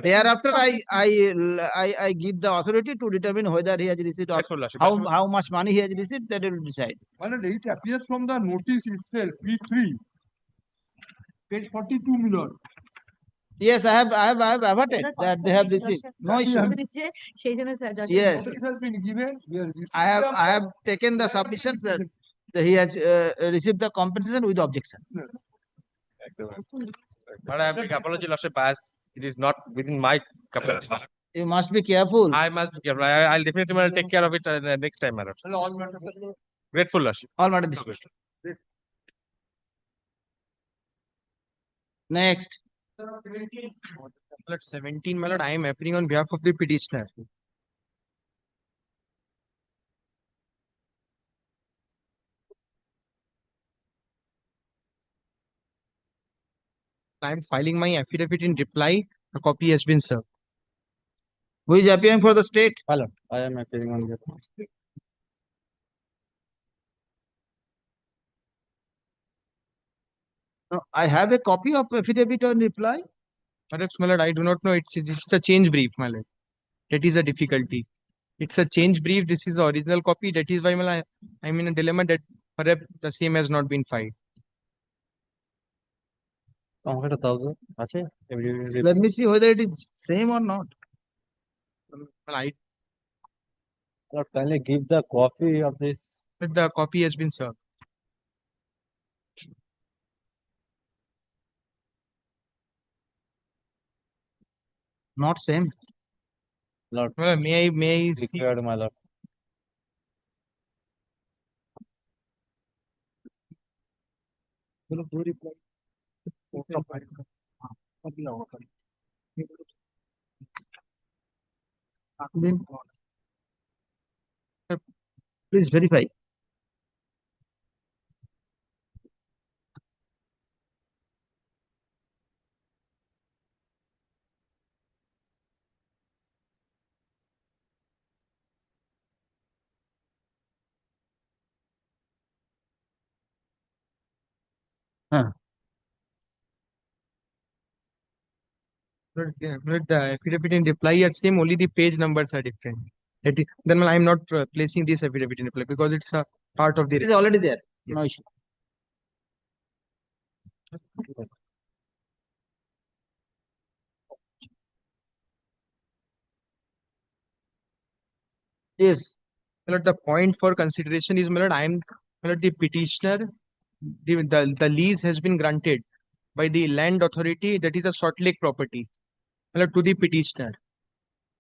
thereafter I give the authority to determine whether he has received or how much money he has received that will decide. My lord, it appears from the notice itself, P3, page 42, my lord. Yes, I have averted that they have received no issue. Yes, Notice has been given, he has received I have taken the submissions that he has received the compensation with objection. But I have big apology, lordship, as it is not within my capacity. You must be careful. I must be careful. I'll definitely will take care of it next time, my lord. all matters. Grateful, lordship. All matter disposed. Next. At 17, my lord, I am appearing on behalf of the petitioner. I am filing my affidavit in reply. A copy has been served. Who is appearing for the state? I am appearing on behalf. No, I have a copy of affidavit on reply. Perhaps, my lord, I do not know. It's a change brief, my lord. That is a difficulty. It's a change brief. This is the original copy. That is why, my lord, I'm in a dilemma that perhaps the same has not been filed. Let me see whether it is same or not. Well, I Kindly give the copy of this. but the copy has been served. Not same. Lord, Well, may I see? required, my lord. Then please verify. But the affidavit in reply are same, only the page numbers are different. Then I am not placing this affidavit in reply because it's a part of the. It is already there. No issue. Yes. My lord, the point for consideration is, my lord, my lord, the petitioner, the lease has been granted by the land authority, that is a Salt Lake property, my lord, to the petitioner.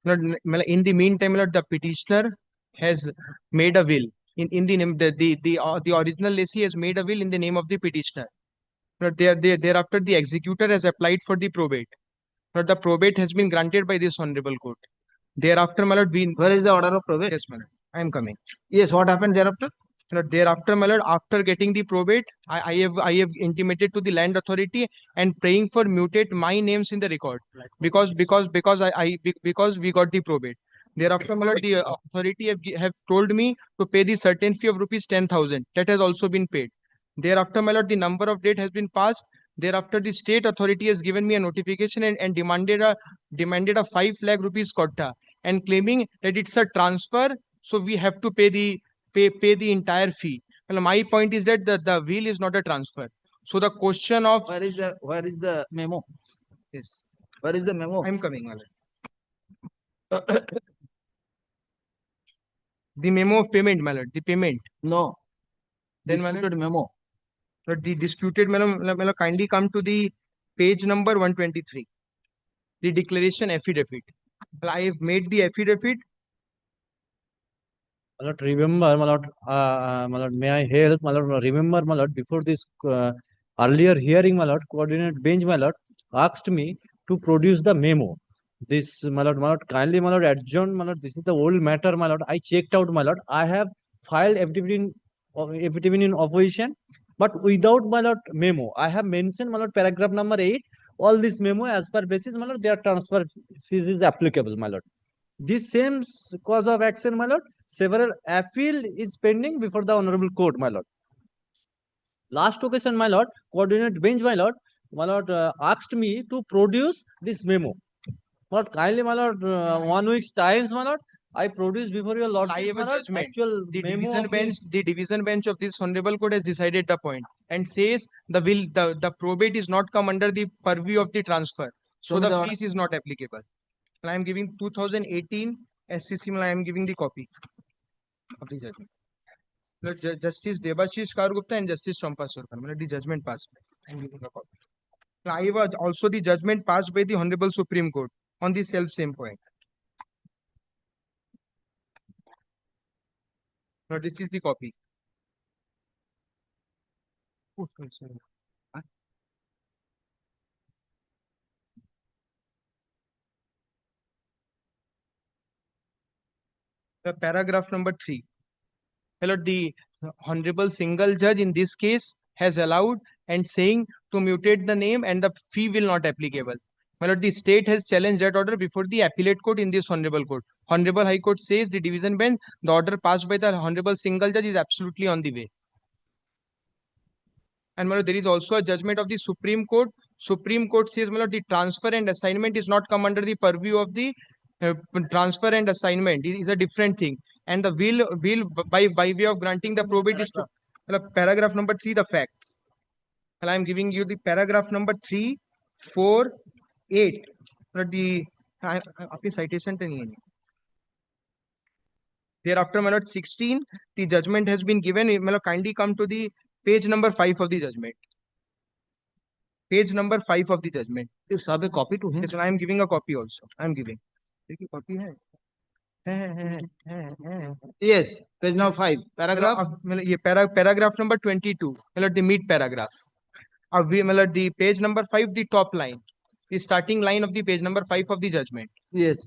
My lord, in the meantime, my lord, the petitioner has made a will in the name the original lessee has made a will in the name of the petitioner. My lord, thereafter the executor has applied for the probate. My lord, the probate has been granted by this honorable court. Thereafter, my lord, Where is the order of probate? Yes, my lord, I am coming. Yes, what happened thereafter? My lord, thereafter, my lord, after getting the probate, I have intimated to the land authority and praying for mutate my names in the record because we got the probate. Thereafter, my lord, the authority have told me to pay the certain fee of rupees 10,000. That has also been paid. Thereafter, my lord, the number of date has been passed. Thereafter, the state authority has given me a notification and demanded a 5 lakh rupees quota and claiming that it's a transfer, so we have to pay the entire fee. Well, my point is that the will is not a transfer. So the question of where is the memo? Yes. Where is the memo? I'm coming, my lord. The memo of payment, my lord. The payment. No. Then, my lord, memo. But the disputed memo, kindly come to the page number 123. The declaration affidavit. Well, I have made the affidavit. My lord, remember, my lord, may I help, my lord, remember, my lord, before this earlier hearing, my lord, coordinate bench, my lord, asked me to produce the memo. This, my lord, kindly, my lord, adjourn, my lord, this is the old matter, my lord. I checked out, my lord. I have filed affidavit in opposition, but without, my lord, memo. I have mentioned, my lord, paragraph number 8, all this memo as per basis, my lord, their transfer fees is applicable, my lord. This same cause of action, my lord, several appeal is pending before the honorable court, my lord. Last occasion, my lord, coordinate bench, my lord, asked me to produce this memo. My lord, kindly, my lord, 1 week's times, my lord, I produced before your lord. I have a judgment. The division bench of this honorable court has decided the point and says the probate is not come under the purview of the transfer. So the fees is not applicable. And I am giving 2018 SCC. I am giving the copy of the judgment. Justice Debashish Kargupta and Justice Champa Surkar. The judgment passed. I am giving the copy. I have also the judgment passed by the Honorable Supreme Court on the same point. Now this is the copy. Oh, sorry. The paragraph number 3. Hello, the Honorable Single Judge in this case has allowed and saying to mutate the name and the fee will not applicable. My lord, the state has challenged that order before the appellate court in this Honorable Court. Honorable High Court says the division bench, the order passed by the Honorable Single Judge is absolutely on the way. And my lord, there is also a judgment of the Supreme Court. Supreme Court says, my lord, the transfer and assignment is not come under the purview of the transfer and assignment. It is a different thing. And the will by way of granting the probate is to paragraph number 3, the facts. And I am giving you the paragraph number 3, 4, 8. But the citation thereafter, my lord, 16, the judgment has been given. My lord, kindly come to the page number 5 of the judgment. Page number 5 of the judgment. You have a copy to him? Yes, I am giving a copy also. I am giving. Copy Yes, page number 5. Paragraph? Paragraph number 22. The mid paragraph. The page number 5, the top line. The starting line of the page number 5 of the judgment. Yes.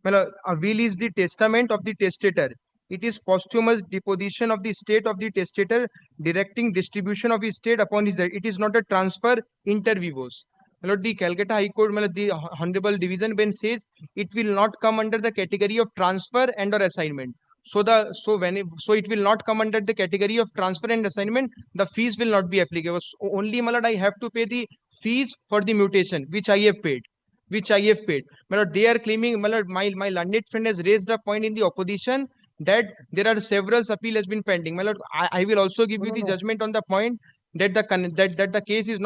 A will is the testament of the testator. It is posthumous deposition of the estate of the testator, directing distribution of his estate upon his head. It is not a transfer inter vivos. The Calcutta High Court, the Honorable Division Bench says it will not come under the category of transfer and or assignment. So it will not come under the category of transfer and assignment. The fees will not be applicable. So only, my lord, I have to pay the fees for the mutation, which I have paid. My lord, they are claiming, my lord, my learned friend has raised a point in the opposition that there are several appeal has been pending. My lord, I will also give you the judgment on the point that the case is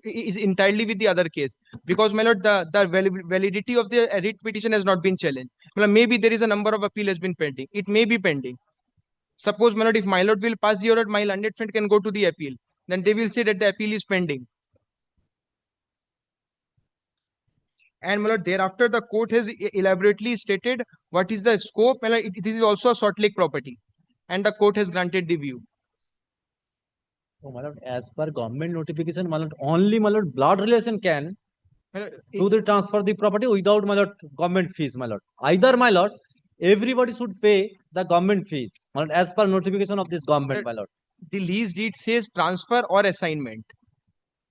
is entirely with the other case, because, my lord, the validity of the writ petition has not been challenged. My lord, maybe there is a number of appeal has been pending. It may be pending. Suppose, my lord, if my lord will pass the order, my learned friend can go to the appeal. Then they will say that the appeal is pending. And, my lord, thereafter the court has elaborately stated what is the scope. My lord, this is also a Salt Lake property, and the court has granted the view. Oh, my lord, as per government notification, my lord, only, my lord, blood relation can do the transfer of the property without, my lord, government fees, my lord. Either, my lord, everybody should pay the government fees, my lord, as per notification of this government, my lord. The lease deed says transfer or assignment.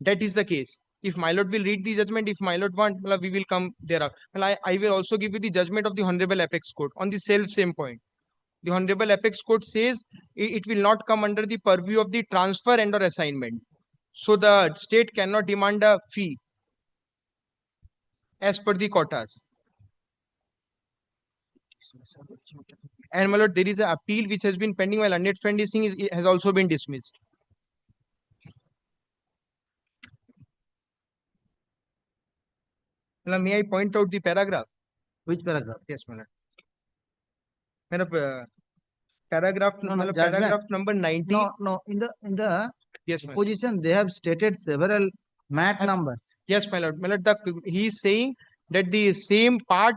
That is the case. If my lord will read the judgment, if my lord want, we will come thereafter. I will also give you the judgment of the Honorable Apex Court on the same point. The Honorable Apex Court says it will not come under the purview of the transfer and or assignment. So the state cannot demand a fee as per the quotas. And, my lord, there is an appeal which has been pending while learned friend is saying it has also been dismissed. Now, may I point out the paragraph? Which paragraph? Yes, my lord. Paragraph number 90. No. In the yes, position they have stated several mat numbers. Yes, my lord. My lord, he is saying that the same part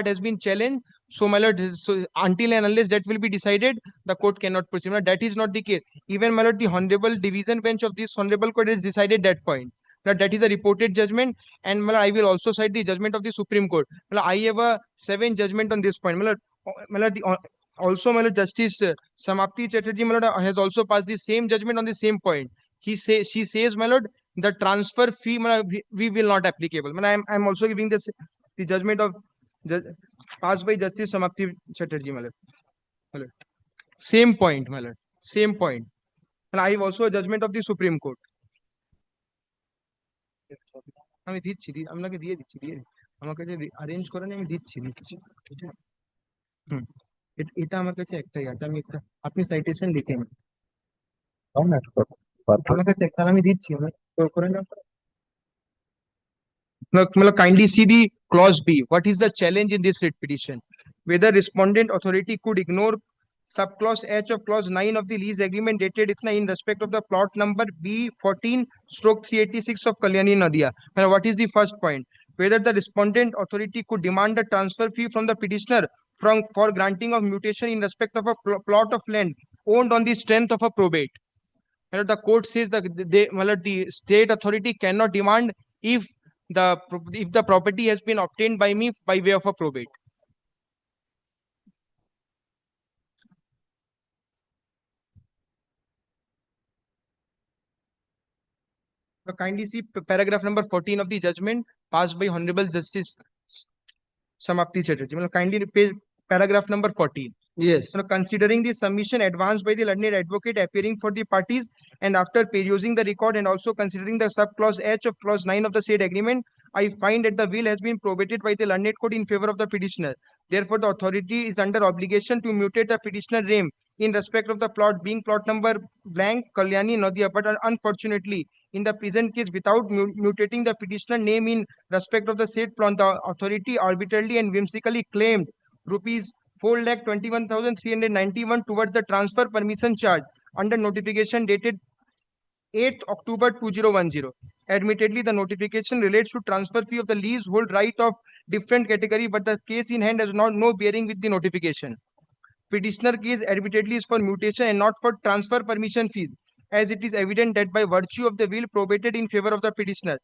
has been challenged. So, my lord, so until and unless that will be decided, the court cannot proceed. My lord, that is not the case. Even, my lord, the Honorable Division Bench of this Honorable Court has decided that point. Now, that is a reported judgment, and, my lord, I will also cite the judgment of the Supreme Court. My lord, I have a 7 judgment on this point. My lord, also, my lord, Justice Samapti Chatterjee, my lord, has also passed the same judgment on the same point. She says, my lord, the transfer fee, my lord, we will not applicable. My lord, I am also giving this the judgment of passed by Justice Samapti Chatterjee, my lord. Same point, my lord. Same point. And I have also a judgment of the Supreme Court. আমি দিচ্ছি আপনাকে দিয়ে দিচ্ছি আমার কাছে arrange করে আমি দিচ্ছি এটা আমার কাছে একটাই আছে আমি একটা আপনি সাইটেশন লিখে নিন আমার কাছে একটা আমি দিচ্ছি করে না kindly see the clause B. What is the challenge in this writ petition? Whether respondent authority could ignore subclause H of clause 9 of the lease agreement dated in respect of the plot number B14/386 of Kalyani Nadia. Now, what is the first point? Whether the respondent authority could demand a transfer fee from the petitioner for granting of mutation in respect of a plot of land owned on the strength of a probate. And the court says that the state authority cannot demand if the property has been obtained by me by way of a probate. Now, kindly see paragraph number 14 of the judgment passed by Honorable Justice Samapti Chatterjee. Kindly page paragraph number 14. Yes. Considering the submission advanced by the learned advocate appearing for the parties, and after perusing the record and also considering the subclause H of clause 9 of the said agreement, I find that the will has been probated by the learned court in favor of the petitioner. Therefore, the authority is under obligation to mutate the petitioner name in respect of the plot being plot number blank Kalyani Nadia, but unfortunately, in the present case, without mutating the petitioner name in respect of the said plot, the authority arbitrarily and whimsically claimed rupees 4,21,391 towards the transfer permission charge under notification dated 8th October 2010. Admittedly, the notification relates to transfer fee of the leasehold right of different category, but the case in hand has no bearing with the notification. Petitioner case admittedly is for mutation and not for transfer permission fees, as it is evident that by virtue of the will probated in favor of the petitioner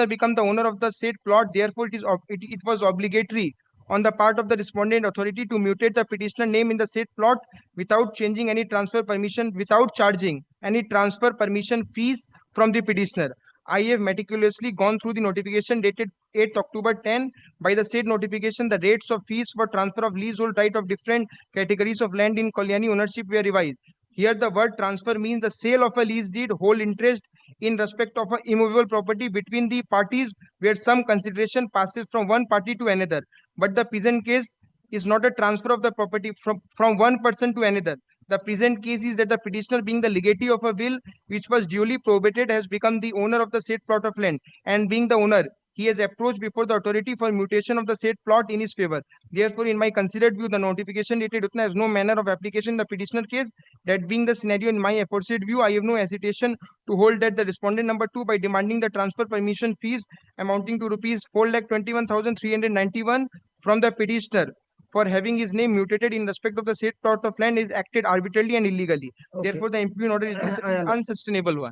become the owner of the said plot. Therefore, it was obligatory on the part of the respondent authority to mutate the petitioner name in the said plot without changing any transfer permission, without charging any transfer permission fees from the petitioner. I have meticulously gone through the notification dated 8th October 10. By the said notification, the rates of fees for transfer of leasehold right of different categories of land in Kalyani ownership were revised. Here, the word transfer means the sale of a lease deed, whole interest in respect of an immovable property between the parties, where some consideration passes from one party to another. But the present case is not a transfer of the property from one person to another. The present case is that the petitioner, being the legatee of a will which was duly probated, has become the owner of the said plot of land, and being the owner, he has approached before the authority for mutation of the said plot in his favor. Therefore, in my considered view, the notification dated Utna has no manner of application in the petitioner case. That being the scenario, in my aforesaid view, I have no hesitation to hold that the respondent number 2, by demanding the transfer permission fees amounting to rupees 4,21,391 from the petitioner for having his name mutated in respect of the said plot of land, is acted arbitrarily and illegally. Okay. Therefore, the impugn order is unsustainable one.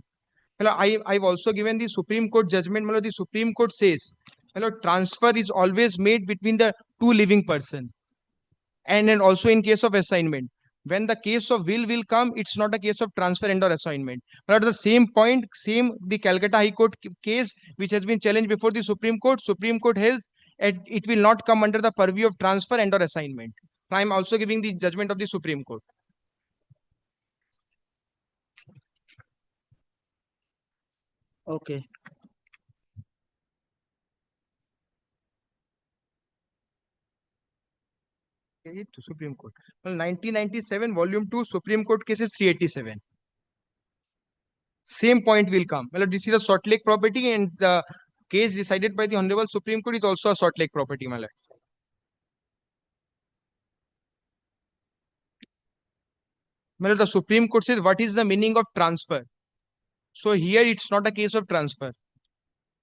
I've also given the Supreme Court judgment. The Supreme Court says, transfer is always made between the two living person, and then also in case of assignment. When the case of will come, it's not a case of transfer and or assignment. But at the same point, the Calcutta High Court case, which has been challenged before the Supreme Court held it will not come under the purview of transfer and or assignment. I am also giving the judgment of the Supreme Court. Okay. To Supreme Court. Well, 1997, Volume 2, Supreme Court case is 387. Same point will come. Well, this is a Salt Lake property, and the case decided by the Honorable Supreme Court is also a Salt Lake property, my lord. My lord, the Supreme Court says, what is the meaning of transfer? So here it's not a case of transfer.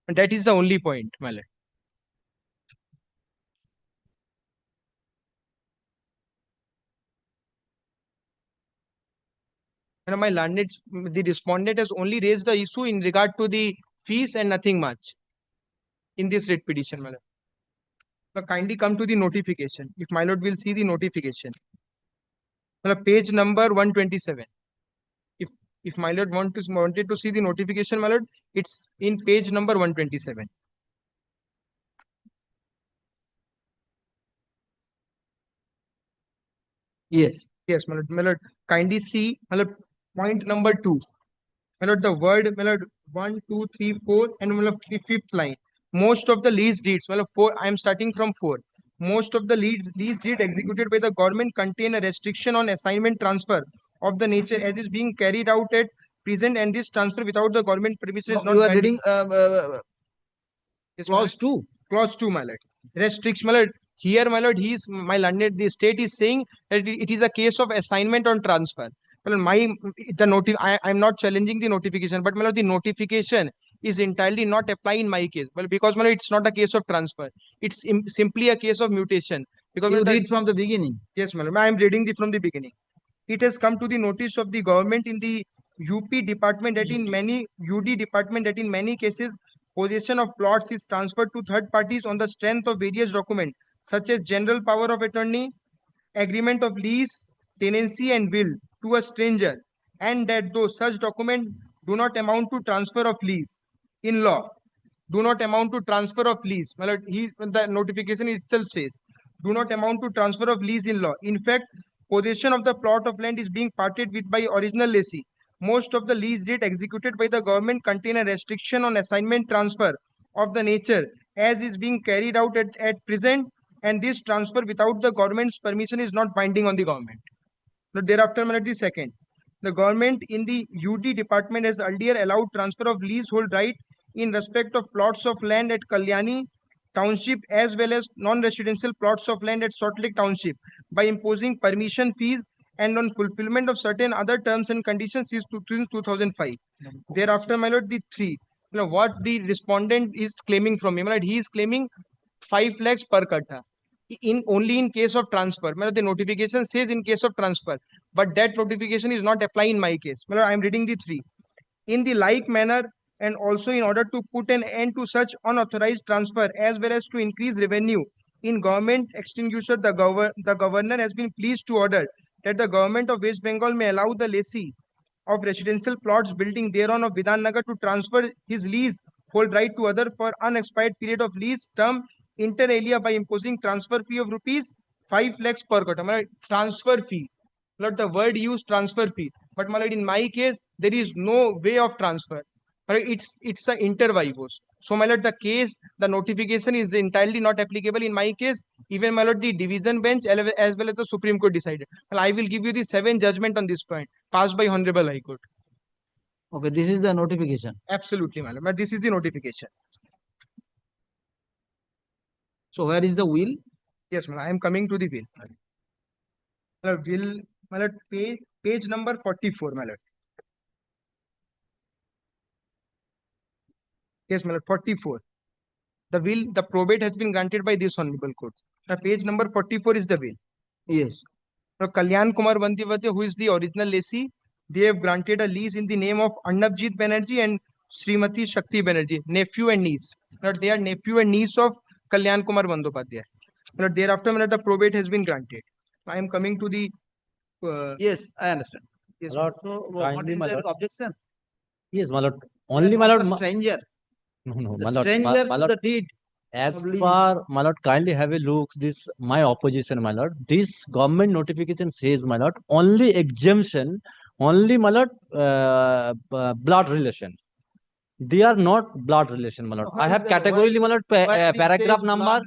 And that is the only point, my lord. And my learned, the respondent has only raised the issue in regard to the fees and nothing much in this writ petition, my lord. Now kindly come to the notification. If my lord will see the notification. Page number 127. If my lord wanted to see the notification, my lord, it's in page number 127. Yes. Yes, my lord, kindly see, my lord, point number 2. My lord, the word, my lord, 1, 2, 3, 4, and my lord, fifth line. Most of the lease deeds, my lord, 4, I am starting from 4. Most of the lease deed executed by the government contain a restriction on assignment transfer of the nature as is being carried out at present, and this transfer without the government permission is not. You are reading yes, clause 2. Clause 2, my lord. Restriction, my lord. Here, my lord, the state is saying that it is a case of assignment on transfer. Well, I am not challenging the notification, but my lord, the notification is entirely not applying in my case. Well, because my lord, it's not a case of transfer. It's simply a case of mutation. Because you read from the beginning. Yes, my lord, I am reading from the beginning. It has come to the notice of the government in the UP department that in many UD department that in many cases possession of plots is transferred to third parties on the strength of various documents such as general power of attorney, agreement of lease, tenancy, and will to a stranger, and that those such documents do not amount to transfer of lease in law, do not amount to transfer of lease. Well, the notification itself says do not amount to transfer of lease in law. In fact, possession of the plot of land is being parted with by original lessee. Most of the lease deed executed by the government contain a restriction on assignment transfer of the nature as is being carried out at present, and this transfer without the government's permission is not binding on the government. Now, thereafter, the second, the government in the UD department has earlier allowed transfer of leasehold right in respect of plots of land at Kalyani Township as well as non-residential plots of land at Salt Lake Township by imposing permission fees and on fulfillment of certain other terms and conditions since 2005. Thereafter, my lord, the three, what the respondent is claiming from him, right? He is claiming 5 lakhs per katta. Only in case of transfer. The notification says in case of transfer, but that notification is not applying in my case. I am reading the three. In the like manner, and also in order to put an end to such unauthorized transfer as well as to increase revenue in government extinguisher, the governor has been pleased to order that the government of West Bengal may allow the lessee of residential plots building thereon of Vidhan Nagar to transfer his lease hold right to other for unexpired period of lease term inter alia by imposing transfer fee of rupees 5 lakhs per quarter. Transfer fee. Not the word used, transfer fee. But in my case, there is no way of transfer. It's a inter vivos. So the case, the notification is entirely not applicable in my case. Even the division bench as well as the Supreme Court decided. Well, I will give you the 7 judgment on this point passed by Honorable High Court. Okay, this is the notification. Absolutely, madam. But this is the notification. So where is the will? Yes, madam. I am coming to the will. Will, page number 44, madam. Yes, madam. 44. The will, the probate has been granted by this honorable court. Now, page number 44 is the will. Yes. Now, Kalyan Kumar Bandivate, who is the original lessee, they have granted a lease in the name of Annabjit Banerjee and Srimati Shakti Banerjee, nephew and niece. Now, they are nephew and niece of Kalyan Kumar Bandyopadhyay. Now, thereafter, the probate has been granted. I am coming to the. Yes, I understand. Yes, so, what is the objection? Yes, my lord. Only my lord. Stranger. No, The my lord. stranger My to lord. the deed. As far, my lord, kindly have a look. This my opposition, my lord. This government notification says, my lord, only exemption, only, my lord, blood relation. They are not blood relation, my lord. I have categorically, my lord, paragraph number.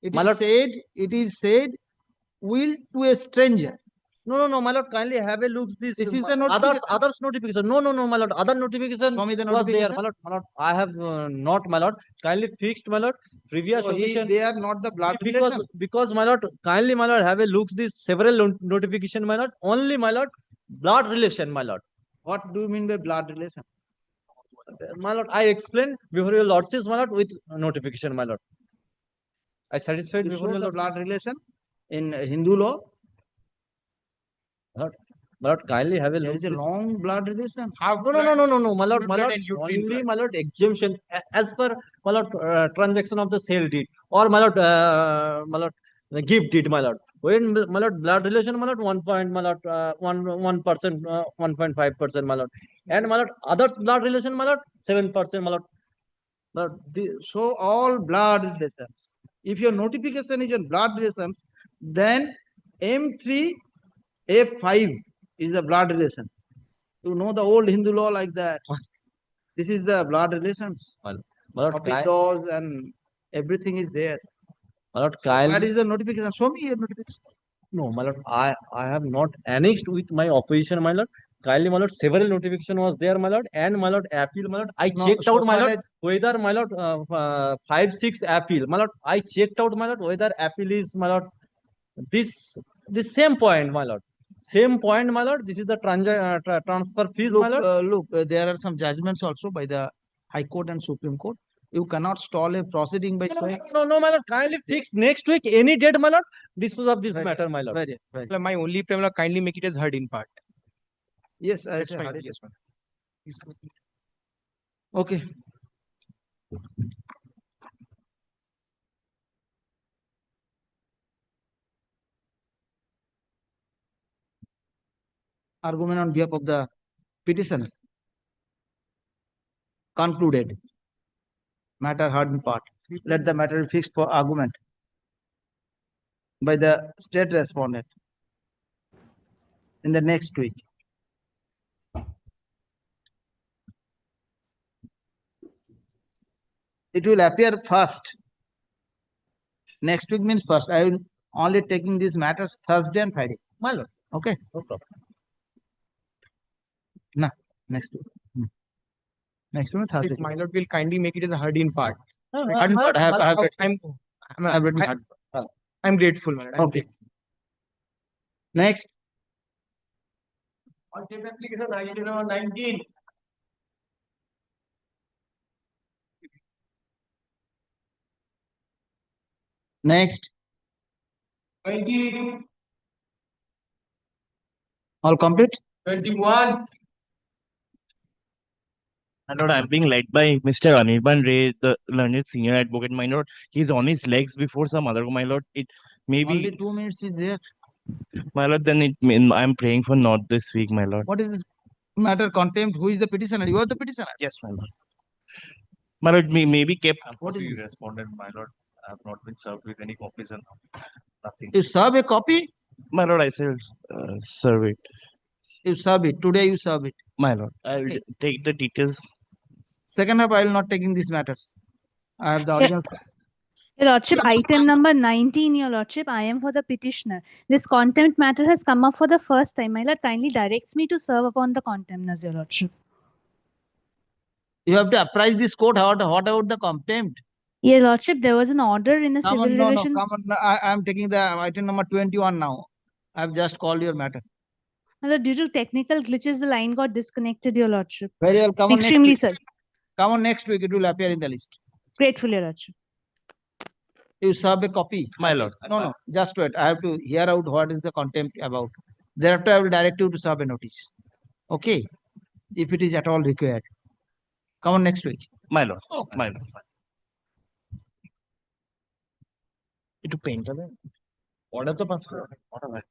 It is said, will to a stranger. No, my lord, kindly have a look. This is the others notification. No, my lord. Other notification Show me the was there, notification. my lord. I have not, my lord. Kindly fixed, my lord. Previous occasion. They are not the blood relation. Because, my lord, kindly, my lord, have a look. This several notification, my lord. Only, my lord, blood relation, my lord. What do you mean by blood relation? My lord, I explained before your lordship, my lord, with notification, my lord. I satisfied You before show your the lordship. blood relation in Hindu law. My lord, kindly have a look. There is a long blood relation. No, my lord, only, my lord, exemption as per, my lord, transaction of the sale deed or, my lord, the gift deed, my lord. When, my lord, blood relation, my lord, 1%, 1.5%, my lord, and, my lord, others blood relation, my lord, 7%, my lord. So all blood relations. If your notification is on blood relations, then M3 F5 is the blood relation. You know the old Hindu law like that. This is the blood relations. Laws and everything is there. Lord, so where is the notification? Show me your notification. No, my lord, I have not annexed with my opposition, my lord. Kindly, my lord, several notification was there, my lord, and, my lord, appeal, my lord. I checked out, my lord, whether, my lord, 5-6 appeal, my lord. I checked out, my lord, whether appeal is, my lord, this same point, my lord. Same point, my lord. This is the transfer fees, my lord. There are some judgments also by the High Court and Supreme Court. You cannot stall a proceeding by saying. No, my lord. Kindly fix next week any date, my lord. Dispose of this matter, my lord. Very. My only problem, kindly make it as heard in part. Yes, that's fine. Yes, okay. Argument on behalf of the petition concluded. Matter heard in part. Let the matter be fixed for argument by the state respondent. in the next week. It will appear first. Next week means first. I will only taking these matters Thursday and Friday. My lord. Okay. No problem. Nah, next week. Next week, Thursday. If my lord will kindly make it as a Hardin part. Hardin part, I have I'm grateful, my lord. I'm Okay. Next. Application 19. Next. 20. All complete? 21. My lord, I'm being led by Mr. Anirban Ray, the learned senior advocate. My lord, he's on his legs before some other. My lord, it maybe. Only 2 minutes is there. My lord, then I'm praying for not this week, my lord. What is this matter? Contempt. Who is the petitioner? You are the petitioner. Yes, my lord. My lord, maybe kept. What is The respondent, my lord, I have not been served with any copies and nothing. You serve a copy? My lord, I said serve it. You serve it. Today you serve it. My lord, I'll Okay. take the details. Second half, I will not taking these matters. I have the original. Your Lordship, item number 19, Your Lordship, I am for the petitioner. This contempt matter has come up for the first time. My Lord kindly directs me to serve upon the contemners, Your Lordship. You have to apprise this court. What about the contempt? Your Lordship, there was an order in a Come civil on, no, division. come on. I am taking the item number 21 now. I have just called your matter. My Lord, due to technical glitches, the line got disconnected, Your Lordship. Very well. Come on Extremely, next sir. week. Come on next week. It will appear in the list. Grateful, Your Lordship. You serve a copy. My lord. No. Just wait. I have to hear out what is the contempt about. Thereafter, I will direct you to serve a notice. Okay. If it is at all required. Come on next week. My lord. My lord. It paint order to pass. Order.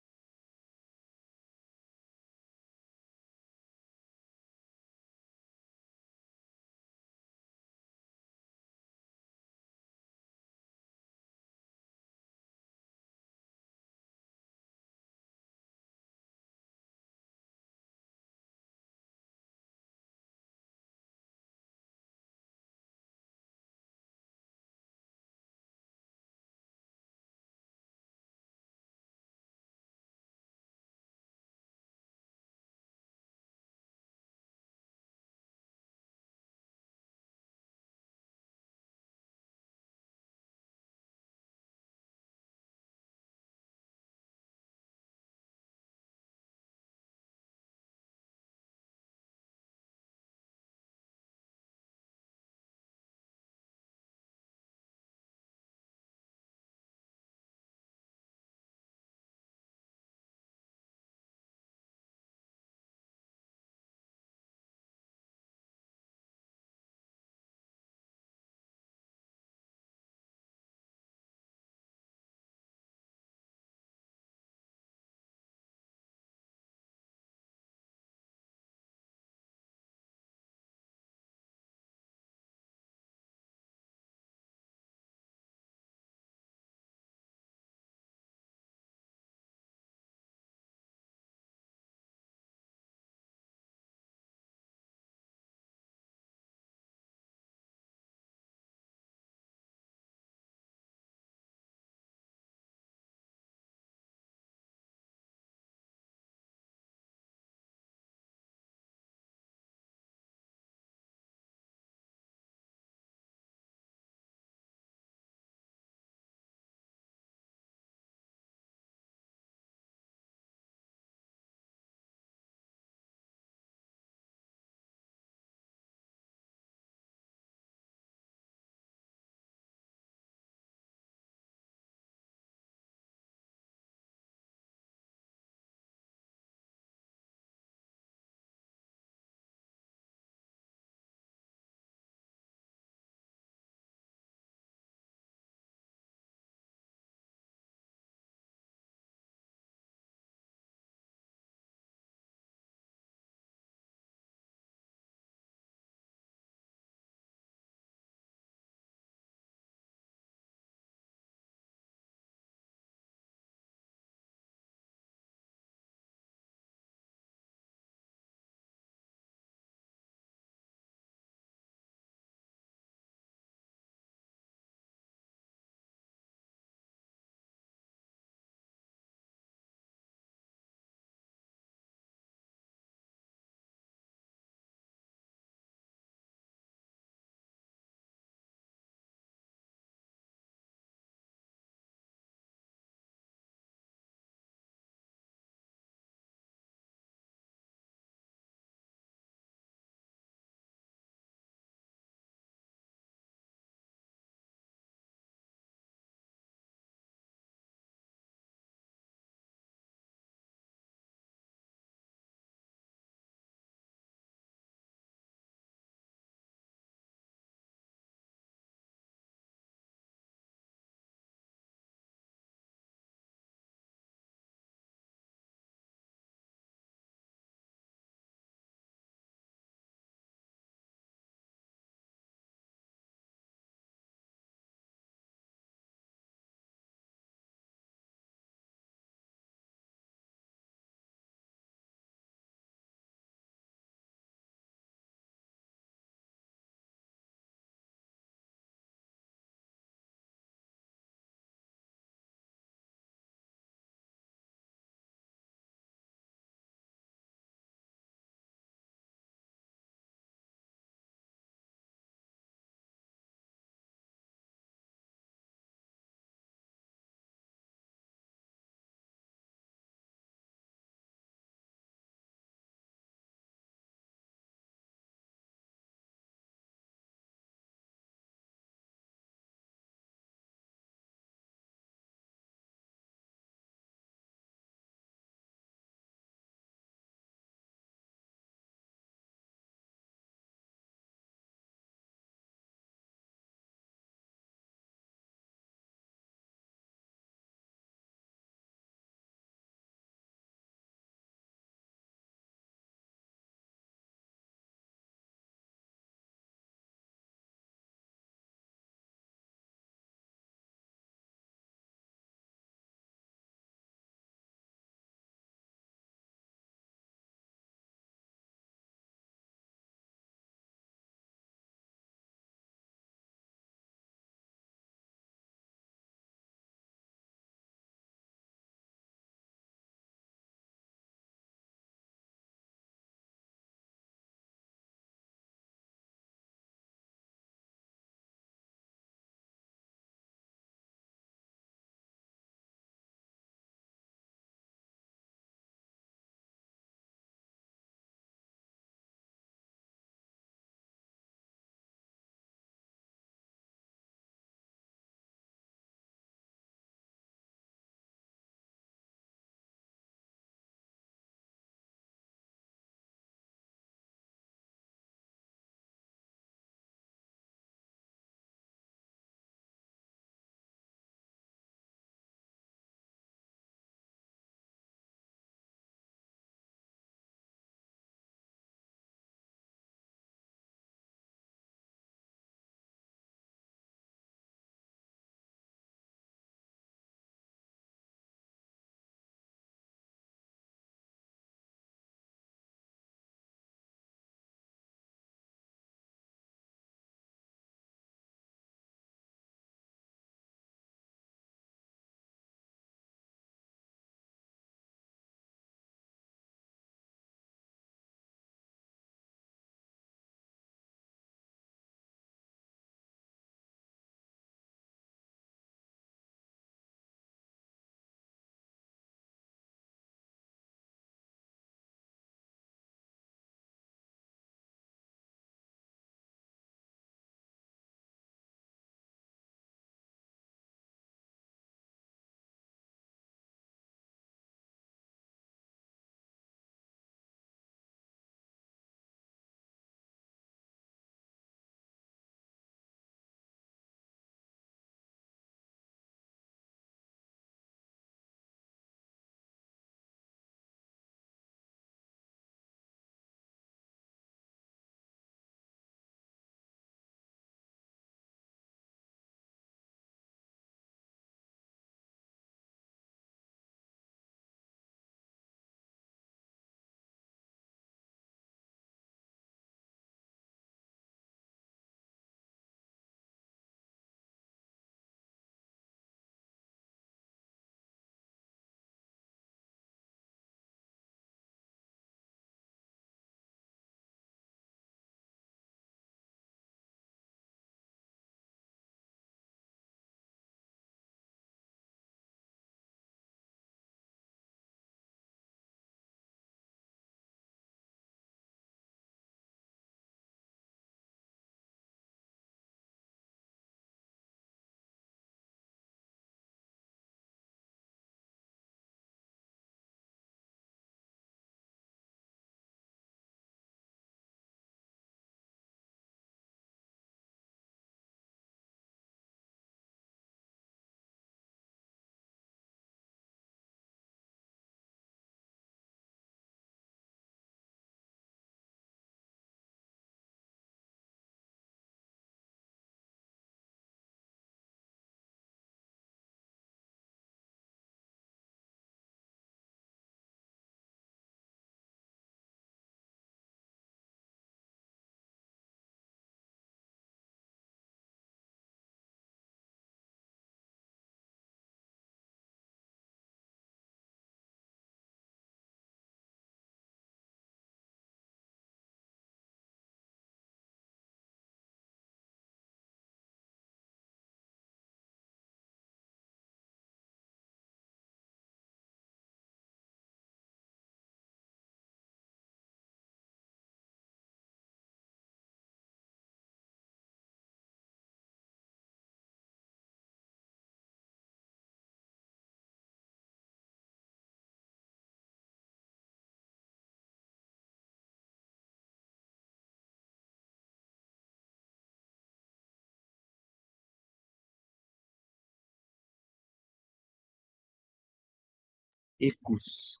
21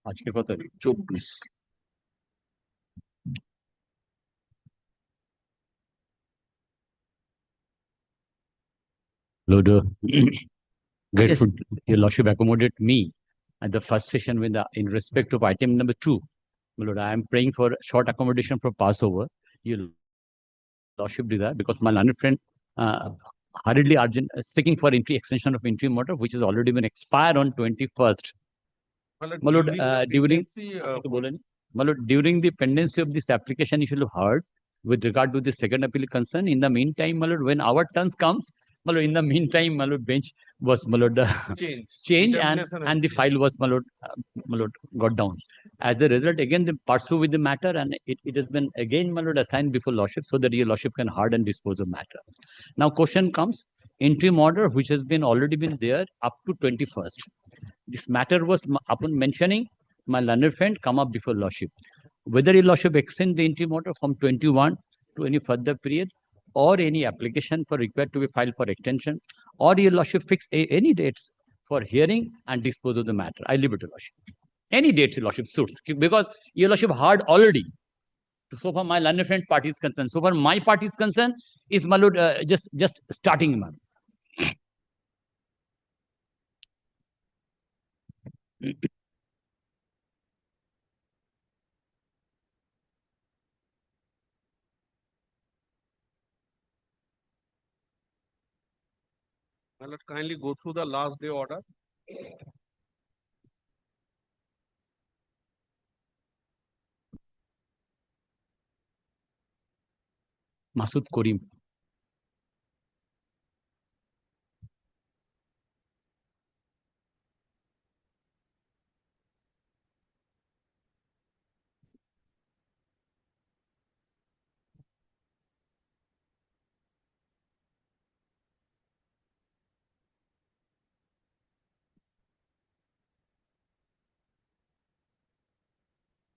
আজকে কত তারিখ 24 Lord, grateful your lordship accommodate me at the first session with in respect of item number 2. My lord, I am praying for short accommodation for Passover. Your lordship desire because my learned friend hurriedly urgent seeking for entry extension of interim order which has already been expired on 21st. My lord, during the pendency of this application, you should have heard with regard to the second appeal concern. In the meantime, my lord, when our turns comes, my lord, in the meantime, my lord, bench was my lord change and the file was my lord got down. As a result, again they pursue with the matter and it has been again my lord assigned before lordship so that your lordship can hard and dispose of matter. Now question comes, interim order which has been already been there up to 21st. This matter was upon mentioning my learned friend come up before lordship. Whether your lordship extend the interim order from 21 to any further period or any application for required to be filed for extension or your lordship fix any dates for hearing and dispose of the matter. I leave it to lordship. Any dates your lordship suits because your lordship heard already. So far my learned friend party is concerned. So far my party is concerned is my lord just starting my My lord, kindly go through the last day order. Masud Korim.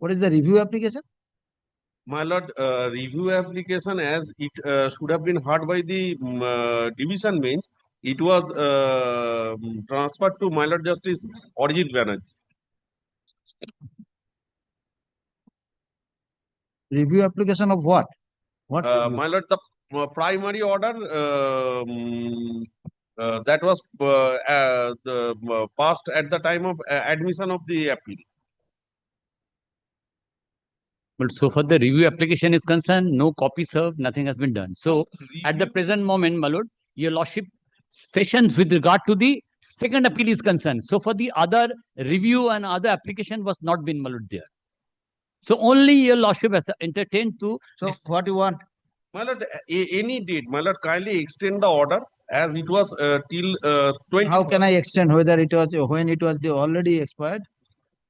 What is the review application? My lord, review application as it should have been heard by the division bench. It was transferred to my lord Justice Arijit Banerjee. Review application of what? What? My lord, the primary order that was passed at the time of admission of the appeal. But so far the review application is concerned, no copy served, nothing has been done. So at the present moment, my lord, your lordship sessions with regard to the second appeal is concerned. So for the other review and other application was not been, my lord, there. So only your lordship has entertained to. So what you want? My lord, any date, my lord, kindly extend the order as it was till 20. How can I extend whether it was when it was already expired?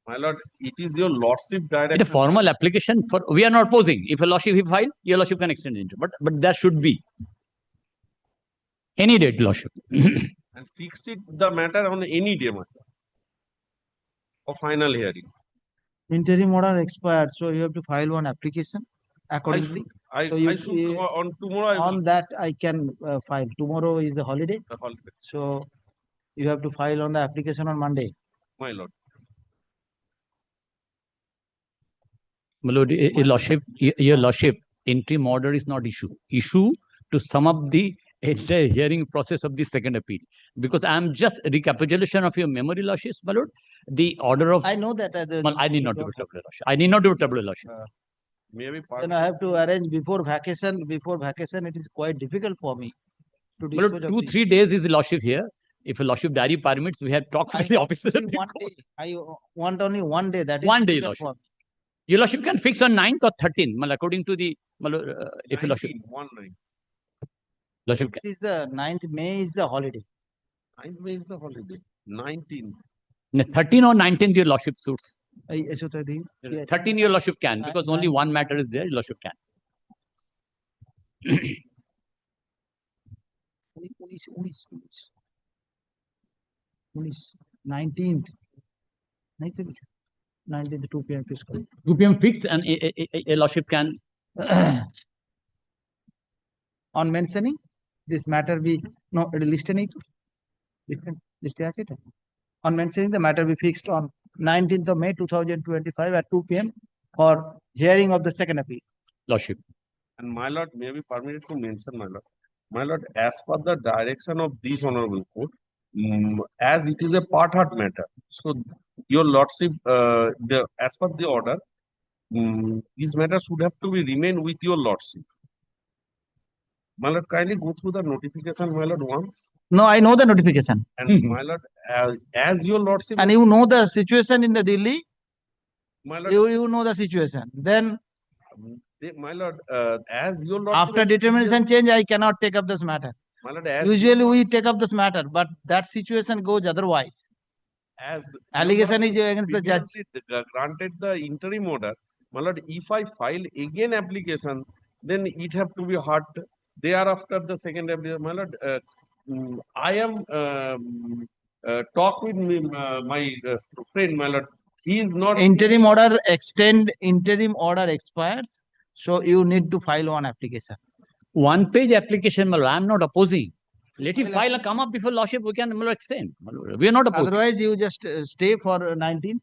My lord, it is your lordship direction. It's a formal application for, we are not posing. If a lordship he file, your lordship can extend it. But that should be any date, lordship. And fix it the matter on any day, matter of final hearing. Interim order expired, so you have to file one application accordingly. I should on tomorrow. On that I can file. Tomorrow is the holiday. The holiday. So you have to file on the application on Monday. My lord. My lord, your lordship, interim order is not issue to sum up the entire hearing process of the second appeal. Because I am just recapitulation of your memory, lordships, my lord. The order of. I know that. Well, I need not do it, lordship. I need not do it, lordship. Maybe then I have to arrange before vacation. Before vacation, it is quite difficult for me to Well, dispose of 2-3 days is the lordship here. If a lordship diary permits, we have talked with the officers. Only one day. I want only one day. That is one day, difficult lordship. for me. Your lordship can fix on 9th or 13th, well, according to the if a lordship. 19. Lordship It is the 9th May is the holiday. 9th May is the holiday. 19. 13 or 19th, your lordship suits. 13 your lordship can, because only one matter is there, your lordship can. 19th. 19th 2 p.m. fiscal. 2 p.m. fixed and a lordship can. On mentioning this matter, we no list नहीं तो list है क्या on mentioning the matter be fixed on 19th of May 2025 at 2 p.m. for hearing of the second appeal. Lordship. And my lord, may be permitted to mention, my lord, as per the direction of this honorable court, as it is a part-heart matter, so your lordship, as per the order, this matter should have to be remain with your lordship. My lord, kindly go through the notification, my lord, once. No, I know the notification. And my lord, as your lordship, And you know the situation in the Delhi. my lord, You know the situation. Then my lord, as your lordship, after determination change, I cannot take up this matter. my lord, as Usually we take up this matter, but that situation goes otherwise. as Allegation is against the judge. previously granted the interim order, my lord, if I file again application, then it have to be heard thereafter the second application. My lord, I am talk with my friend, my lord. He is not Interim order expires, so you need to file one application. One-page application, my lord. I'm not opposing. Let it file and come up before lordship. We can extend. We are not opposing. Otherwise, you just stay for 19th.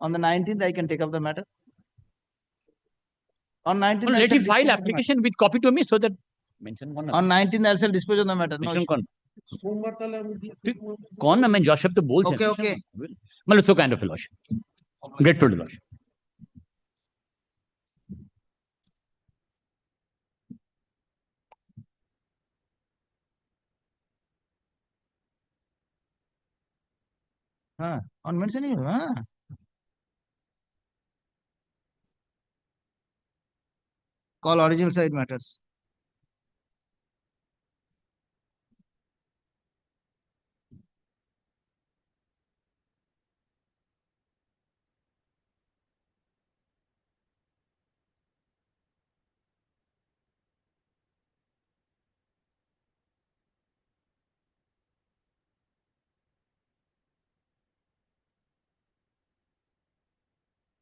On the 19th, I can take up the matter. On 19th, No, I let shall it file dispose of the application with copy to me so that mention one. On 19th, I shall dispose of the matter. No issue. कौन ना मैं Joseph तो बोल Okay, okay. मतलब so kind of a lordship. Grateful to lordship. On mentioning, call original side matters.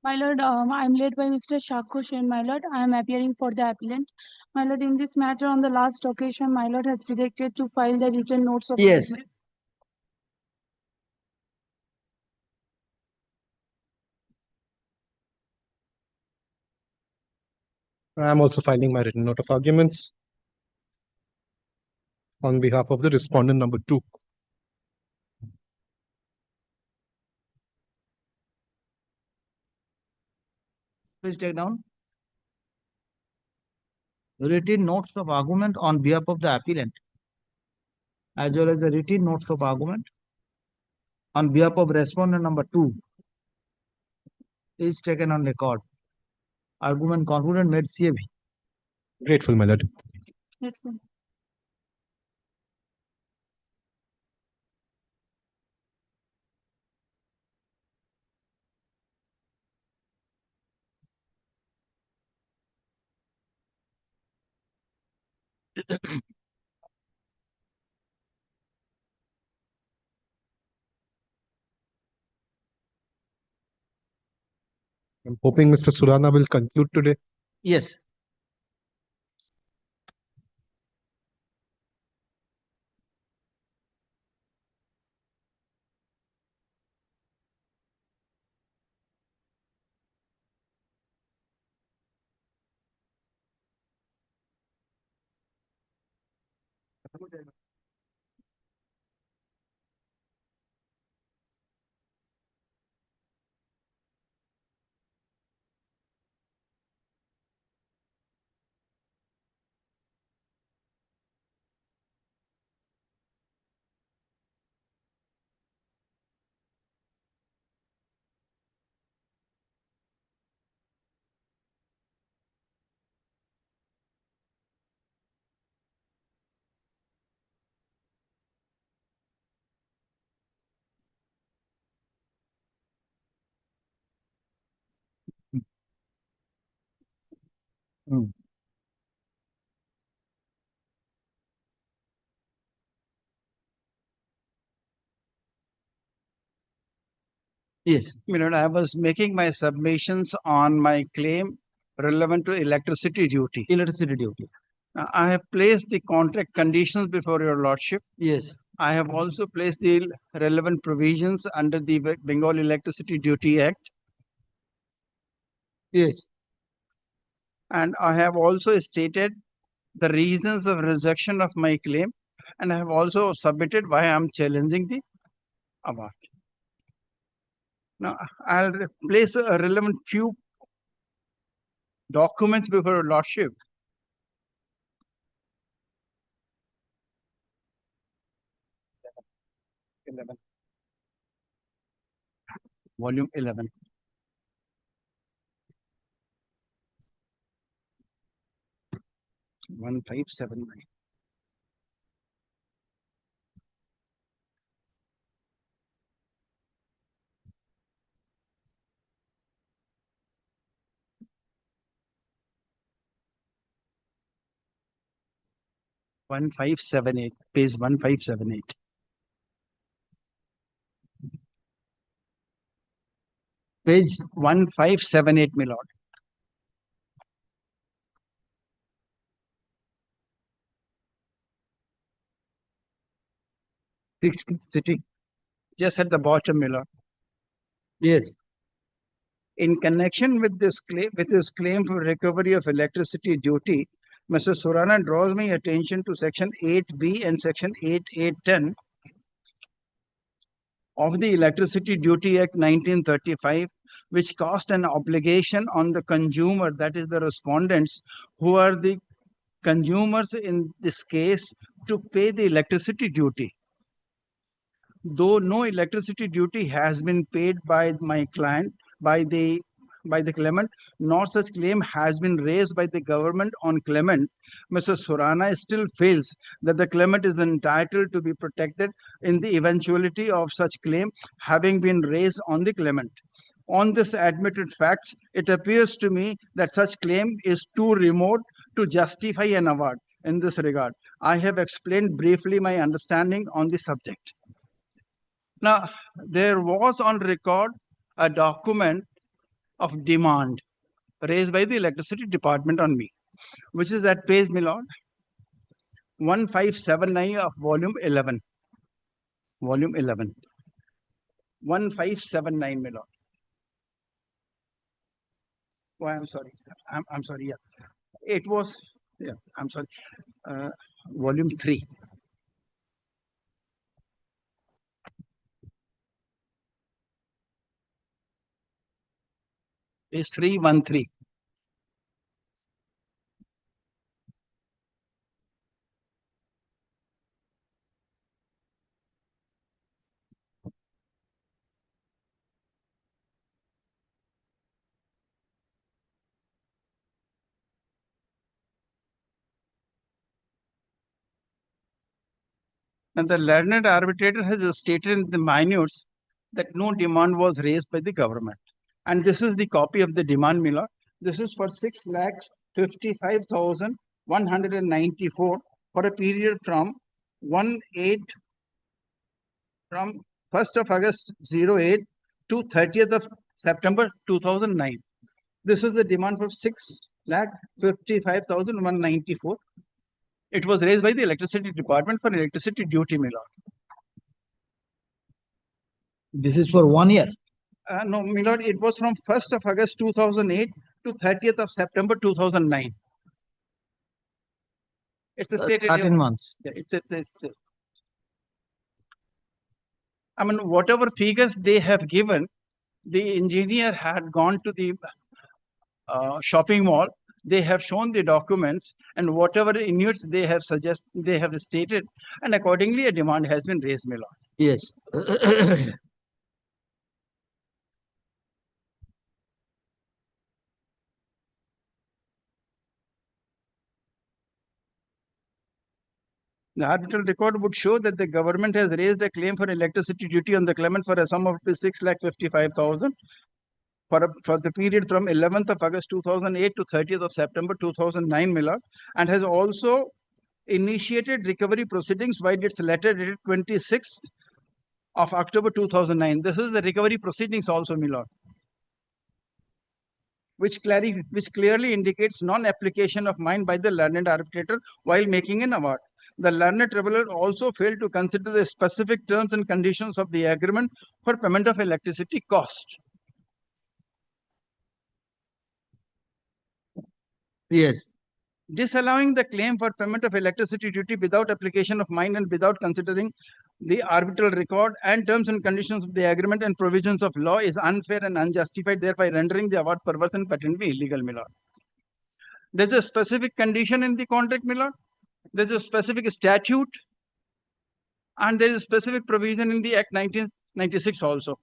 My lord, I am led by Mr. Shakoshen, my lord. I am appearing for the appellant. My lord, in this matter, on the last occasion, my lord has directed to file the written notes of Yes. witness. I am also filing my written note of arguments on behalf of the respondent number 2. Please take down. Written notes of argument on behalf of the appellant, as well as the written notes of argument on behalf of respondent number 2 is taken on record. Argument concluded made CAV. Grateful, my lord. Grateful. I'm hoping Mr. Surana will conclude today. Yes. Yes. My lord, I was making my submissions on my claim relevant to electricity duty. Electricity duty. I have placed the contract conditions before your lordship. Yes. I have also placed the relevant provisions under the Bengal Electricity Duty Act. Yes. And I have also stated the reasons of rejection of my claim, and I have also submitted why I am challenging the award. Now, I'll place a relevant few documents before your lordship. Volume 11. One 1579. Page 1578. Page 1578, my lord. Sixth city, just at the bottom, my lord. Yes. In connection with this claim, his claim for recovery of electricity duty, Mr. Surana draws my attention to section 8B and section 8.8.10 of the Electricity Duty Act 1935, which cast an obligation on the consumer, that is the respondents, who are the consumers in this case, to pay the electricity duty. Though no electricity duty has been paid by my client, by the claimant, nor such claim has been raised by the government on claimant, Mr. Surana still feels that the claimant is entitled to be protected in the eventuality of such claim having been raised on the claimant. On this admitted facts, it appears to me that such claim is too remote to justify an award in this regard. I have explained briefly my understanding on the subject. Now, there was on record a document of demand raised by the electricity department on me, which is at page, my lord, 1579 of volume 11. Volume 11. 1579, my lord. Oh, I'm sorry. I'm sorry. Yeah. It was, yeah, I'm sorry. Volume 3. Page 313. And the learned arbitrator has stated in the minutes that no demand was raised by the government. And this is the copy of the demand, my lord. This is for 6,55,194 for a period from 1st of August 08 to 30th of September 2009. This is the demand for 6,55,194. It was raised by the electricity department for electricity duty, my lord. This is for 1 year. No, my lord, it was from 1st of August 2008 to 30th of September 2009. It's a stated 13 months. Yeah, it's I mean, whatever figures they have given, the engineer had gone to the shopping mall. They have shown the documents, and whatever units they have stated, and accordingly a demand has been raised, my lord. Yes. The arbitral record would show that the government has raised a claim for electricity duty on the claimant for a sum of 6,55,000 for the period from 11th of August 2008 to 30th of September 2009, my lord, and has also initiated recovery proceedings by its letter dated 26th of October 2009. This is the recovery proceedings also, my lord, which clearly indicates non-application of mine by the learned arbitrator while making an award. the learned tribunal also failed to consider the specific terms and conditions of the agreement for payment of electricity cost. Yes. Disallowing the claim for payment of electricity duty without application of mine and without considering the arbitral record and terms and conditions of the agreement and provisions of law is unfair and unjustified, thereby rendering the award perverse and patently illegal, my lord. There's a specific condition in the contract, my lord. There's a specific statute, and there is a specific provision in the Act 1996 also.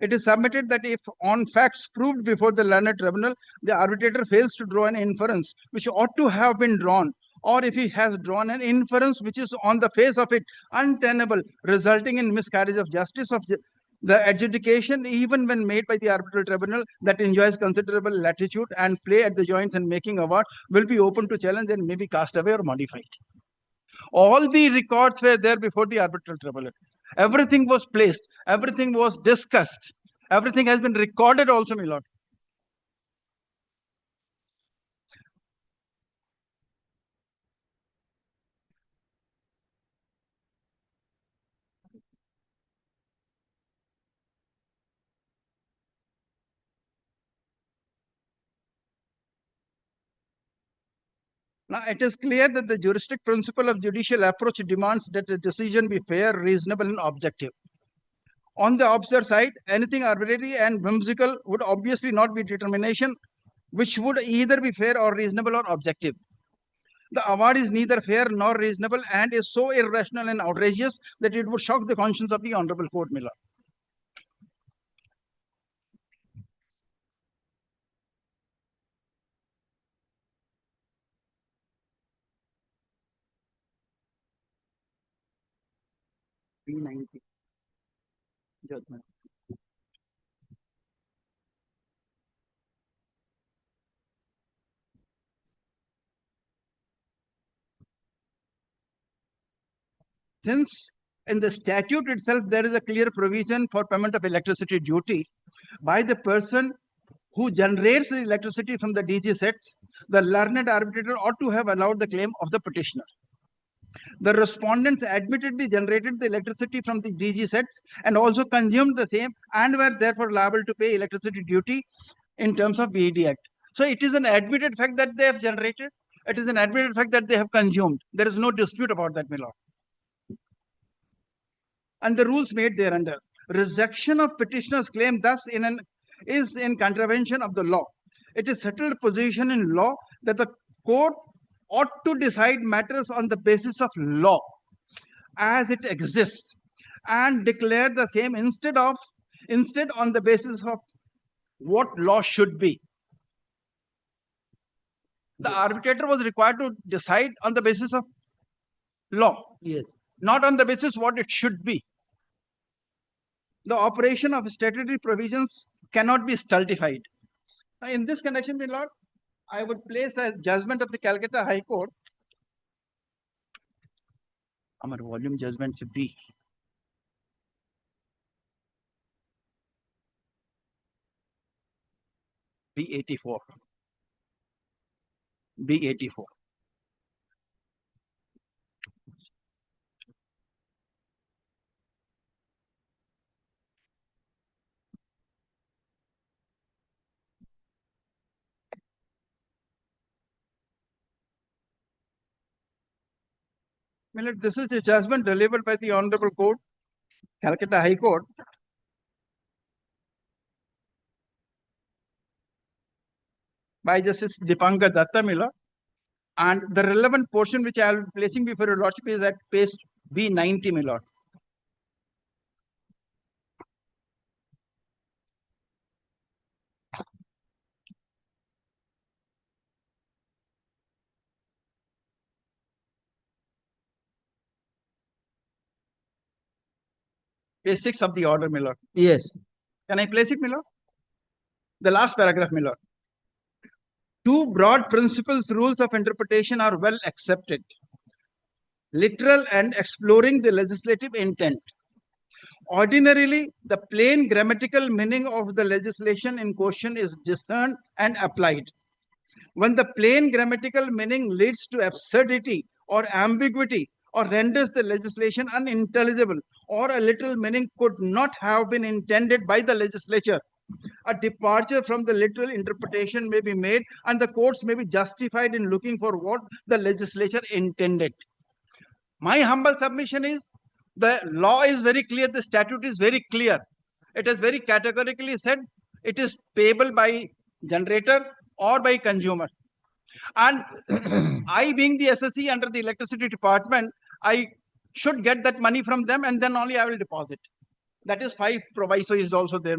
It is submitted that if on facts proved before the learned tribunal, the arbitrator fails to draw an inference which ought to have been drawn, or if he has drawn an inference which is on the face of it untenable, resulting in miscarriage of justice of the adjudication, even when made by the arbitral tribunal that enjoys considerable latitude and play at the joints and making award, will be open to challenge and may be cast away or modified. All the records were there before the arbitral tribunal. Everything was placed, everything was discussed, everything has been recorded also, my lord. Now, it is clear that the juristic principle of judicial approach demands that the decision be fair, reasonable, and objective. On the opposite side, anything arbitrary and whimsical would obviously not be determination, which would either be fair or reasonable or objective. The award is neither fair nor reasonable and is so irrational and outrageous that it would shock the conscience of the Honorable Court, my lord. B90 judgment. Since in the statute itself there is a clear provision for payment of electricity duty by the person who generates the electricity from the DG sets, the learned arbitrator ought to have allowed the claim of the petitioner. The respondents admittedly generated the electricity from the DG sets and also consumed the same and were therefore liable to pay electricity duty in terms of BED Act. So it is an admitted fact that they have generated. It is an admitted fact that they have consumed. There is no dispute about that, my lord. And the rules made thereunder. Rejection of petitioner's claim thus is in contravention of the law. It is settled position in law that the court ought to decide matters on the basis of law as it exists and declare the same instead on the basis of what law should be. The arbitrator was required to decide on the basis of law, yes, not on the basis what it should be. The operation of statutory provisions cannot be stultified. Now, in this connection, my lord, I would place a judgment of the Calcutta High Court. Our volume judgment should be B84. B84. This is a judgment delivered by the Honorable Court, Calcutta High Court, by Justice Dipankar Datta, Miller, and the relevant portion which I will be placing before your lordship is at page B90, my lord. Page 6 of the order, my lord. Yes. Can I place it, my lord? The last paragraph, my lord. Two broad principles, rules of interpretation are well accepted. Literal and exploring the legislative intent. Ordinarily, the plain grammatical meaning of the legislation in question is discerned and applied. When the plain grammatical meaning leads to absurdity or ambiguity or renders the legislation unintelligible, or a literal meaning could not have been intended by the legislature, a departure from the literal interpretation may be made, and the courts may be justified in looking for what the legislature intended. My humble submission is the law is very clear, the statute is very clear. It is very categorically said it is payable by generator or by consumer. And I, being the SSE under the electricity department, I should get that money from them, and then only I will deposit. That is 5 proviso is also there.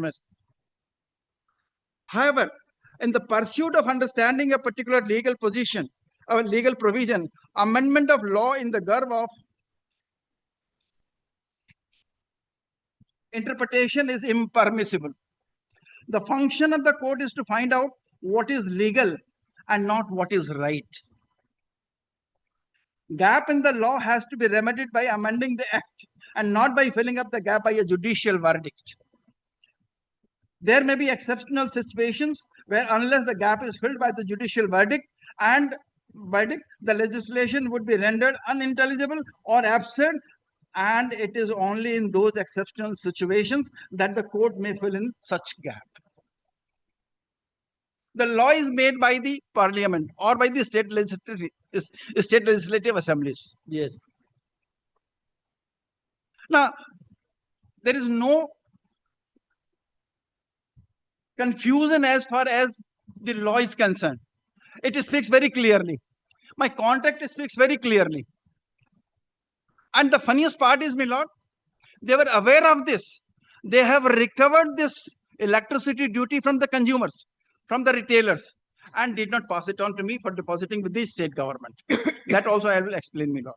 However, in the pursuit of understanding a particular legal position, or legal provision, amendment of law in the garb of interpretation is impermissible. The function of the court is to find out what is legal and not what is right. Gap in the law has to be remedied by amending the act and not by filling up the gap by a judicial verdict. There may be exceptional situations where, unless the gap is filled by the judicial verdict, the legislation would be rendered unintelligible or absurd, and it is only in those exceptional situations that the court may fill in such gap. The law is made by the parliament or by the state legislative assemblies. Yes. Now, there is no confusion as far as the law is concerned. It speaks very clearly. My contract speaks very clearly. And the funniest part is, my lord, they were aware of this. They have recovered this electricity duty from the consumers, from the retailers, and did not pass it on to me for depositing with the state government. That also I will explain, my lord.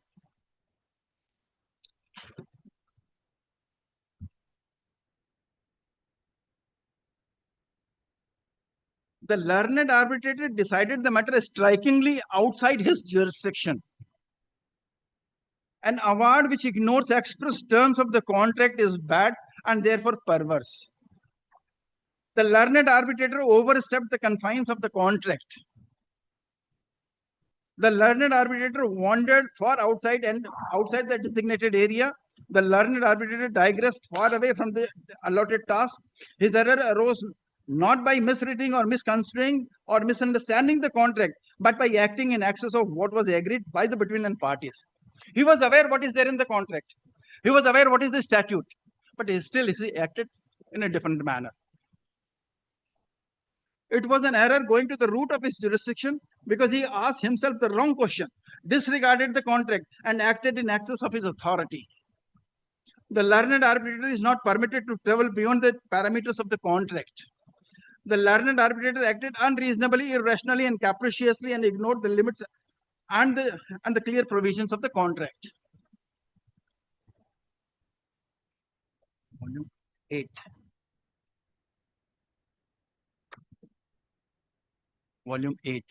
The learned arbitrator decided the matter strikingly outside his jurisdiction. An award which ignores express terms of the contract is bad and therefore perverse. The learned arbitrator overstepped the confines of the contract. The learned arbitrator wandered far outside the designated area. The learned arbitrator digressed far away from the allotted task. His error arose not by misreading or misconstruing or misunderstanding the contract, but by acting in excess of what was agreed by the between parties. He was aware what is there in the contract. He was aware what is the statute, but he acted in a different manner. It was an error going to the root of his jurisdiction because he asked himself the wrong question, disregarded the contract, and acted in excess of his authority. The learned arbitrator is not permitted to travel beyond the parameters of the contract. The learned arbitrator acted unreasonably, irrationally, and capriciously, and ignored the limits and the clear provisions of the contract. Volume 8. Volume 8.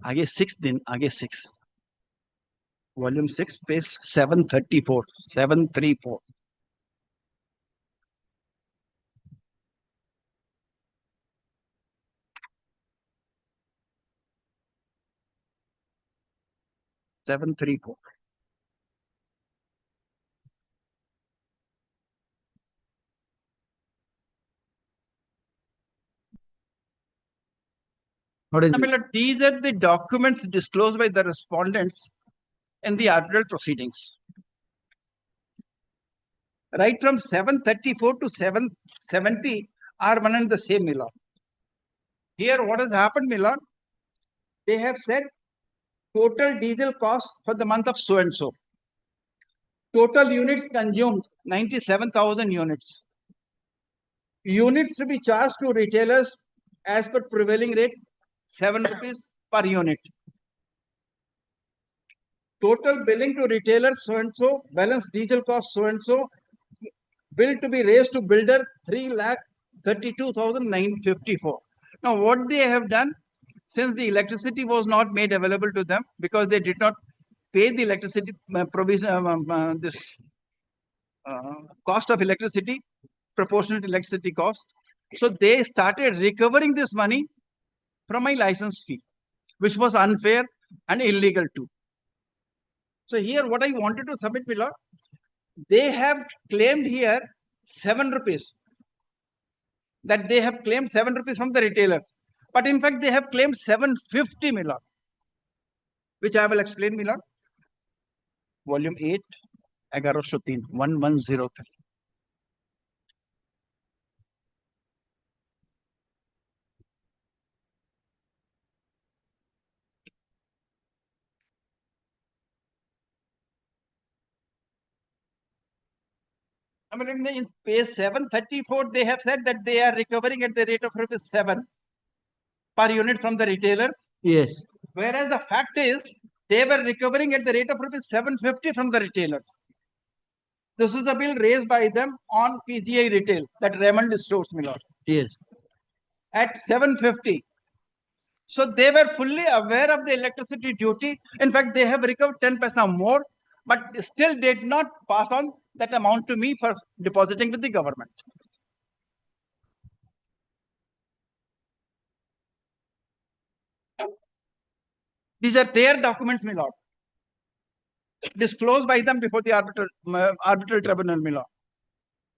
आगे 6 दिन आगे 6 volume 6 page 734 734 What is this? These are the documents disclosed by the respondents in the arbitral proceedings. Right from 734 to 770 are one and the same, my lord. Here, what has happened, my lord? They have said total diesel cost for the month of so and so. Total units consumed 97,000 units. Units to be charged to retailers as per prevailing rate 7 rupees per unit. Total billing to retailers so and so, balance diesel cost so and so. bill to be raised to builder 3,32,954. Now, what they have done, since the electricity was not made available to them because they did not pay the electricity provision, cost of electricity, proportionate electricity cost. So they started recovering this money from my license fee, which was unfair and illegal too. So here what I wanted to submit, my lord, they have claimed here 7 rupees. That they have claimed 7 rupees from the retailers. But in fact, they have claimed 750, my lord, which I will explain, my lord. Volume 8, 1103, 1103. I mean, in page 734, they have said that they are recovering at the rate of rupees 7 per unit from the retailers. Yes. Whereas the fact is, they were recovering at the rate of rupees 750 from the retailers. This is a bill raised by them on PGI retail, that Raymond stores, my lord. Yes. At 750. So they were fully aware of the electricity duty. In fact, they have recovered 10 paisa more, but still did not pass on that amount to me for depositing with the government. These are their documents, my lord, disclosed by them before the arbitral tribunal, my lord,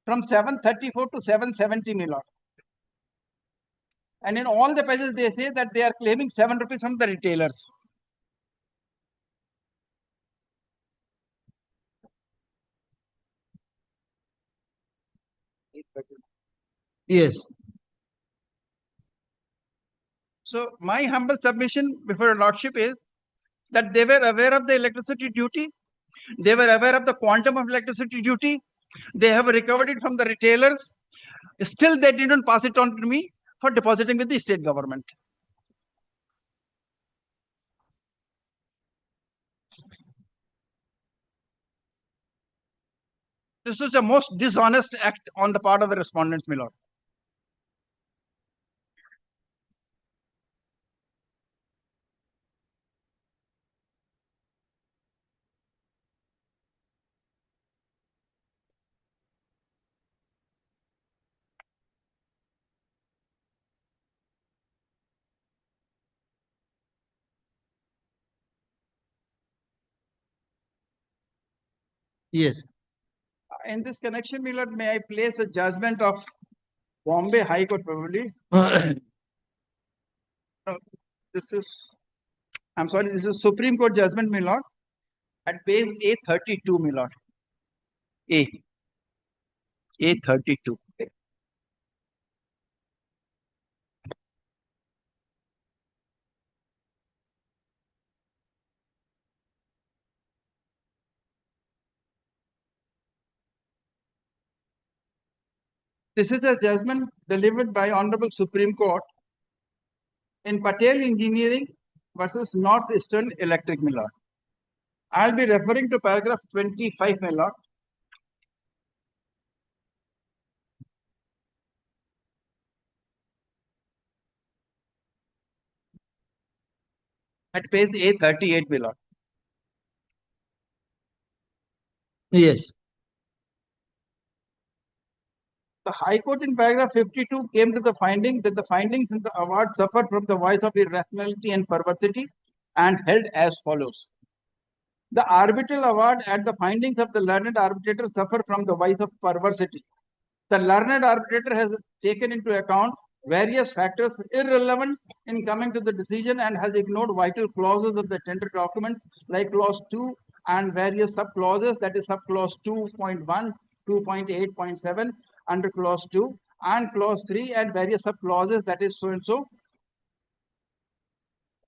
from 734 to 770, my lord. And in all the pages, they say that they are claiming 7 rupees from the retailers. Yes. So my humble submission before your lordship is that they were aware of the electricity duty. They were aware of the quantum of electricity duty. They have recovered it from the retailers. Still, they didn't pass it on to me for depositing with the state government. This is the most dishonest act on the part of the respondents, my lord. Yes. In this connection, my lord, may I place a judgment of Bombay High Court probably? This is, I'm sorry, this is Supreme Court judgment, my lord, at page A32, my lord. A32. This is a judgment delivered by Honorable Supreme Court in Patel Engineering versus Northeastern Electric, my lord. I'll be referring to paragraph 25, my lord. At page A38, my lord. Yes. The High Court in paragraph 52 came to the finding that the findings in the award suffered from the voice of irrationality and perversity and held as follows. The arbitral award at the findings of the learned arbitrator suffer from the voice of perversity. The learned arbitrator has taken into account various factors irrelevant in coming to the decision and has ignored vital clauses of the tender documents like clause 2 and various sub-clauses, that is sub-clause 2.1, 2.8.7 under clause 2 and clause 3 and various sub-clauses, that is so and so.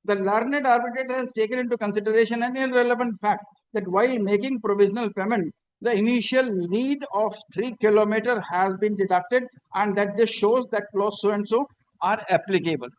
The learned arbitrator has taken into consideration an irrelevant fact that while making provisional payment, the initial lead of 3 kilometers has been deducted and that this shows that clause so and so are applicable.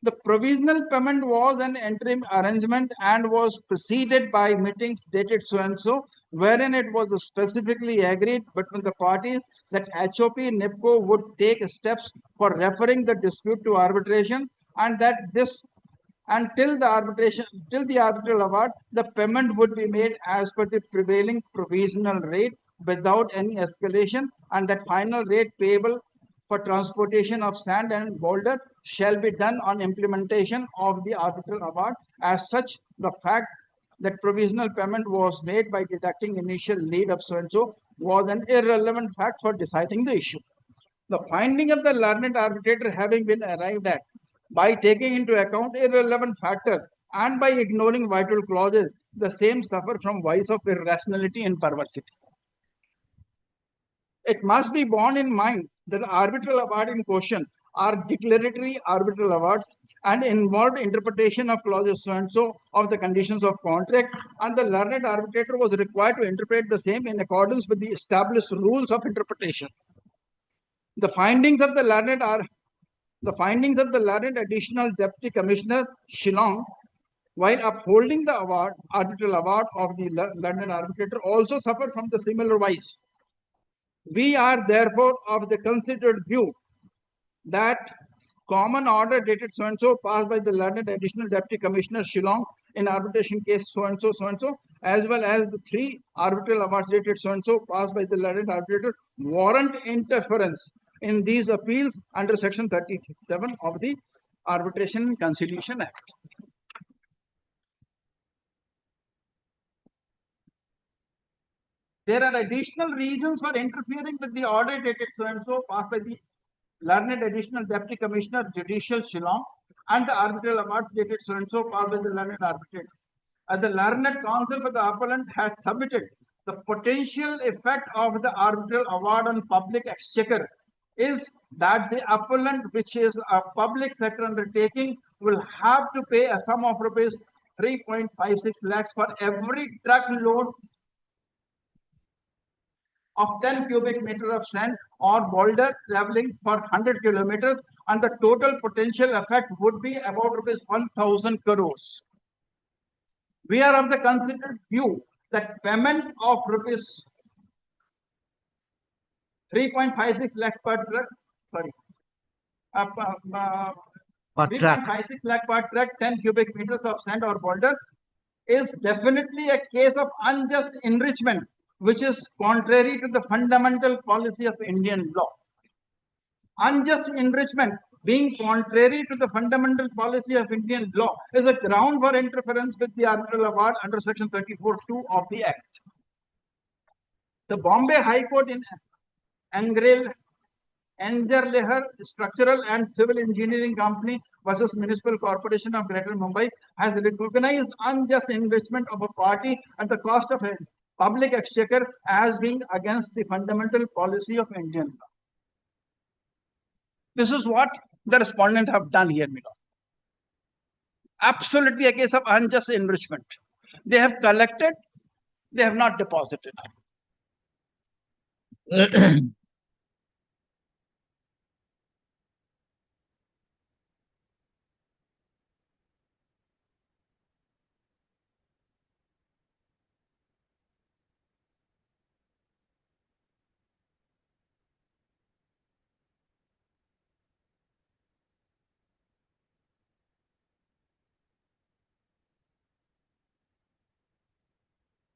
The provisional payment was an interim arrangement and was preceded by meetings dated so and so, wherein it was specifically agreed between the parties that HOP NIPCO would take steps for referring the dispute to arbitration, and that till the arbitral award, the payment would be made as per the prevailing provisional rate without any escalation, and that final rate payable for transportation of sand and boulder shall be done on implementation of the arbitral award. As such, the fact that provisional payment was made by deducting initial lead of so and so was an irrelevant fact for deciding the issue. The finding of the learned arbitrator having been arrived at by taking into account irrelevant factors and by ignoring vital clauses, the same suffer from vice of irrationality and perversity. It must be borne in mind that the arbitral award in question are declaratory arbitral awards and involved interpretation of clauses so and so of the conditions of contract, and the learned arbitrator was required to interpret the same in accordance with the established rules of interpretation. The findings of the learned additional deputy commissioner Shillong, while upholding the arbitral award of the learned arbitrator, also suffer from the similar vice. We are therefore of the considered view that common order dated so and so passed by the learned additional deputy commissioner Shillong in arbitration case so and so, as well as the 3 arbitral awards dated so and so passed by the learned arbitrator warrant interference in these appeals under section 37 of the Arbitration and Conciliation Act. There are additional reasons for interfering with the order dated so and so passed by the learned additional deputy commissioner judicial Shillong and the arbitral awards dated so and so passed by the learned arbitrator. As the learned counsel for the appellant has submitted, the potential effect of the arbitral award on public exchequer is that the appellant, which is a public sector undertaking, will have to pay a sum of rupees 3.56 lakhs for every truck load of 10 cubic meters of sand or boulder traveling for 100 kilometers, and the total potential effect would be about rupees 1,000 crores. We are of the considered view that payment of rupees 3.56 lakhs per truck, 3.56 lakh per truck, 10 cubic meters of sand or boulder, is definitely a case of unjust enrichment, which is contrary to the fundamental policy of Indian law. Unjust enrichment being contrary to the fundamental policy of Indian law is a ground for interference with the arbitral award under section 34(2) of the Act. The Bombay High Court in Anjarlehar Structural and Civil Engineering Company versus Municipal Corporation of Greater Mumbai has recognized unjust enrichment of a party at the cost of a public exchequer as being against the fundamental policy of Indian law. This is what the respondent have done here, my lord. Absolutely a case of unjust enrichment. They have collected, they have not deposited.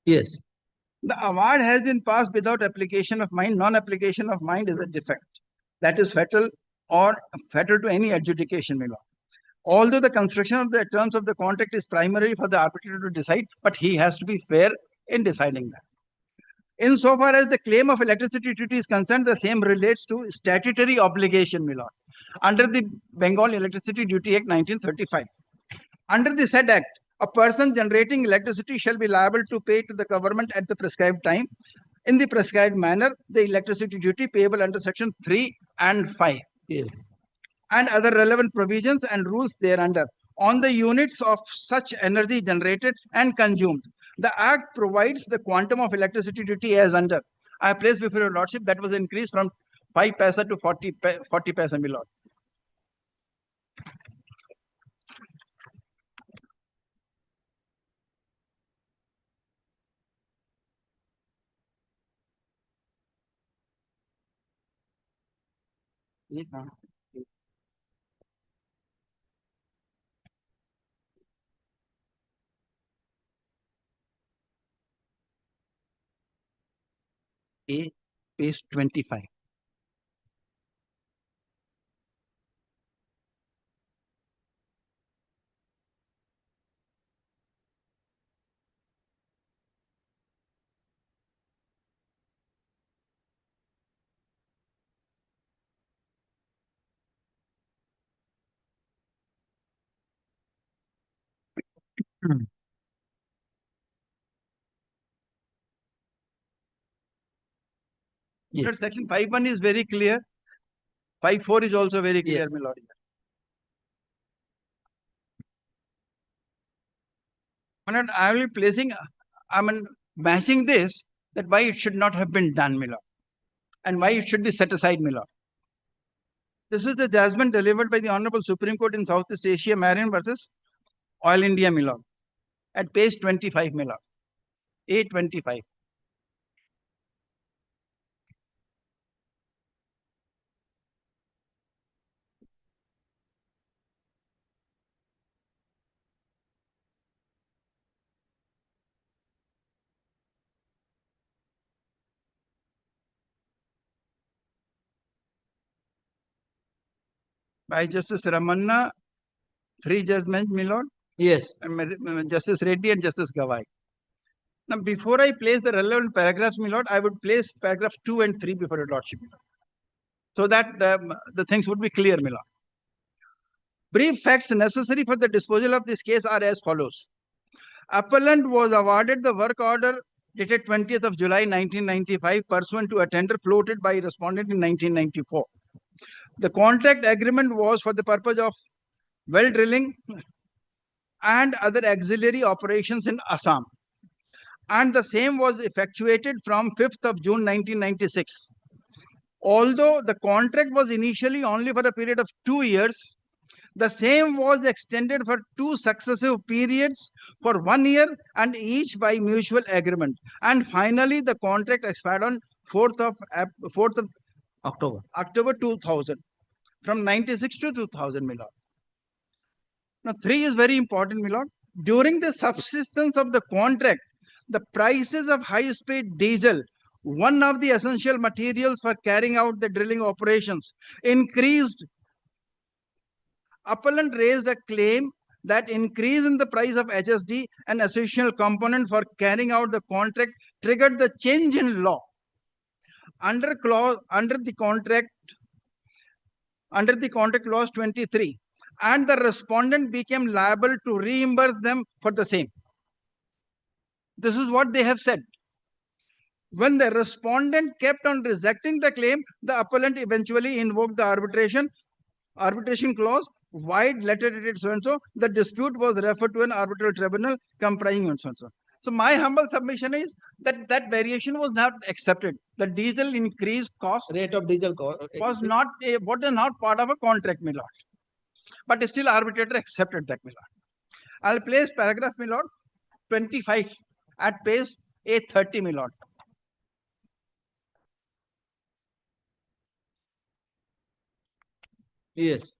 Yes. The award has been passed without application of mind. Non-application of mind is a defect that is fatal or fatal to any adjudication, my lord. Although the construction of the terms of the contract is primary for the arbitrator to decide, but he has to be fair in deciding that. Insofar as the claim of electricity duty is concerned, the same relates to statutory obligation, my lord, under the Bengal Electricity Duty Act 1935. Under the said act, a person generating electricity shall be liable to pay to the government at the prescribed time, in the prescribed manner, the electricity duty payable under section 3 and 5. Yes. And other relevant provisions and rules thereunder on the units of such energy generated and consumed. The Act provides the quantum of electricity duty as under. I have placed before your lordship that was increased from 5 paisa to 40 paisa, my lord. Page 25. But section 5.1 is very clear. 5.4 is also very clear, my lord. My lord, I will be placing, matching this, that why it should not have been done, my lord, and why it should be set aside, my lord. This is the judgment delivered by the Honorable Supreme Court in Southeast Asia Marine versus Oil India, my lord, at page 25, my lord. A25. By Justice Ramanna, 3 judgments, my lord. Yes. And Justice Reddy and Justice Gawai. Now, before I place the relevant paragraphs, my lord, I would place paragraph 2 and 3 before your lordship, my lord, so that the things would be clear, my lord. Brief facts necessary for the disposal of this case are as follows. Appellant was awarded the work order dated 20th of July 1995 pursuant to a tender floated by respondent in 1994. The contract agreement was for the purpose of well drilling and other auxiliary operations in Assam, and the same was effectuated from 5th of June 1996. Although the contract was initially only for a period of 2 years, the same was extended for 2 successive periods for 1 year and each by mutual agreement. And finally, the contract expired on 4th of October 2000, from 96 to 2000, my lord. Now, 3 is very important, my lord. During the subsistence of the contract, the prices of high-speed diesel, one of the essential materials for carrying out the drilling operations, increased. Appellant raised a claim that increase in the price of HSD, an essential component for carrying out the contract, triggered the change in law. Under the contract clause 23, and the respondent became liable to reimburse them for the same. This is what they have said. When the respondent kept on rejecting the claim, the appellant eventually invoked the arbitration clause, wide letter dated so and so. The dispute was referred to an arbitral tribunal comprising so and so. So my humble submission is that that variation was not accepted. The diesel increase cost, rate of diesel cost, was not what is not part of a contract, my lord. But still arbitrator accepted that, my lord. I'll place paragraph, my lord, 25 at page A30, my lord. Yes.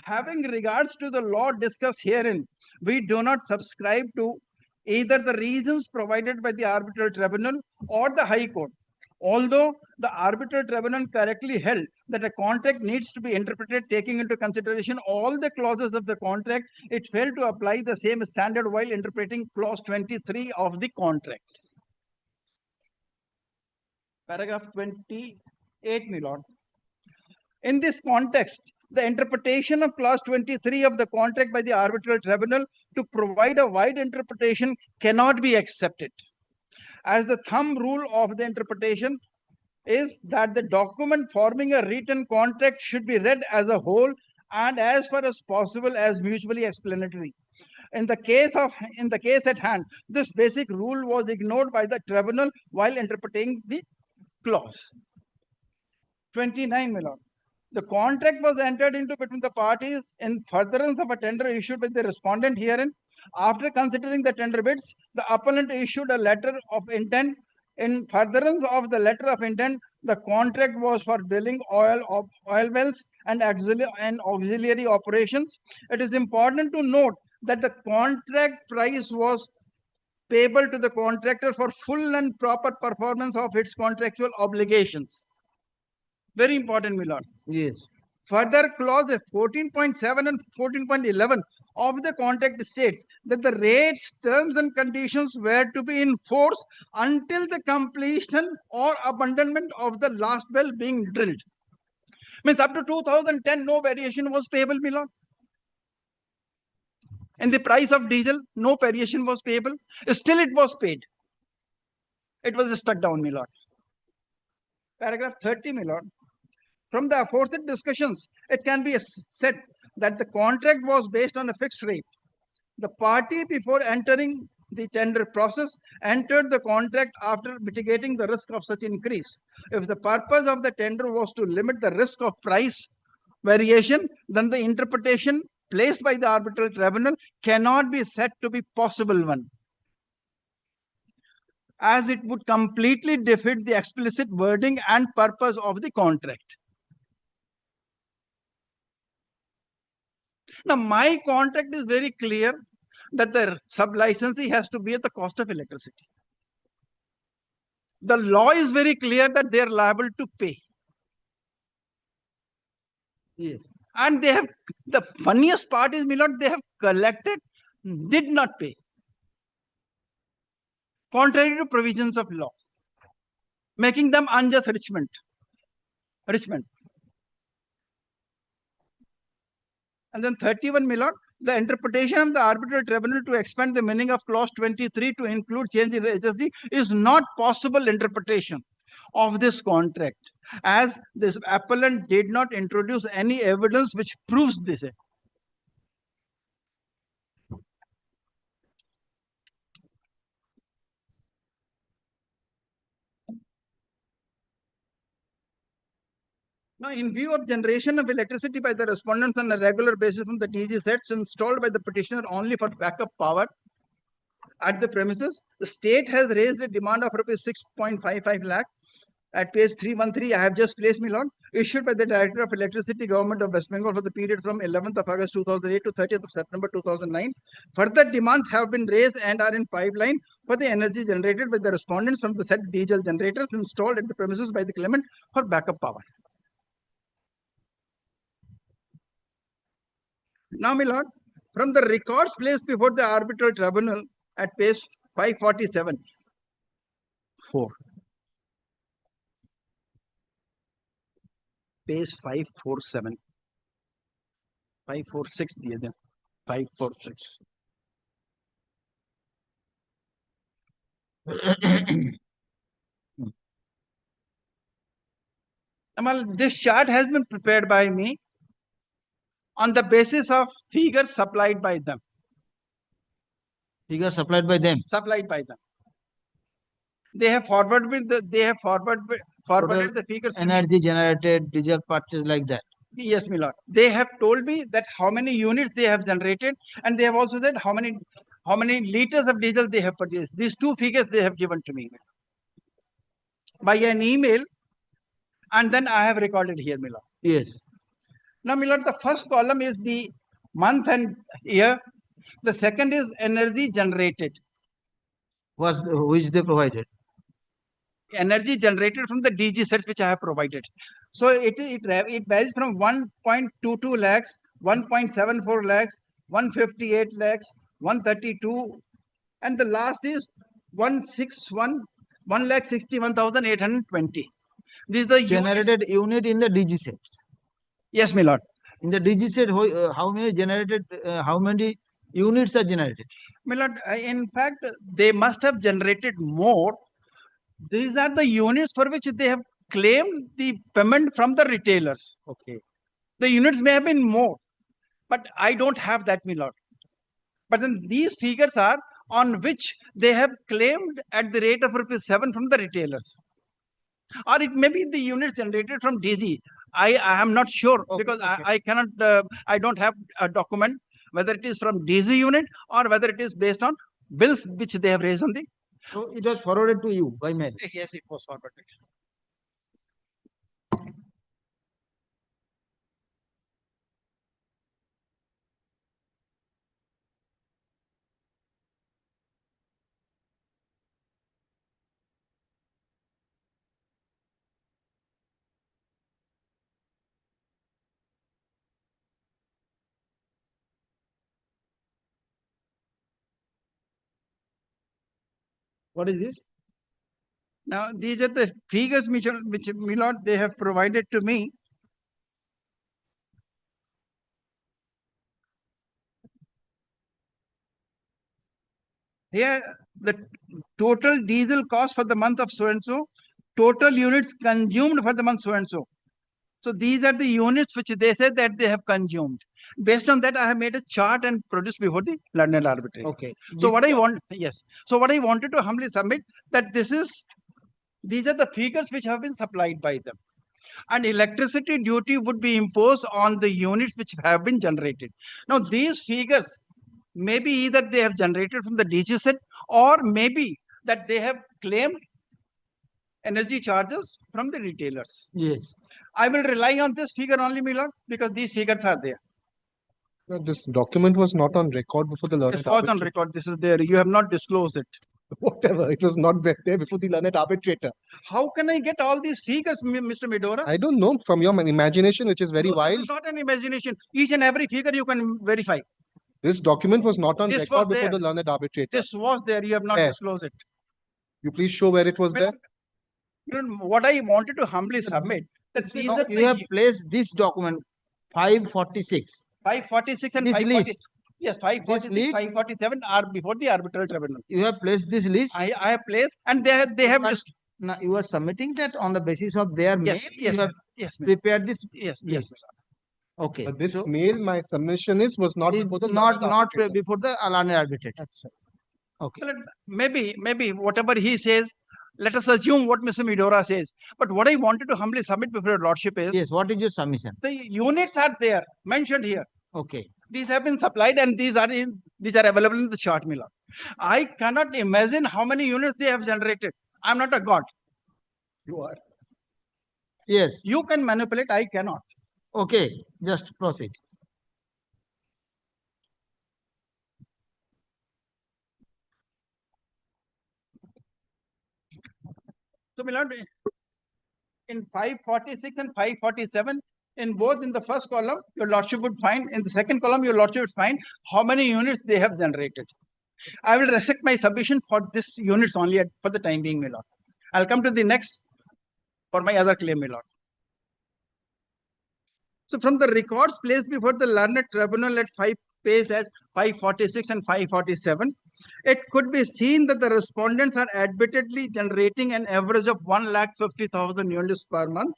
Having regards to the law discussed herein, we do not subscribe to either the reasons provided by the arbitral tribunal or the High Court. Although the arbitral tribunal correctly held that a contract needs to be interpreted taking into consideration all the clauses of the contract, it failed to apply the same standard while interpreting clause 23 of the contract. Paragraph 28, my lord. In this context, the interpretation of clause 23 of the contract by the arbitral tribunal to provide a wide interpretation cannot be accepted, as the thumb rule of the interpretation is that the document forming a written contract should be read as a whole and as far as possible as mutually explanatory. In the case at hand, this basic rule was ignored by the tribunal while interpreting the clause. 29, my lord. The contract was entered into between the parties in furtherance of a tender issued by the respondent herein. After considering the tender bids, the appellant issued a letter of intent. In furtherance of the letter of intent, The contract was for drilling oil wells and auxiliary operations. It is important to note that the contract price was payable to the contractor for full and proper performance of its contractual obligations. Very important, my lord. Yes. Further, clause 14.7 and 14.11 of the contract states that the rates, terms, and conditions were to be in force until the completion or abandonment of the last well being drilled. Means up to 2010, no variation was payable, my lord. And the price of diesel, no variation was payable. Still, it was paid. It was stuck down, my lord. Paragraph 30, my lord. From the aforesaid discussions, it can be said that the contract was based on a fixed rate. The party, before entering the tender process, entered the contract after mitigating the risk of such increase. If the purpose of the tender was to limit the risk of price variation, then the interpretation placed by the arbitral tribunal cannot be said to be possible one, as it would completely defeat the explicit wording and purpose of the contract. Now, my contract is very clear that the sub-licensee has to be at the cost of electricity. The law is very clear that they are liable to pay. Yes. And they have, the funniest part is, my lord, they have collected, did not pay. Contrary to provisions of law, making them unjust enrichment. And then 31, my lord, the interpretation of the arbitral tribunal to expand the meaning of clause 23 to include change in HSD is not possible interpretation of this contract, as this appellant did not introduce any evidence which proves this. Now, in view of generation of electricity by the respondents on a regular basis from the DG sets installed by the petitioner only for backup power at the premises, the state has raised a demand of rupees 6.55 lakh at page 313. I have just placed, my lord, issued by the Director of Electricity, Government of West Bengal for the period from 11th of August 2008 to 30th of September 2009. Further demands have been raised and are in pipeline for the energy generated by the respondents from the said diesel generators installed at the premises by the claimant for backup power. Now, my lord, from the records placed before the arbitral tribunal at page 547, 4. Page 547. 546 diye the 546. This chart has been prepared by me on the basis of figures supplied by them. Figures supplied by them. Supplied by them. They have forwarded the figures. Energy generated, diesel purchase, like that. Yes, my lord. They have told me that how many units they have generated, and they have also said how many liters of diesel they have purchased. These two figures they have given to me by an email, and then I have recorded here, my lord. Yes. Now, my lord, the first column is the month and year. The second is energy generated. Which they provided? Energy generated from the DG sets which I have provided. So it varies from 1.22 lakhs, 1.74 lakhs, 158 lakhs, 132, and the last is 1,61,820. This is the generated unit in the DG sets. Yes, my lord. In the DG set, how many generated? How many units are generated? My lord, in fact, they must have generated more. These are the units for which they have claimed the payment from the retailers. Okay. The units may have been more, but I don't have that, my lord. But then these figures are on which they have claimed at the rate of rupees 7 from the retailers. Or it may be the units generated from DG. I am not sure, because I cannot, I don't have a document whether it is from DG unit or whether it is based on bills which they have raised on the. So it was forwarded to you by mail. Yes, it was forwarded. What is this? Now, these are the figures which my lord, they have provided to me. Here, the total diesel cost for the month of so and so, total units consumed for the month so and so. So these are the units which they said that they have consumed. Based on that, I have made a chart and produced before the learned arbitrator. Okay. So This- what I want, yes. So what I wanted to humbly submit that these are the figures which have been supplied by them. And electricity duty would be imposed on the units which have been generated. Now these figures, maybe either they have generated from the DG set or maybe that they have claimed energy charges from the retailers. Yes. I will rely on this figure only, my lord, because these figures are there. This document was not on record before the learned This was on arbitrator. record. This is there. You have not disclosed it. Whatever, it was not there before the learned arbitrator. How can I get all these figures, Mr. Medora? I don't know, from your imagination, which is very No, this wild. is not an imagination. Each and every figure you can verify. This document was not on This record was before there. the learned arbitrator. This was there. You have not Where? disclosed it. You please show where it was there. What I wanted to humbly submit that these No, are you have placed this document 546. 546 and This 540. list. Yes, 546, list- 547 are before the arbitral tribunal. You have placed this list. I have placed, and they have But just now you are submitting that on the basis of their yes, mail. yes, You have yes, ma'am. prepared this. yes, list. Okay. But this So mail, my submission was not it- before the not learned not arbitrator. before the learned arbitrator. That's right. Okay. Well, maybe whatever he says, let us assume what Mr. Medora says. But what I wanted to humbly submit before your lordship is Yes. What is your submission? the units are there mentioned here. Okay. These have been supplied and these are available in the chart, Mila. I cannot imagine how many units they have generated. I'm not a god. You are. Yes. You can manipulate, I cannot. Okay. Just proceed. So, my lord, in 546 and 547, in both in the first column, your lordship would find, in the second column, your lordship would find how many units they have generated. I will restrict my submission for this units only for the time being, my lord. I'll come to the next for my other claim, my lord. So from the records placed before the learned tribunal at page at 546 and 547, it could be seen that the respondents are admittedly generating an average of 1,50,000 units per month.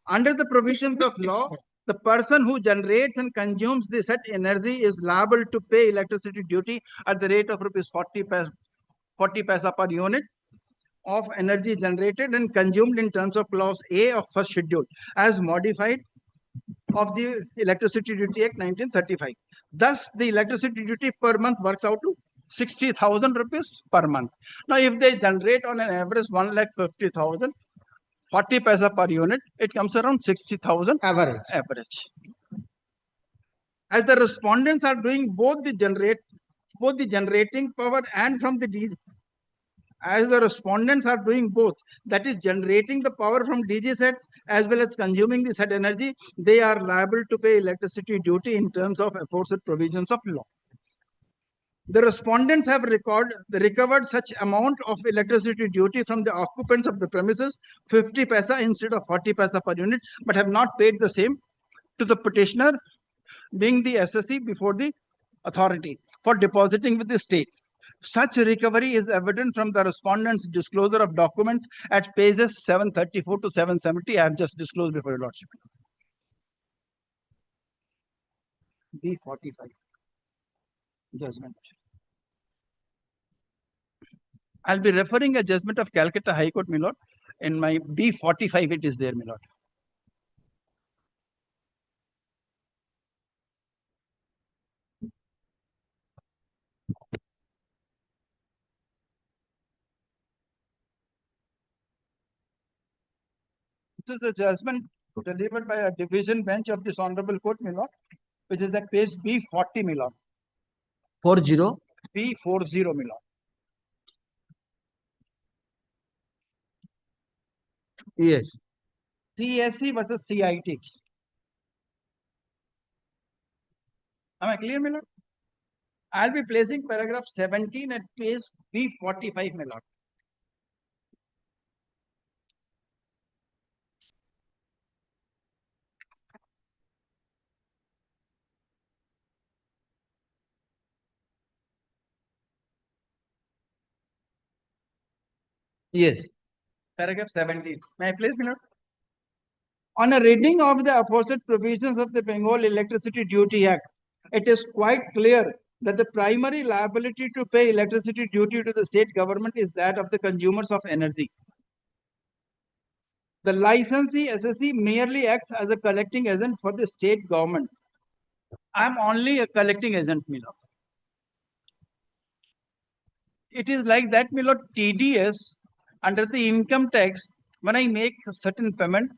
Under the provisions of law, the person who generates and consumes the said energy is liable to pay electricity duty at the rate of rupees 40 paisa per unit of energy generated and consumed in terms of clause A of first schedule as modified of the Electricity Duty Act 1935. Thus, the electricity duty per month works out to 60,000 rupees per month. Now, if they generate on an average 1,50,000, 40 paisa per unit, it comes around 60,000 average. As the respondents are doing both the generating power and from the DG, as the respondents are doing both, that is generating the power from DG sets as well as consuming the said energy, they are liable to pay electricity duty in terms of aforesaid provisions of law. The respondents have recovered such amount of electricity duty from the occupants of the premises, 50 paisa instead of 40 paisa per unit, but have not paid the same to the petitioner, being the SSC before the authority for depositing with the state. Such recovery is evident from the respondent's disclosure of documents at pages 734 to 770. I have just disclosed before your lordship. B45 judgment. I'll be referring a judgment of Calcutta High Court, my lord. In my B45, it is there, my lord. This is a judgment delivered by a division bench of this honorable court, my lord, which is at page B40, my lord. 40? B40, my lord. Yes. CSC versus CIT. Am I clear, my lord? I'll be placing paragraph 17 at page B45, my lord. Yes. Paragraph 17. May I please, my lord? On a reading of the aforesaid provisions of the Bengal Electricity Duty Act, it is quite clear that the primary liability to pay electricity duty to the state government is that of the consumers of energy. The licensee SSC merely acts as a collecting agent for the state government. I am only a collecting agent, my lord. It is like that, my lord, TDS under the income tax, when I make a certain payment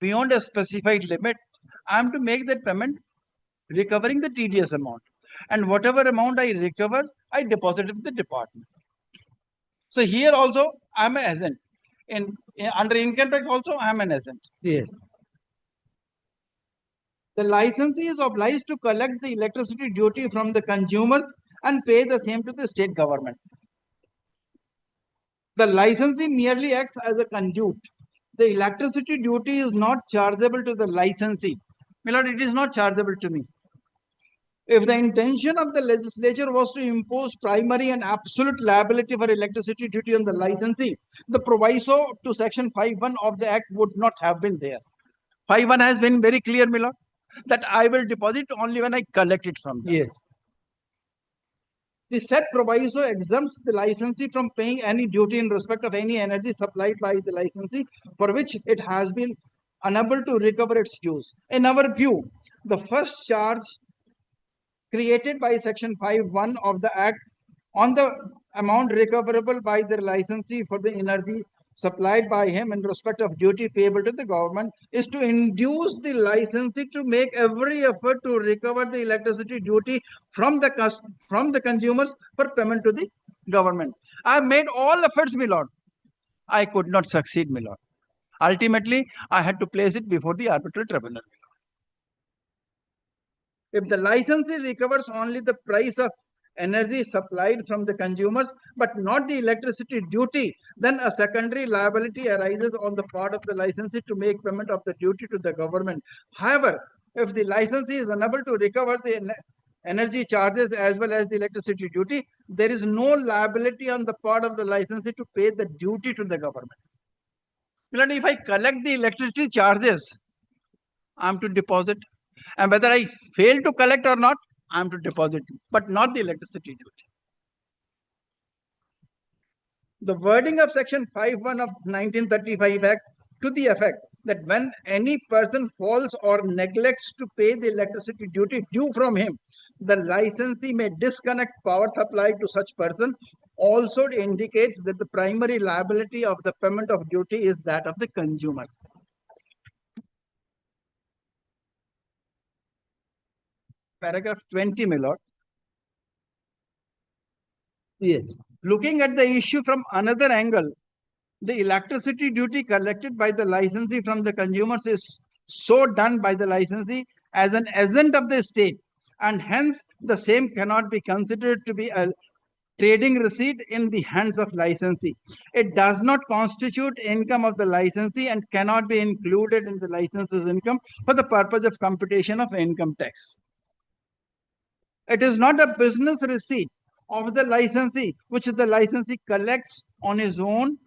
beyond a specified limit, I am to make that payment recovering the TDS amount. And whatever amount I recover, I deposit it in the department. So here also, I am an agent. Under income tax also, I am an agent. Yes. The licensee is obliged to collect the electricity duty from the consumers and pay the same to the state government. The licensee merely acts as a conduit. The electricity duty is not chargeable to the licensee. My lord, it is not chargeable to me. If the intention of the legislature was to impose primary and absolute liability for electricity duty on the licensee, the proviso to section 5(1) of the act would not have been there. 5(1) has been very clear, my lord, that I will deposit only when I collect it from them. Yes. The said proviso exempts the licensee from paying any duty in respect of any energy supplied by the licensee for which it has been unable to recover its dues. In our view, the first charge created by section 5(1) of the act on the amount recoverable by the licensee for the energy supplied by him in respect of duty payable to the government is to induce the licensee to make every effort to recover the electricity duty from the consumers for payment to the government. I have made all efforts, my lord. I could not succeed, my lord. Ultimately, I had to place it before the arbitral tribunal. If the licensee recovers only the price of energy supplied from the consumers, but not the electricity duty, then a secondary liability arises on the part of the licensee to make payment of the duty to the government. However, if the licensee is unable to recover the energy charges as well as the electricity duty, there is no liability on the part of the licensee to pay the duty to the government. If I collect the electricity charges, I am to deposit. And whether I fail to collect or not, I am to deposit, but not the electricity duty. The wording of section 5(1) of 1935 Act to the effect that when any person falls or neglects to pay the electricity duty due from him, the licensee may disconnect power supply to such person also indicates that the primary liability of the payment of duty is that of the consumer. Paragraph 20, my lord. Yes. Looking at the issue from another angle, the electricity duty collected by the licensee from the consumers is so done by the licensee as an agent of the state, and hence the same cannot be considered to be a trading receipt in the hands of licensee. It does not constitute income of the licensee and cannot be included in the licensee's income for the purpose of computation of income tax. It is not a business receipt of the licensee which the licensee collects on his own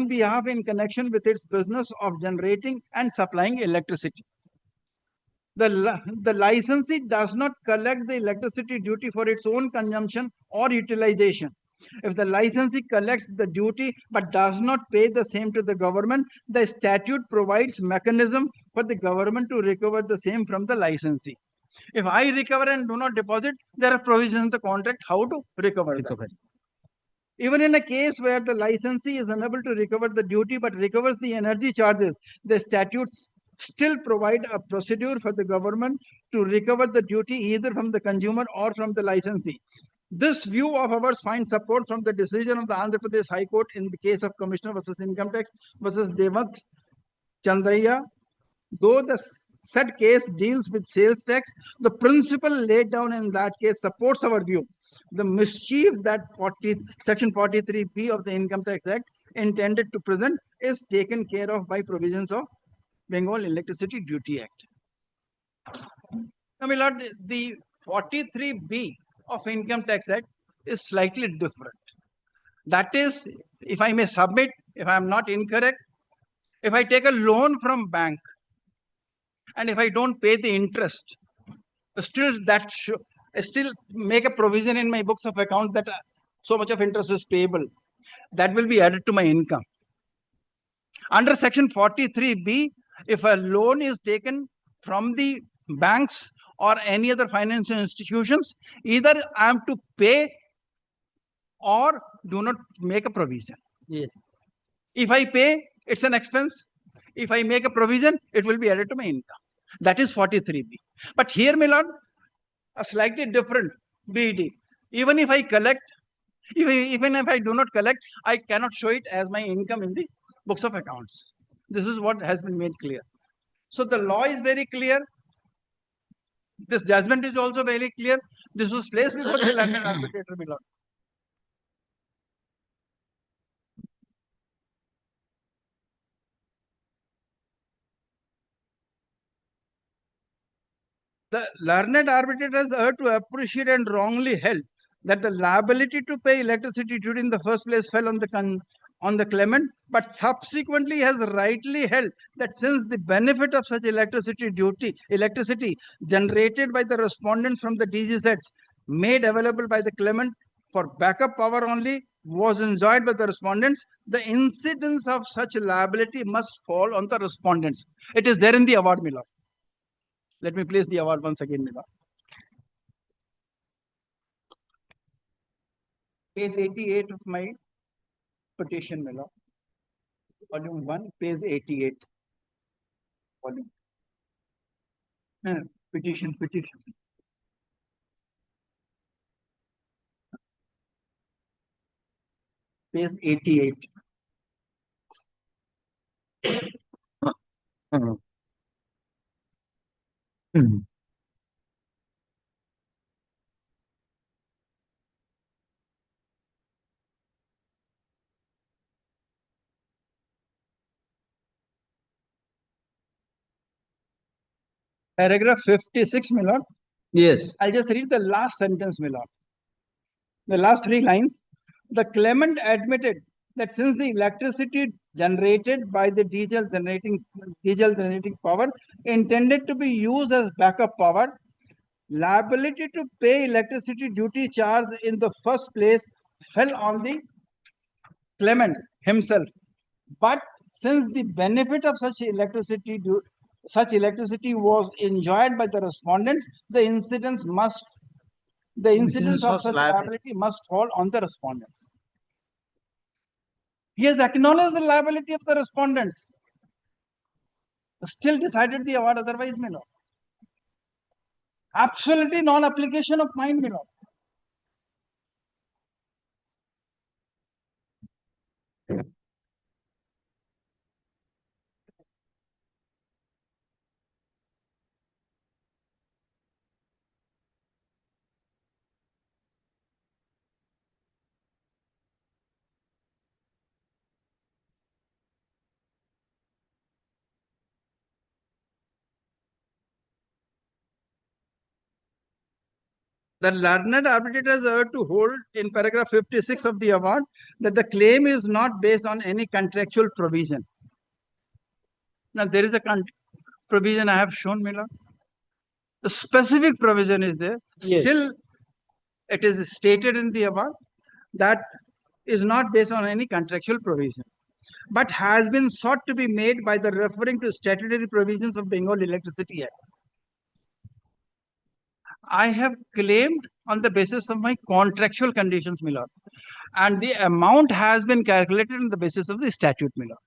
behalf in connection with its business of generating and supplying electricity. The licensee does not collect the electricity duty for its own consumption or utilization. If the licensee collects the duty but does not pay the same to the government, the statute provides mechanism for the government to recover the same from the licensee. If I recover and do not deposit, there are provisions in the contract how to recover that. Even in a case where the licensee is unable to recover the duty but recovers the energy charges, the statutes still provide a procedure for the government to recover the duty either from the consumer or from the licensee. This view of ours finds support from the decision of the Andhra Pradesh High Court in the case of Commissioner versus Income Tax versus Devant Chandraya. Though the said case deals with sales tax, the principle laid down in that case supports our view. The mischief that Section 43B of the Income Tax Act intended to present is taken care of by provisions of Bengal Electricity Duty Act. Now, my lord, the 43B of Income Tax Act is slightly different. That is, if I may submit, if I am not incorrect, if I take a loan from bank and if I don't pay the interest, still still make a provision in my books of account that so much of interest is payable. That will be added to my income. Under section 43B, if a loan is taken from the banks or any other financial institutions, either I am to pay or do not make a provision. Yes. If I pay, it's an expense. If I make a provision, it will be added to my income. That is 43B. But here, my lord, a slightly different BD. Even if I collect, even if I do not collect, I cannot show it as my income in the books of accounts. This is what has been made clear. So the law is very clear. This judgment is also very clear. This was placed before the learned arbitrator, my lord. The learned arbitrators are to appreciate and wrongly held that the liability to pay electricity duty in the first place fell on the claimant, but subsequently has rightly held that since the benefit of such electricity generated by the respondents from the DG sets made available by the claimant for backup power only was enjoyed by the respondents, the incidence of such liability must fall on the respondents. It is there in the award, my lord. Let me place the award once again, my lord. Page 88 of my petition, my lord. Volume 1, page 88. Volume. Petition. Page 88. Paragraph 56, my lord. Yes. I'll just read the last sentence, my lord. The last 3 lines. The claimant admitted that since the electricity generated by the diesel generating power intended to be used as backup power, liability to pay electricity duty charge in the first place fell on the claimant himself. But since the benefit of such electricity was enjoyed by the respondents, the incidence of such liability must fall on the respondents. He has acknowledged the liability of the respondents, still decided the award otherwise, my lord. Absolutely non-application of mine, my lord. The learned arbitrators are to hold in paragraph 56 of the award that the claim is not based on any contractual provision. Now, there is a provision I have shown, my lord. The specific provision is there. Yes. Still, it is stated in the award that is not based on any contractual provision, but has been sought to be made by the referring to statutory provisions of Bengal Electricity Act. I have claimed on the basis of my contractual conditions, my lord, and the amount has been calculated on the basis of the statute, my lord.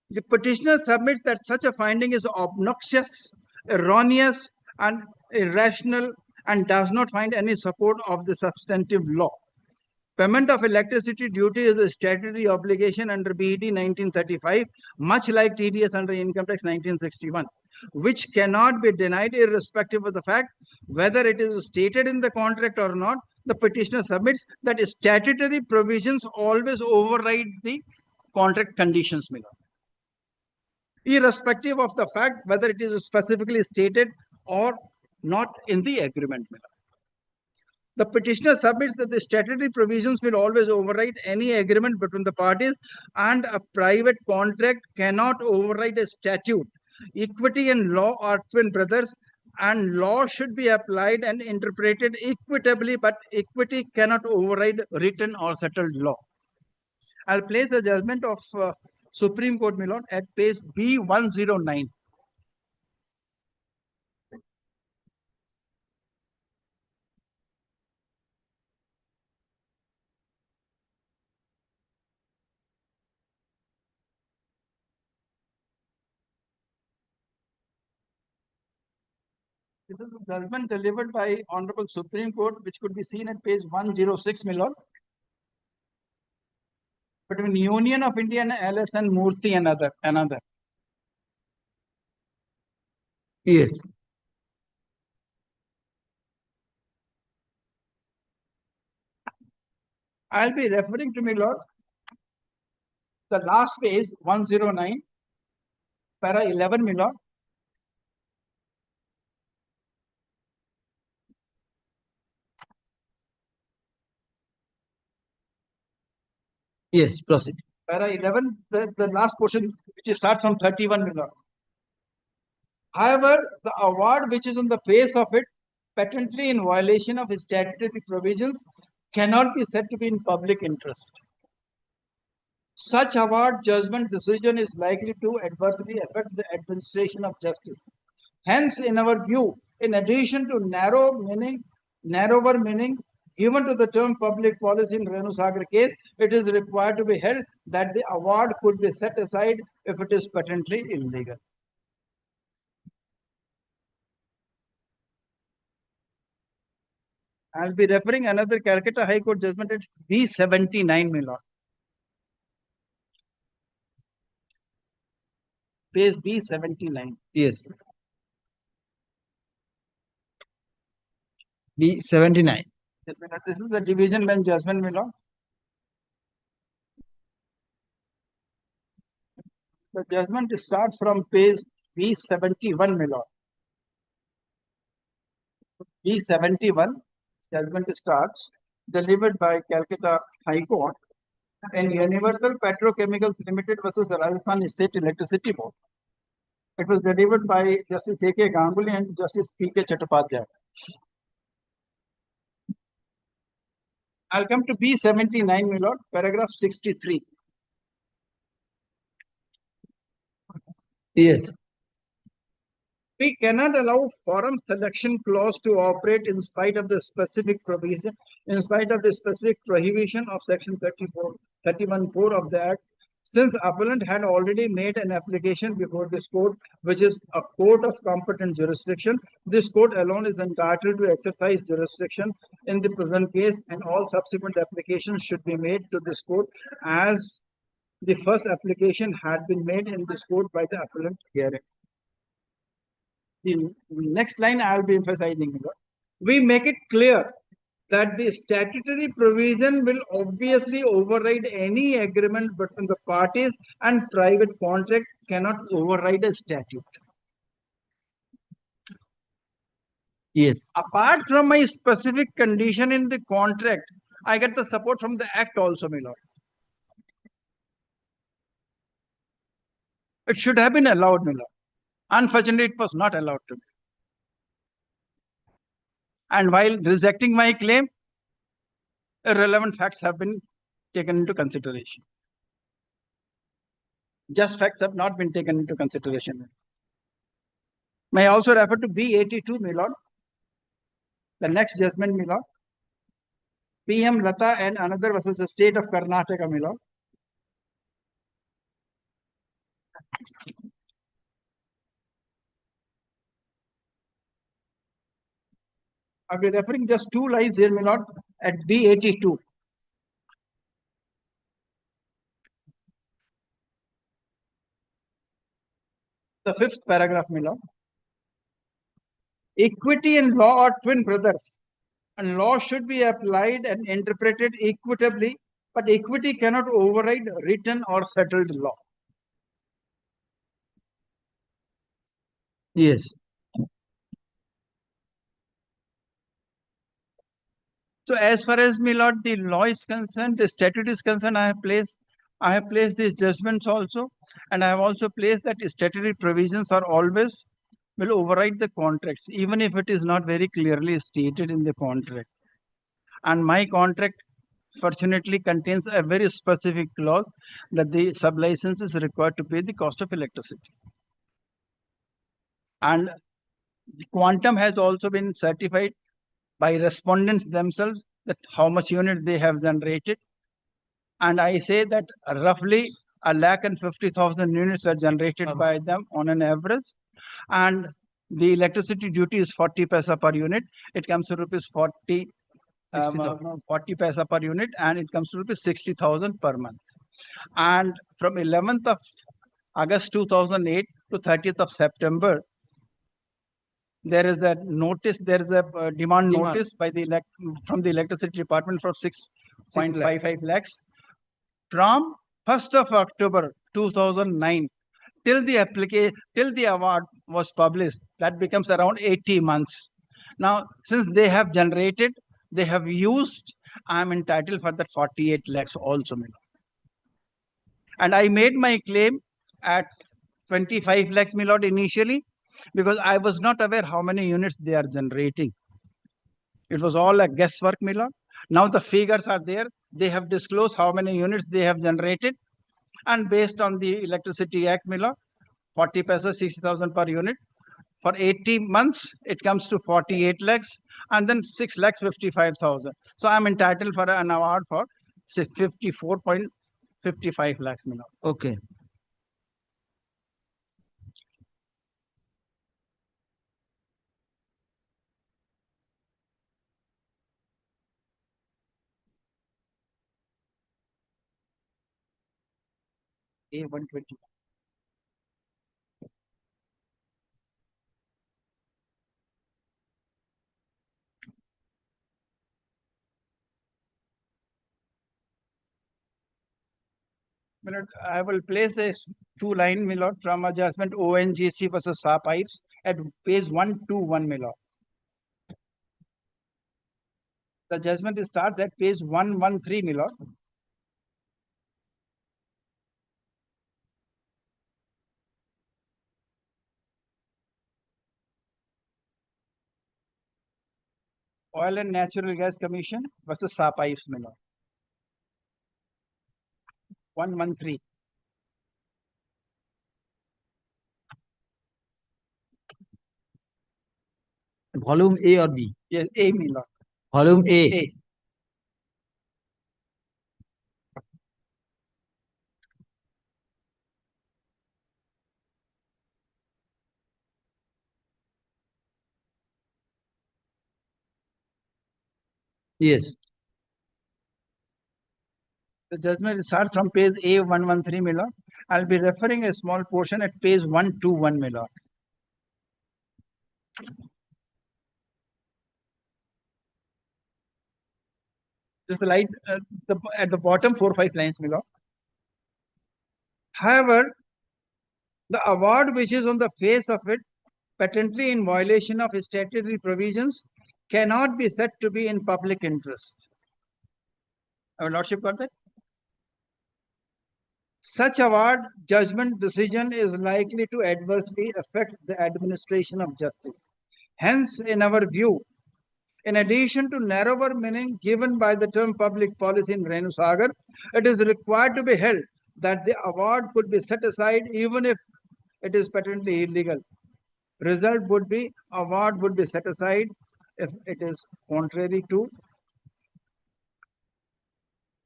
The petitioner submits that such a finding is obnoxious, erroneous, and irrational, and does not find any support of the substantive law. Payment of electricity duty is a statutory obligation under BED 1935, much like TDS under Income Tax 1961, which cannot be denied irrespective of the fact whether it is stated in the contract or not. The petitioner submits that statutory provisions always override the contract conditions, my lord, irrespective of the fact whether it is specifically stated or not in the agreement, my lord. The petitioner submits that the statutory provisions will always override any agreement between the parties, and a private contract cannot override a statute. Equity and law are twin brothers, and law should be applied and interpreted equitably, but equity cannot override written or settled law. I'll place the judgment of Supreme Court, my lord, at page B109. This is a judgment delivered by Honorable Supreme Court, which could be seen at page 106, my lord. Between Union of India and LS and Murthy and another. Yes. I'll be referring to, my lord, the last page, 109, para 11, my lord. Yes, proceed. Para 11, the last portion, which starts from 31, my lord. However, the award which is on the face of it, patently in violation of statutory provisions, cannot be said to be in public interest. Such award judgment decision is likely to adversely affect the administration of justice. Hence, in our view, in addition to narrower meaning given to the term public policy in Renu Sagar case, it is required to be held that the award could be set aside if it is patently illegal. I'll be referring another Calcutta High Court judgment at B79, my lord. Page B79. Yes. B79. Yes, my lord. This is the division bench judgment, my lord. The judgment starts from page B71, my lord. B71 judgment starts, delivered by Calcutta High Court in Universal Petrochemicals Limited versus the Rajasthan State Electricity Board. It was delivered by Justice A.K. Ganguly and Justice P.K. Chattopadhyay. I'll come to B79, my lord, paragraph 63. Yes. We cannot allow forum selection clause to operate in spite of the specific provision, in spite of the specific prohibition of section 31(4) of the Act, since appellant had already made an application before this court, which is a court of competent jurisdiction. This court alone is entitled to exercise jurisdiction in the present case, and all subsequent applications should be made to this court as the first application had been made in this court by the appellant hearing. The next line I will be emphasizing. We make it clear that the statutory provision will obviously override any agreement between the parties, and private contract cannot override a statute. Yes. Apart from my specific condition in the contract, I get the support from the Act also, my lord. It should have been allowed, my lord. Unfortunately, it was not allowed to be. And while rejecting my claim, irrelevant facts have been taken into consideration. Just facts have not been taken into consideration. May I also refer to B82, my lord? The next judgment, my lord. PM Lata and another versus the state of Karnataka, my lord. I'll be referring just two lines here, my lord, at B82. The fifth paragraph, my lord. Equity and law are twin brothers, and law should be applied and interpreted equitably, but equity cannot override written or settled law. Yes. So as far as, my lord, the law is concerned, the statute is concerned, I have placed these judgments also, and I have also placed that statutory provisions are always will override the contracts, even if it is not very clearly stated in the contract. And my contract fortunately contains a very specific clause that the sublicense is required to pay the cost of electricity. And the quantum has also been certified by respondents themselves that how much unit they have generated. And I say that roughly 150,000 units are generated by them on an average. And the electricity duty is 40 paisa per unit. It comes to rupees 40 paisa per unit, and it comes to rupees 60,000 per month. And from 11th of August 2008 to 30th of September, there is a notice, there is a demand notice by the from the electricity department for 6.55 lakhs. From 1st of October 2009 till the award was published, that becomes around 80 months. Now, since they have generated, they have used, I am entitled for that 48 lakhs also. And I made my claim at 25 lakhs, my lord, initially, because I was not aware how many units they are generating. It was all a guesswork, my lord. Now the figures are there. They have disclosed how many units they have generated. And based on the Electricity Act, my lord, 40 paisa, 60,000 per unit. For 80 months, it comes to 48 lakhs, and then 6 lakhs 55,000. So I'm entitled for an award for 54.55 lakhs, my lord. Okay. A120. My lord, I will place a two-line, my lord, from a judgment ONGC versus SA pipes at page 121, my lord. The judgment starts at page 113, my lord. Oil and Natural Gas Commission versus SA pipes, my lord. 113. Volume A or B? Yes, A, my lord. Volume A. A. Yes. The judgment starts from page A113, my lord. I'll be referring a small portion at page 121, my lord. Just the light at the bottom, 4 or 5 lines, my lord. However, the award which is on the face of it, patently in violation of statutory provisions, cannot be said to be in public interest. Our lordship got that? Such award judgment decision is likely to adversely affect the administration of justice. Hence, in our view, in addition to narrower meaning given by the term public policy in Renu Sagar, it is required to be held that the award could be set aside even if it is patently illegal. Result would be award would be set aside if it is contrary to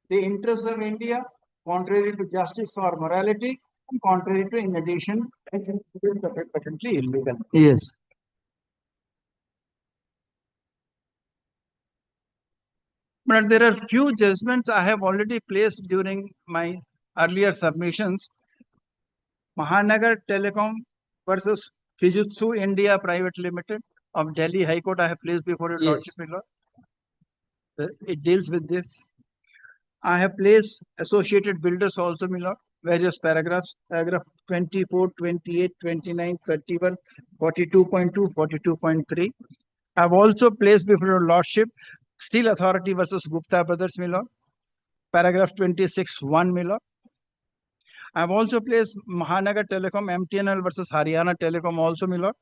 the interests of India, contrary to justice or morality, and contrary to, in addition, it is patently illegal. Yes. But there are few judgments I have already placed during my earlier submissions. Mahanagar Telecom versus Fujitsu India Private Limited of Delhi High Court I have placed before your lordship, my lord. It deals with this. I have placed Associated Builders also, my lord. Various paragraphs, paragraph 24, 28, 29, 31, 42.2, 42.3. I have also placed before your lordship Steel Authority versus Gupta Brothers, my lord. Paragraph 26(1), my lord. I have also placed Mahanagar Telecom, MTNL versus Haryana Telecom also, my lord,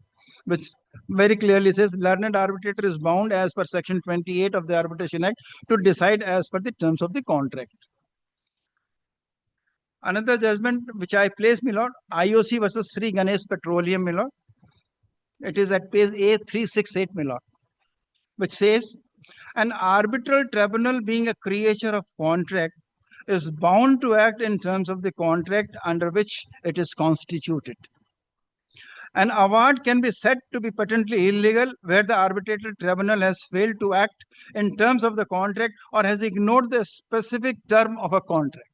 which very clearly says learned arbitrator is bound as per section 28 of the Arbitration Act to decide as per the terms of the contract. Another judgment which I placed, my lord, IOC versus Sri Ganesh Petroleum, my lord. It is at page A368, my lord, which says an arbitral tribunal being a creature of contract is bound to act in terms of the contract under which it is constituted. An award can be said to be patently illegal where the arbitral tribunal has failed to act in terms of the contract or has ignored the specific term of a contract.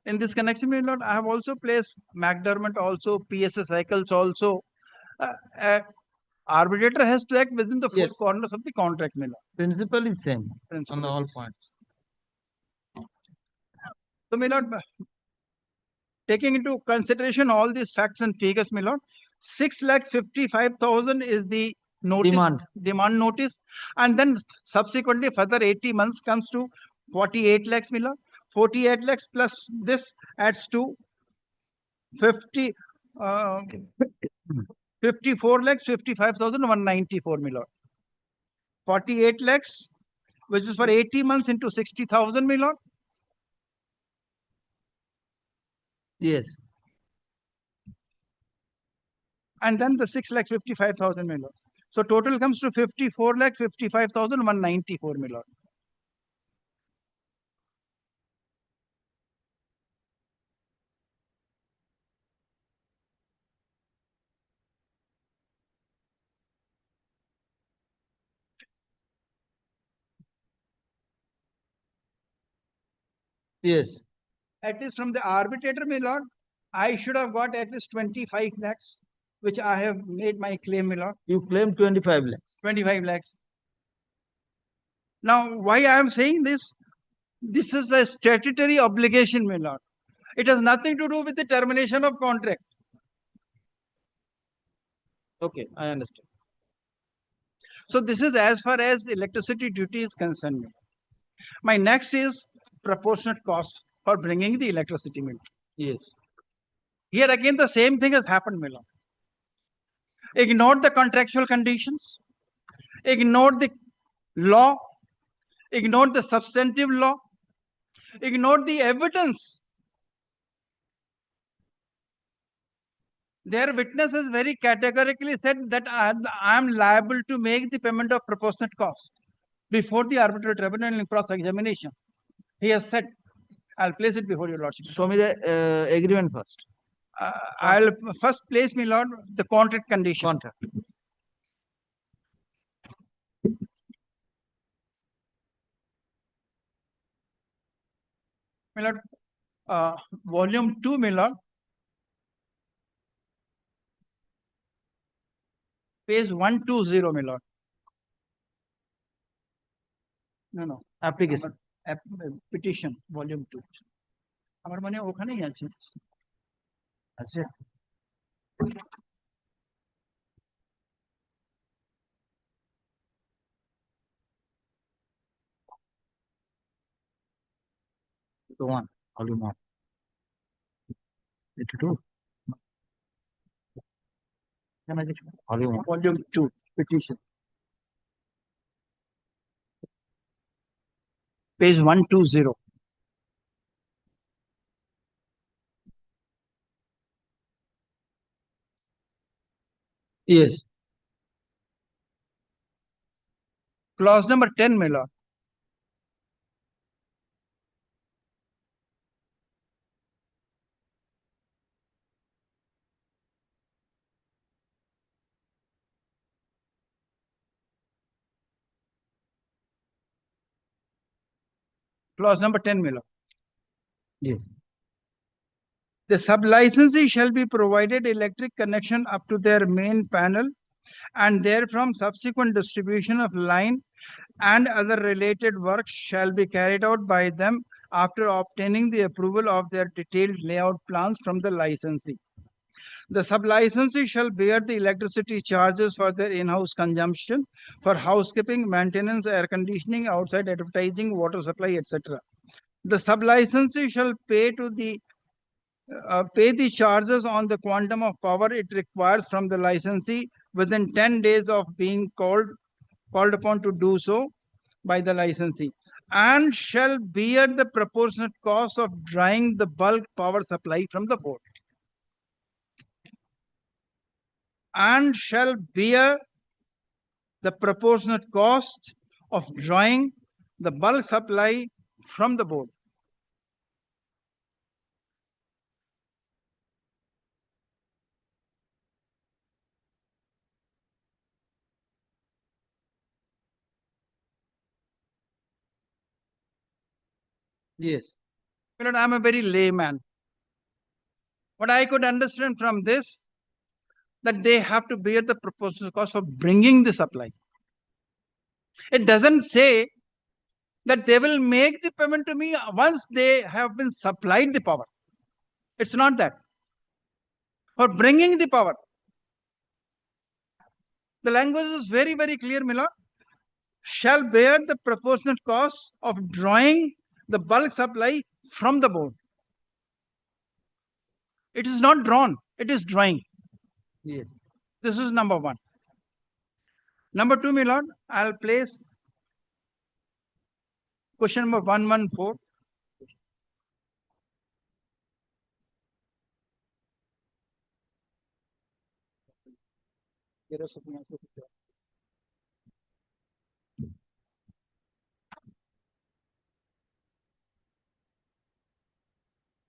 In this connection, my lord, I have also placed McDermott also, PSA Cycles also. Arbitrator has to act within the four corners of the contract, my lord. Principle is same Principle on all is same. points. So, my lord, taking into consideration all these facts and figures, my lord, 6,55,000 is the notice, demand notice, and then subsequently further 80 months comes to 48 lakhs, my lord. 48 lakhs plus this adds to 54 lakhs 55,194, my lord. 48 lakhs, which is for 80 months into 60,000, my lord. Yes. And then the 6,55,000, my lord. So total comes to 54,55,194, my lord. Yes. At least from the arbitrator, my lord, I should have got at least 25 lakhs, which I have made my claim, my lord. You claim 25 lakhs. 25 lakhs. Now, why I am saying this? This is a statutory obligation, my lord. It has nothing to do with the termination of contract. Okay, I understand. So this is as far as electricity duty is concerned. My next is proportionate cost for bringing the electricity, my lord. Yes. Here again, the same thing has happened, my lord. Ignored the contractual conditions, ignored the law, ignored the substantive law, ignored the evidence. Their witness has very categorically said that I am liable to make the payment of proportionate cost before the arbitral tribunal in cross-examination. He has said, I'll place it before your lordship. Show me the agreement first. I'll first place, my lord, the contract condition. Contract. My lord, volume 2, my lord, page 120, my lord. No. Application. Petition, volume 2. আমার মনে হয় ওখানেই আছে। আচ্ছা। One, volume 1. 82. Volume 2, petition. Page 120. Yes. Clause number 10, my lord. Clause number 10, my lord. Yes. The sub-licensee shall be provided electric connection up to their main panel and therefrom subsequent distribution of line and other related works shall be carried out by them after obtaining the approval of their detailed layout plans from the licensee. The sub-licensee shall bear the electricity charges for their in-house consumption, for housekeeping, maintenance, air conditioning, outside advertising, water supply, etc. The sub-licensee shall pay the charges on the quantum of power it requires from the licensee within 10 days of being called upon to do so by the licensee, and shall bear the proportionate cost of drawing the bulk power supply from the board. And shall bear the proportionate cost of drawing the bulk supply from the board. Yes. You know, I'm a very layman. What I could understand from this, that they have to bear the proportionate cost of bringing the supply. It doesn't say that they will make the payment to me once they have been supplied the power. It's not that. For bringing the power. The language is very, very clear, Mila. Shall bear the proportionate cost of drawing the bulk supply from the board. It is not drawn, it is drawing. Yes. This is number one. Number two, my lord, I'll place question number 114.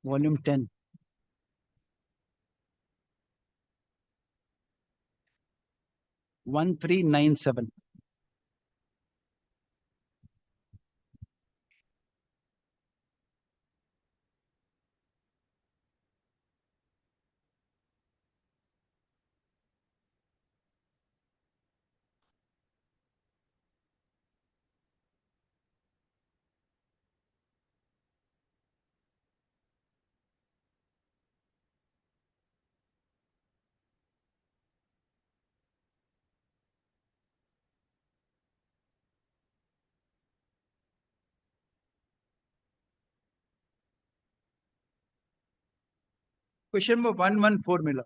Volume 10. One 1397. Question number 114, Miller.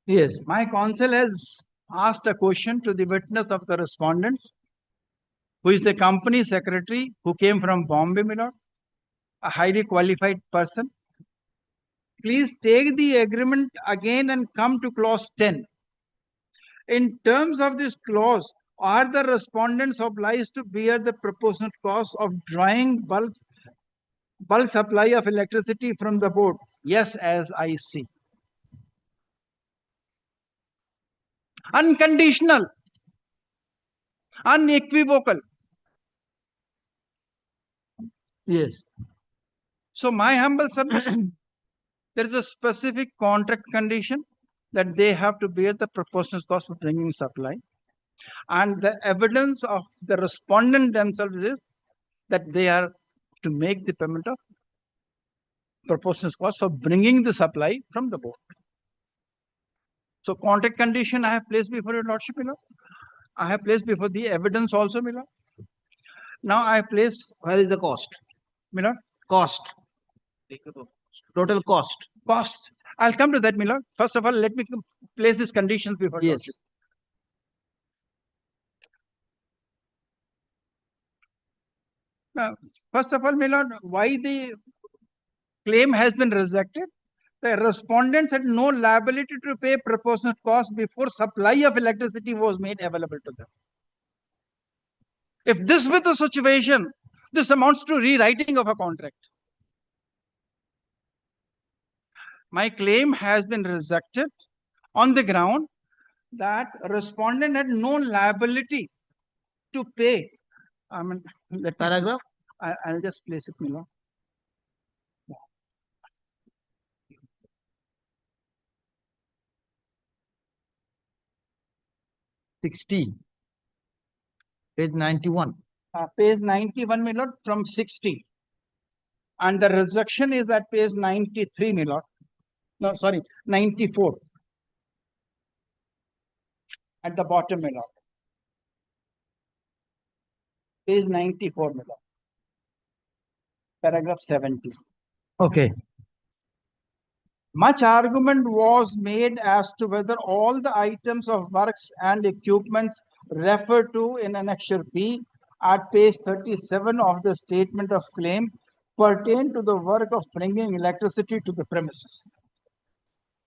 Yes, my counsel has asked a question to the witness of the respondents, who is the company secretary who came from Bombay, Miller, a highly qualified person. Please take the agreement again and come to clause 10. In terms of this clause, are the respondents obliged to bear the proportionate cost of drawing bulk supply of electricity from the board? Yes, as I see. Unconditional, unequivocal. Yes. So my humble submission, there is a specific contract condition that they have to bear the proportionate cost of bringing supply. And the evidence of the respondent themselves is that they are to make the payment of proportionate cost for bringing the supply from the board. So contract condition I have placed before your lordship, Miller. I have placed before the evidence also, Miller. Now I have placed, where is the cost? Miller? Cost. Total cost. Cost. I'll come to that, Miller. First of all, let me place these conditions before your lordship. Now, first of all, Miller, why the claim has been rejected? The respondents had no liability to pay proportionate cost before supply of electricity was made available to them. If this were the situation, this amounts to rewriting of a contract. My claim has been rejected on the ground that respondent had no liability to pay. I mean, the paragraph, I'll just place it, Mila. Page 91. Page 91, my lord, from 60. And the rejection is at page 93, my lord. No, sorry, 94. At the bottom, my lord. Page 94, my lord. Paragraph 70. Okay. Much argument was made as to whether all the items of works and equipments referred to in Annexure B at page 37 of the statement of claim pertain to the work of bringing electricity to the premises.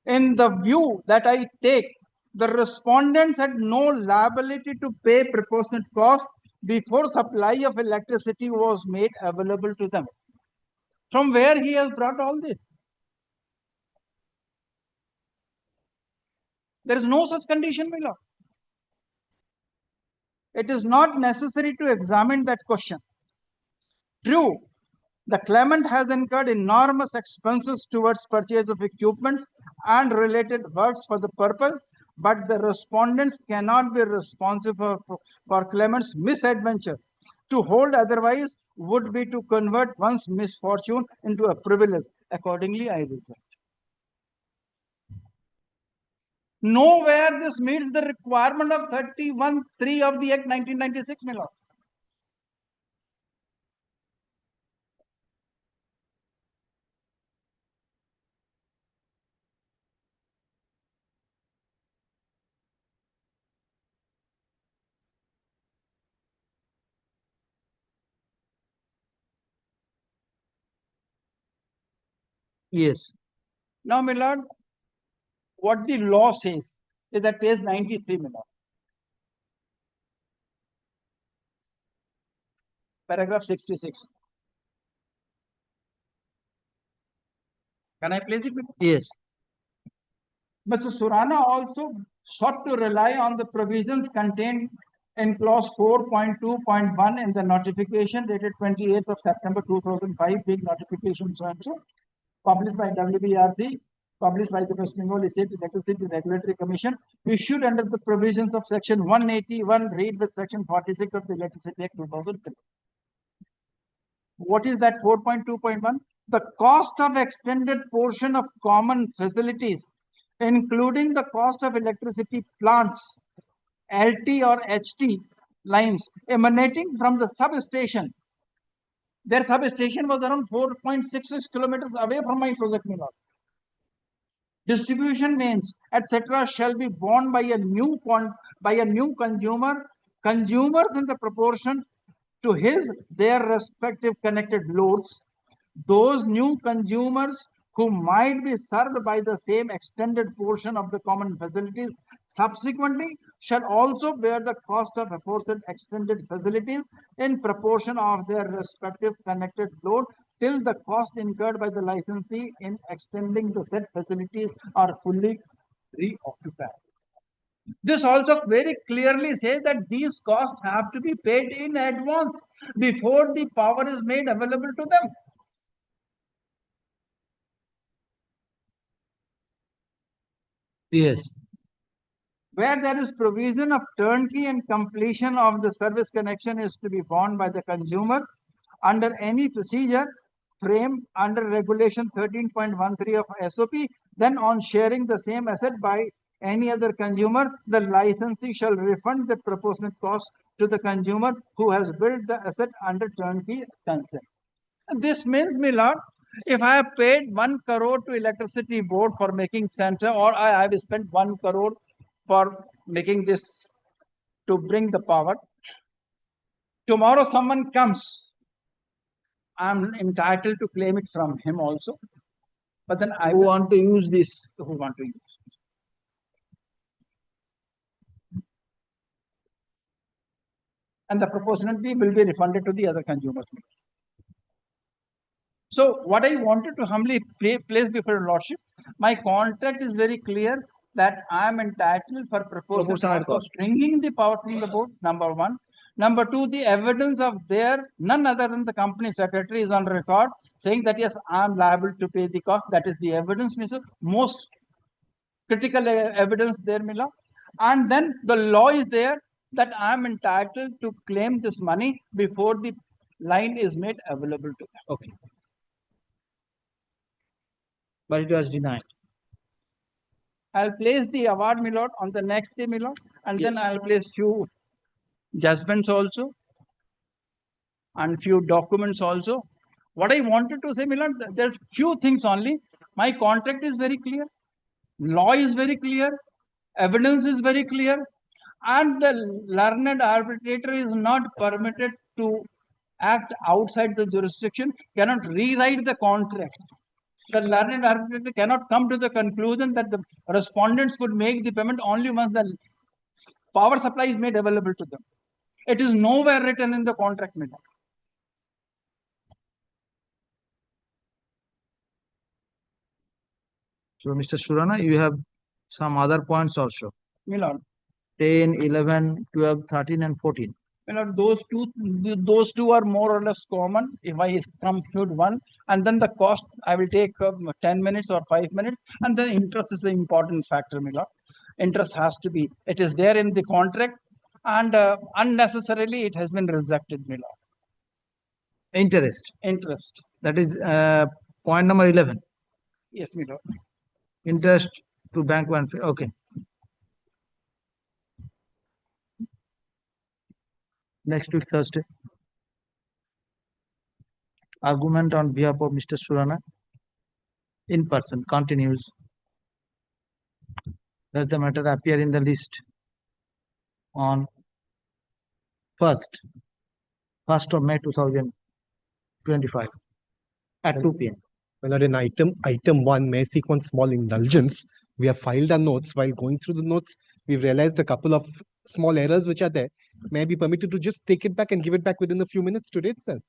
In the view that I take, the respondents had no liability to pay proportionate cost before supply of electricity was made available to them. From where he has brought all this? There is no such condition, my lord. It is not necessary to examine that question. True, the claimant has incurred enormous expenses towards purchase of equipments and related works for the purpose, but the respondents cannot be responsible for claimant's misadventure. To hold otherwise would be to convert one's misfortune into a privilege. Accordingly, I reject. Nowhere this meets the requirement of 31(3) of the Act 1996, my lord. Yes. Now, my lord, what the law says is at page 93, my lord. Paragraph 66. Can I place it? Yes. Mr. Surana also sought to rely on the provisions contained in clause 4.2.1 in the notification dated 28th of September 2005, being notification so and so, published by WBRC, published by the West Bengal State Electricity Regulatory Commission, issued under the provisions of section 181, read with section 46 of the Electricity Act 2003. What is that 4.2.1? The cost of extended portion of common facilities, including the cost of electricity plants, LT or HT lines emanating from the substation. Their substation was around 4.66 kilometers away from my project, my lord. Distribution mains, etc., shall be borne by a new consumer, consumers in the proportion to their respective connected loads. Those new consumers who might be served by the same extended portion of the common facilities subsequently shall also bear the cost of aforesaid extended facilities in proportion of their respective connected load till the cost incurred by the licensee in extending the said facilities are fully reoccupied. This also very clearly says that these costs have to be paid in advance before the power is made available to them. Yes. Where there is provision of turnkey and completion of the service connection is to be borne by the consumer under any procedure framed under regulation 13.13 of SOP, then on sharing the same asset by any other consumer, the licensee shall refund the proportionate cost to the consumer who has built the asset under turnkey consent. And this means, my lord, if I have paid 1 crore to electricity board for making center, or I have spent 1 crore for making this to bring the power, tomorrow someone comes, I'm entitled to claim it from him also. But then I want to use this. Who want to use this. And the proportionality will be refunded to the other consumers. So what I wanted to humbly place before your lordship, my contract is very clear that I am entitled for proportional cost of bringing the power from the board, number one. Number two, the evidence of none other than the company secretary is on record saying that yes, I am liable to pay the cost. That is the evidence, Mr. Most critical evidence there, Mila. And then the law is there that I am entitled to claim this money before the line is made available to them. Okay. But it was denied. I'll place the award, my lord, on the next day, my lord, and then I'll place few judgments also and few documents also. What I wanted to say, my lord, there's few things only. My contract is very clear, law is very clear, evidence is very clear, and the learned arbitrator is not permitted to act outside the jurisdiction, cannot rewrite the contract. The learned arbitrator cannot come to the conclusion that the respondents could make the payment only once the power supply is made available to them. It is nowhere written in the contract, madam. So, Mr. Surana, you have some other points also. My lord. 10, 11, 12, 13, and 14. You know, those two are more or less common. If I compute one, and then the cost, I will take 10 minutes or 5 minutes, and then interest is an important factor, my lord. Interest has to be, it is there in the contract, and unnecessarily it has been rejected, my lord. Interest. Interest. That is point number 11. Yes, my lord. Interest to bank one. Okay. Next week, Thursday. Argument on behalf of Mr. Surana in person continues. Let the matter appear in the list on 1st of May 2025 at 2 p.m. Well, in item 1, may I seek one small indulgence? We have filed our notes. While going through the notes, we've realized a couple of small errors which are there. May I be permitted to just take it back and give it back within a few minutes today itself?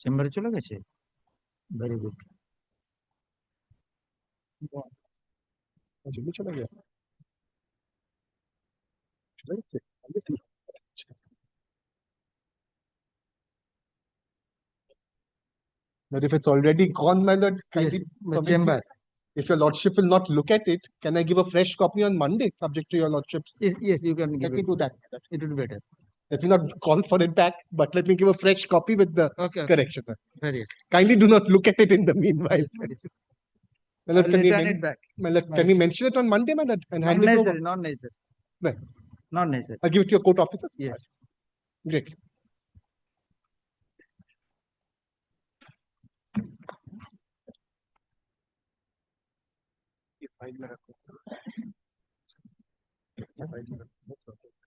চেম্বারে চলে গেছে very good जल्दी चला गया But if it's already gone, my lord, kindly permit me- chamber. If your lordship will not look at it, can I give a fresh copy on Monday, subject to your lordship's? Yes, you can give Let me do that. It will be better. Let me not call for it back, but let me give a fresh copy with the correction, sir. Very Kindly do not look at it in the meanwhile. My lord, I'll can you return men- it back. my lord, can you mention it on Monday, my lord, and Not hand it over? necessary, not necessary. Well, Not necessary. I'll give it to your court officers. Yes. Great. ये file में रखो। ये file में रखो।